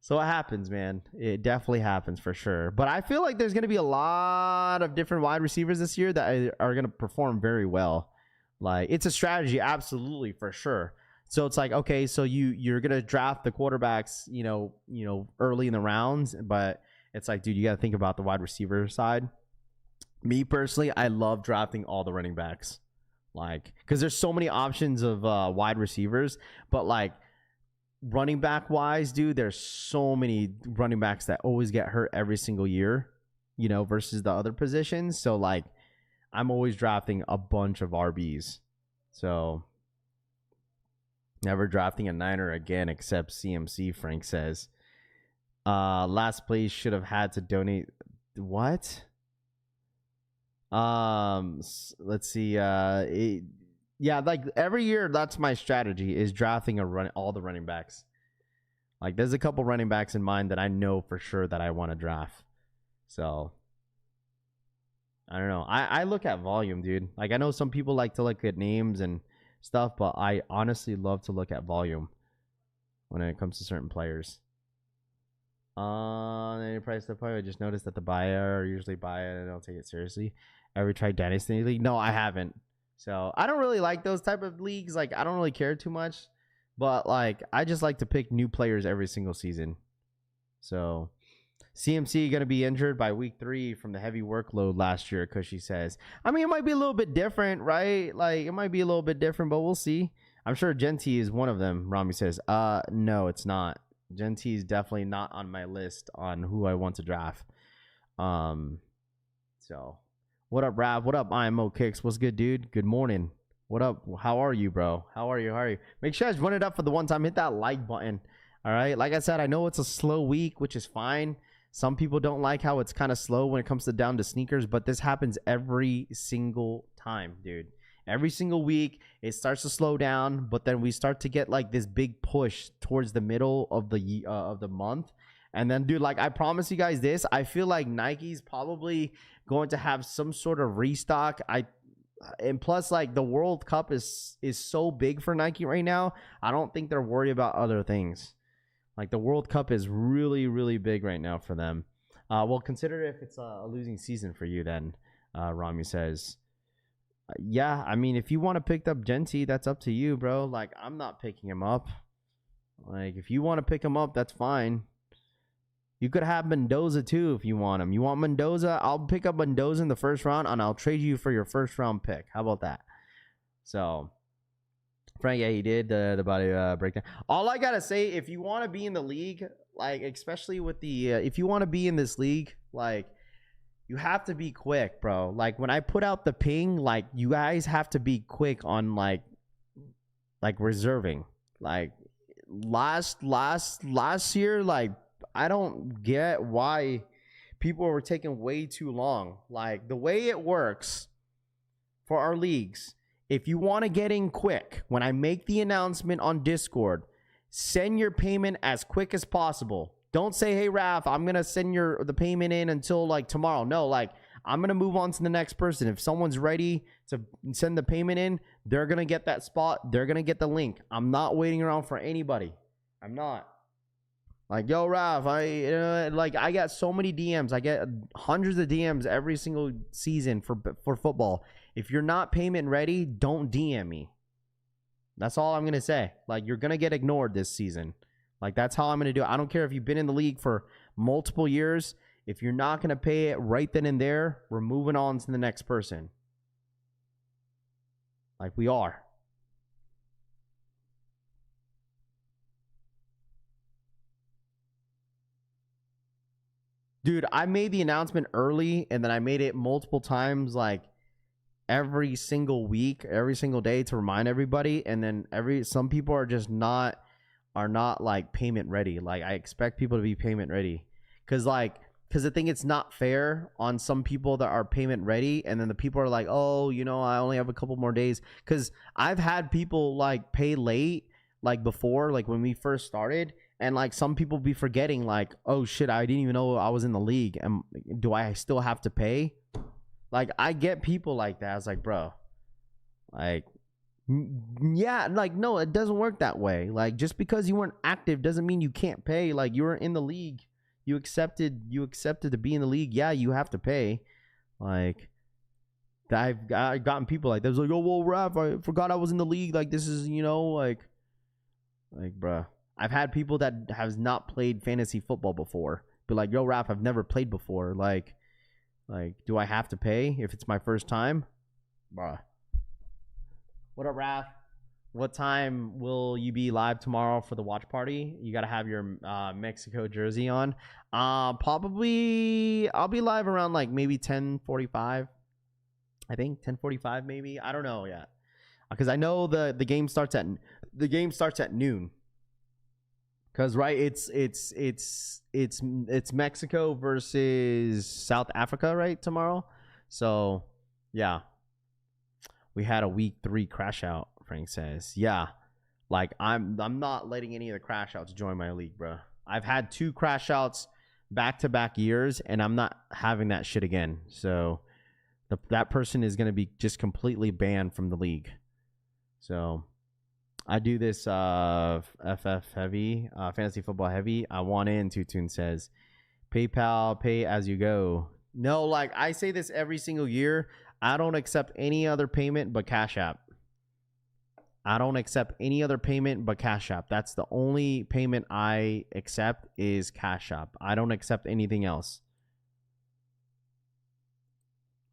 So it happens, man. It definitely happens for sure. But I feel like there's going to be a lot of different wide receivers this year that are going to perform very well. Like, it's a strategy, absolutely, for sure. So it's like, okay, so you're going to draft the quarterbacks, early in the rounds, but it's like, dude, you got to think about the wide receiver side. Me personally, I love drafting all the running backs. Like, because there's so many options of wide receivers, but like, running back wise, dude, there's so many running backs that always get hurt every single year, versus the other positions. So like, I'm always drafting a bunch of RBs. So never drafting a Niner again except CMC, Frank says. Last place should have had to donate. What? Let's see. Yeah, like every year, that's my strategy, is drafting all the running backs. Like, there's a couple running backs in mind that I know for sure that I want to draft. So, I don't know. I look at volume, dude. Like, I know some people like to look at names and stuff, but I honestly love to look at volume when it comes to certain players. Any price the player, I just noticed that the buyer usually buy it and I don't take it seriously. Ever tried Dynasty League? No, I haven't. So I don't really like those type of leagues. Like, I don't really care too much, but like, I just like to pick new players every single season. So CMC going to be injured by week 3 from the heavy workload last year, because she says, I mean, it might be a little bit different, right? Like, it might be a little bit different, but we'll see. I'm sure Genty is one of them. Rami says, no, it's not. Genty is definitely not on my list on who I want to draft. So what up, Rav? What up, IMO Kicks? What's good, dude? Good morning. What up? How are you, bro? How are you? Make sure you guys run it up for the one time. Hit that like button. All right. Like I said, I know it's a slow week, which is fine. Some people don't like how it's kind of slow when it comes to down to sneakers, but this happens every single time, dude. Every single week, it starts to slow down, but then we start to get like this big push towards the middle of the month. And then, dude, like, I promise you guys this, I feel like Nike's probably going to have some sort of restock. And plus, like, the World Cup is so big for Nike right now. I don't think they're worried about other things. Like, the World Cup is really, really big right now for them. Well, consider if it's a losing season for you then, Rami says. Yeah, I mean, if you want to pick up Genty, that's up to you, bro. Like, I'm not picking him up. Like, if you want to pick him up, that's fine. You could have Mendoza too if you want him. You want Mendoza? I'll pick up Mendoza in the first round, and I'll trade you for your first round pick. How about that? So, Frank, yeah, he did the body breakdown. All I gotta say, if you want to be in the league, like, especially with the if you want to be in this league, like, you have to be quick, bro. Like, when I put out the ping, like, you guys have to be quick on like reserving. Like last year, like, I don't get why people were taking way too long. Like, the way it works for our leagues, if you want to get in quick, when I make the announcement on Discord, send your payment as quick as possible. Don't say, hey, Raph, I'm going to send the payment in until like tomorrow. No, like, I'm going to move on to the next person. If someone's ready to send the payment in, they're going to get that spot. They're going to get the link. I'm not waiting around for anybody. I'm not. Like, yo, Raph, I got so many DMs. I get hundreds of DMs every single season for football. If you're not payment ready, don't DM me. That's all I'm going to say. Like, you're going to get ignored this season. Like, that's how I'm going to do it. I don't care if you've been in the league for multiple years. If you're not going to pay it right then and there, we're moving on to the next person. Like, we are. Dude, I made the announcement early, and then I made it multiple times, like, every single week, every single day to remind everybody. And then some people are just not like payment ready. Like, I expect people to be payment ready. Because I think it's not fair on some people that are payment ready. And then the people are like, oh, I only have a couple more days. Because I've had people like pay late, like before, like when we first started. And like some people be forgetting, like, oh shit, I didn't even know I was in the league. And do I still have to pay? Like, I get people like that. I was like, bro, like, yeah, like, no, it doesn't work that way. Like, just because you weren't active doesn't mean you can't pay. Like, you were in the league, you accepted to be in the league. Yeah, you have to pay. Like, I've gotten people like that. Was like, oh, well, Raph, I forgot I was in the league. Like, this is, like, bruh. I've had people that has not played fantasy football before be like, yo, Raph, I've never played before. Like, do I have to pay if it's my first time? Bruh. What up, Raph? What time will you be live tomorrow for the watch party? You got to have your Mexico jersey on. Probably I'll be live around like maybe 10:45. I think 10:45 maybe. I don't know yet. Because I know the game starts at noon. Cuz right, it's Mexico versus South Africa, right, tomorrow? So, yeah. We had a week 3 crash out, Frank says. Yeah. Like, I'm not letting any of the crash outs join my league, bro. I've had 2 crash outs back-to-back years, and I'm not having that shit again. So that person is going to be just completely banned from the league. So I do this FF heavy, fantasy football heavy. I want in, Tutun says. PayPal, pay as you go. No, like, I say this every single year. I don't accept any other payment but Cash App. I don't accept any other payment but Cash App. That's the only payment I accept is Cash App. I don't accept anything else.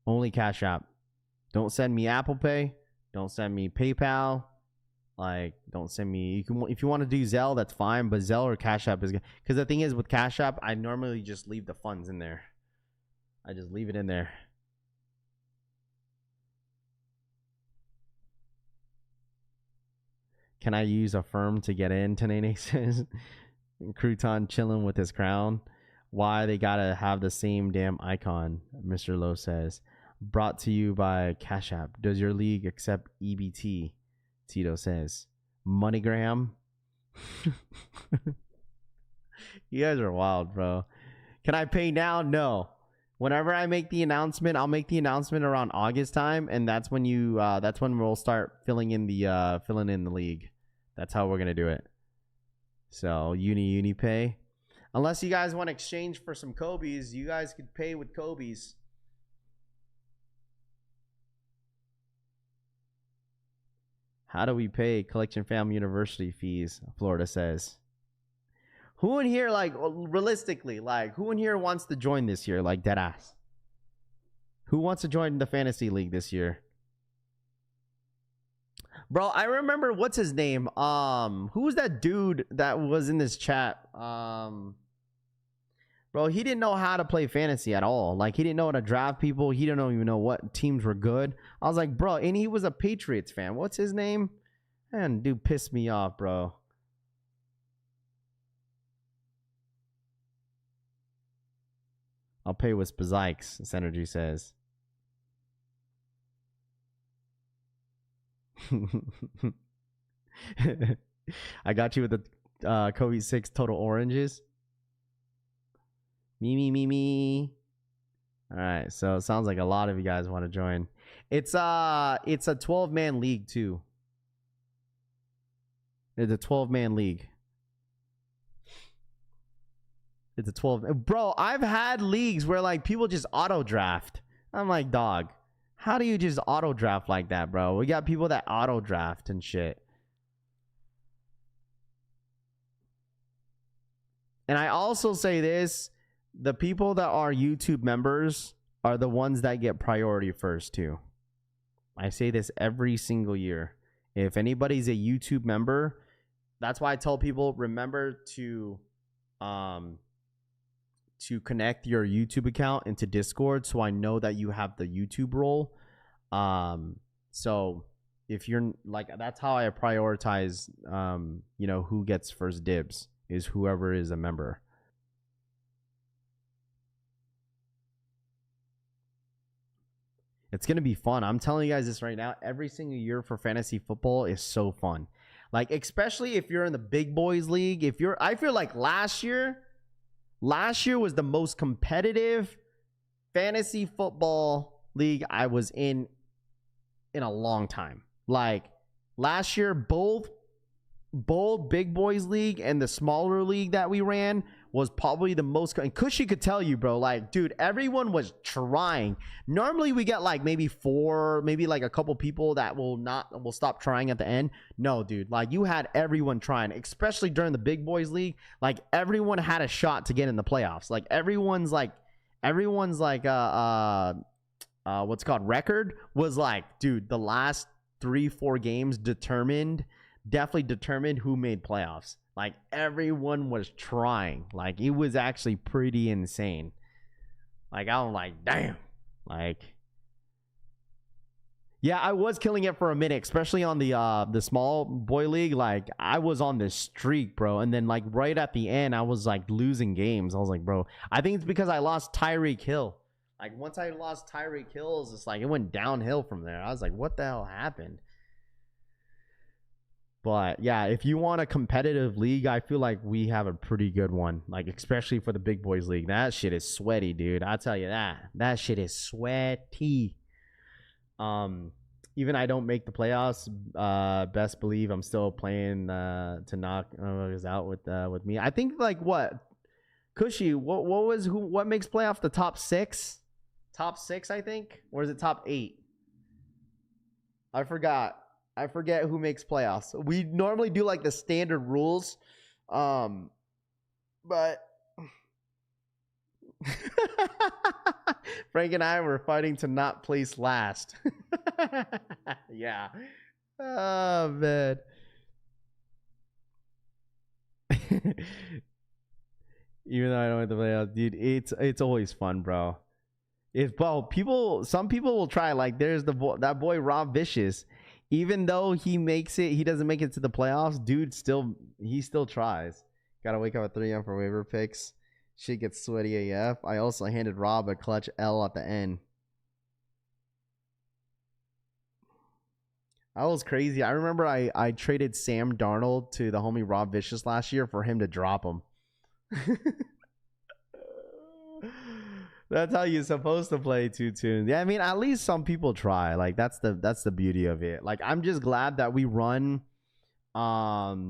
Only Cash App. Don't send me Apple Pay. Don't send me PayPal. Like, don't send me. If you want to do Zelle, that's fine. But Zelle or Cash App is good. Because the thing is, with Cash App, I normally just leave the funds in there. I just leave it in there. Can I use a firm to get in? Tanene says. Crouton chilling with his crown. Why they gotta have the same damn icon? Mr. Lowe says. Brought to you by Cash App. Does your league accept EBT? Tito says. MoneyGram. You guys are wild, bro. Can I pay now? No. Whenever I make the announcement, I'll make the announcement around August time, and that's when we'll start filling in the league. That's how we're gonna do it. So uni pay. Unless you guys want to exchange for some Kobe's, you guys could pay with Kobe's. How do we pay Collection Fam University fees? Florida says. Who in here, like, realistically, like, who in here wants to join this year? Like, dead ass. Who wants to join the fantasy league this year? Bro, I remember, what's his name? Who was that dude that was in this chat? Bro, he didn't know how to play fantasy at all. Like, he didn't know how to draft people. He didn't even know what teams were good. I was like, bro, and he was a Patriots fan. What's his name? Man, dude pissed me off, bro. I'll pay with Spazikes, Synergy says. I got you with the Kobe 6 total oranges. Me. All right, so it sounds like a lot of you guys want to join. It's a 12-man league too. It's a 12-man league. It's a 12. Bro, I've had leagues where like people just auto draft. I'm like, dog, how do you just auto draft like that, bro? We got people that auto draft and shit. And I also say this, the people that are YouTube members are the ones that get priority first too. I say this every single year. If anybody's a YouTube member, that's why I tell people, remember to connect your YouTube account into Discord so I know that you have the YouTube role. So if you're like, that's how I prioritize, you know, who gets first dibs is whoever is a member. It's going to be fun. I'm telling you guys this right now. Every single year for fantasy football is so fun. Like, especially if you're in the big boys league. I feel like last year was the most competitive fantasy football league I was in a long time. Like last year, both big boys league and the smaller league that we ran was probably the most. And Cushy could tell you, bro, like, dude, everyone was trying. Normally we get like maybe like a couple people that will stop trying at the end. No, dude, like you had everyone trying, especially during the big boys league. Like everyone had a shot to get in the playoffs. Like everyone's what's called record was like, dude, the last 3-4 games definitely determined who made playoffs. Like everyone was trying. Like it was actually pretty insane. Like I'm like, damn. Like, yeah, I was killing it for a minute, especially on the small boy league. Like I was on this streak, bro, and then like right at the end, I was like losing games. I was like, bro, I think it's because I lost Tyreek Hill. Like once I lost Tyreek Hill, it's like it went downhill from there. I was like, what the hell happened? But yeah, if you want a competitive league, I feel like we have a pretty good one. Like especially for the big boys league, that shit is sweaty, dude. I'll tell you that. That shit is sweaty. Even I don't make the playoffs. Best believe I'm still playing to knock us out with me. I think like what, Cushy? What makes playoff the top 6? Top 6, I think, or is it top 8? I forget who makes playoffs. We normally do like the standard rules, but Frank and I were fighting to not place last. Yeah. Oh man. Even though I don't have to play out, dude, it's always fun, bro. Some people will try. Like there's that boy Rob Vicious. Even though he doesn't make it to the playoffs, dude, he still tries. Gotta wake up at 3 a.m. for waiver picks. Shit gets sweaty AF. I also handed Rob a clutch L at the end. That was crazy. I remember I traded Sam Darnold to the homie Rob Vicious last year for him to drop him. That's how you're supposed to play 2 tunes. Yeah, I mean, at least some people try. Like that's the beauty of it. Like I'm just glad that we run. Why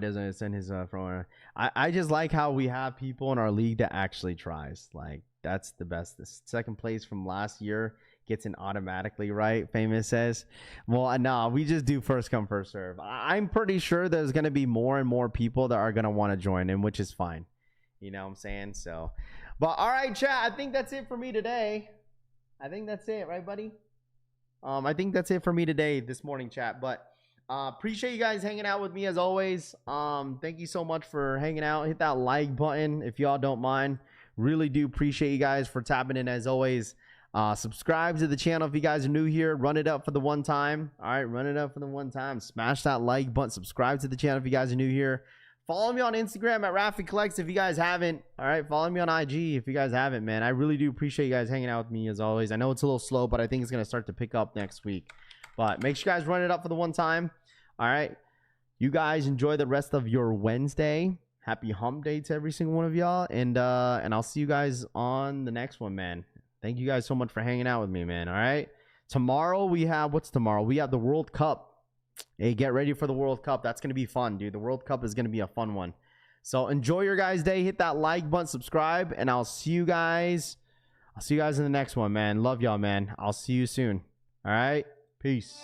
doesn't it send his from? I just like how we have people in our league that actually tries. Like that's the best. The second place from last year gets in automatically, right? Famous says. Well, no, we just do first come first serve. I'm pretty sure there's gonna be more and more people that are gonna want to join in, which is fine. You know what I'm saying? So. But all right, chat. I think that's it for me today. I think that's it, right, buddy? I think that's it for me today, this morning, chat. But appreciate you guys hanging out with me as always. Thank you so much for hanging out. Hit that like button if y'all don't mind. Really do appreciate you guys for tapping in as always. Subscribe to the channel if you guys are new here. Run it up for the one time. All right, run it up for the one time. Smash that like button. Subscribe to the channel if you guys are new here. Follow me on Instagram at Rafi Collects if you guys haven't. All right, follow me on IG if you guys haven't, man. I really do appreciate you guys hanging out with me as always. I know it's a little slow, but I think it's gonna start to pick up next week. But make sure you guys run it up for the one time. All right, you guys enjoy the rest of your Wednesday. Happy hump day to every single one of y'all, and I'll see you guys on the next one, man. Thank you guys so much for hanging out with me, man. All right, tomorrow we have what's tomorrow? We have the World Cup. Hey, get ready for the World Cup. That's gonna be fun, dude. The World Cup is gonna be a fun one. So enjoy your guys' day. Hit that like button, subscribe, and I'll see you guys. I'll see you guys in the next one, man. Love y'all, man. I'll see you soon. All right, peace.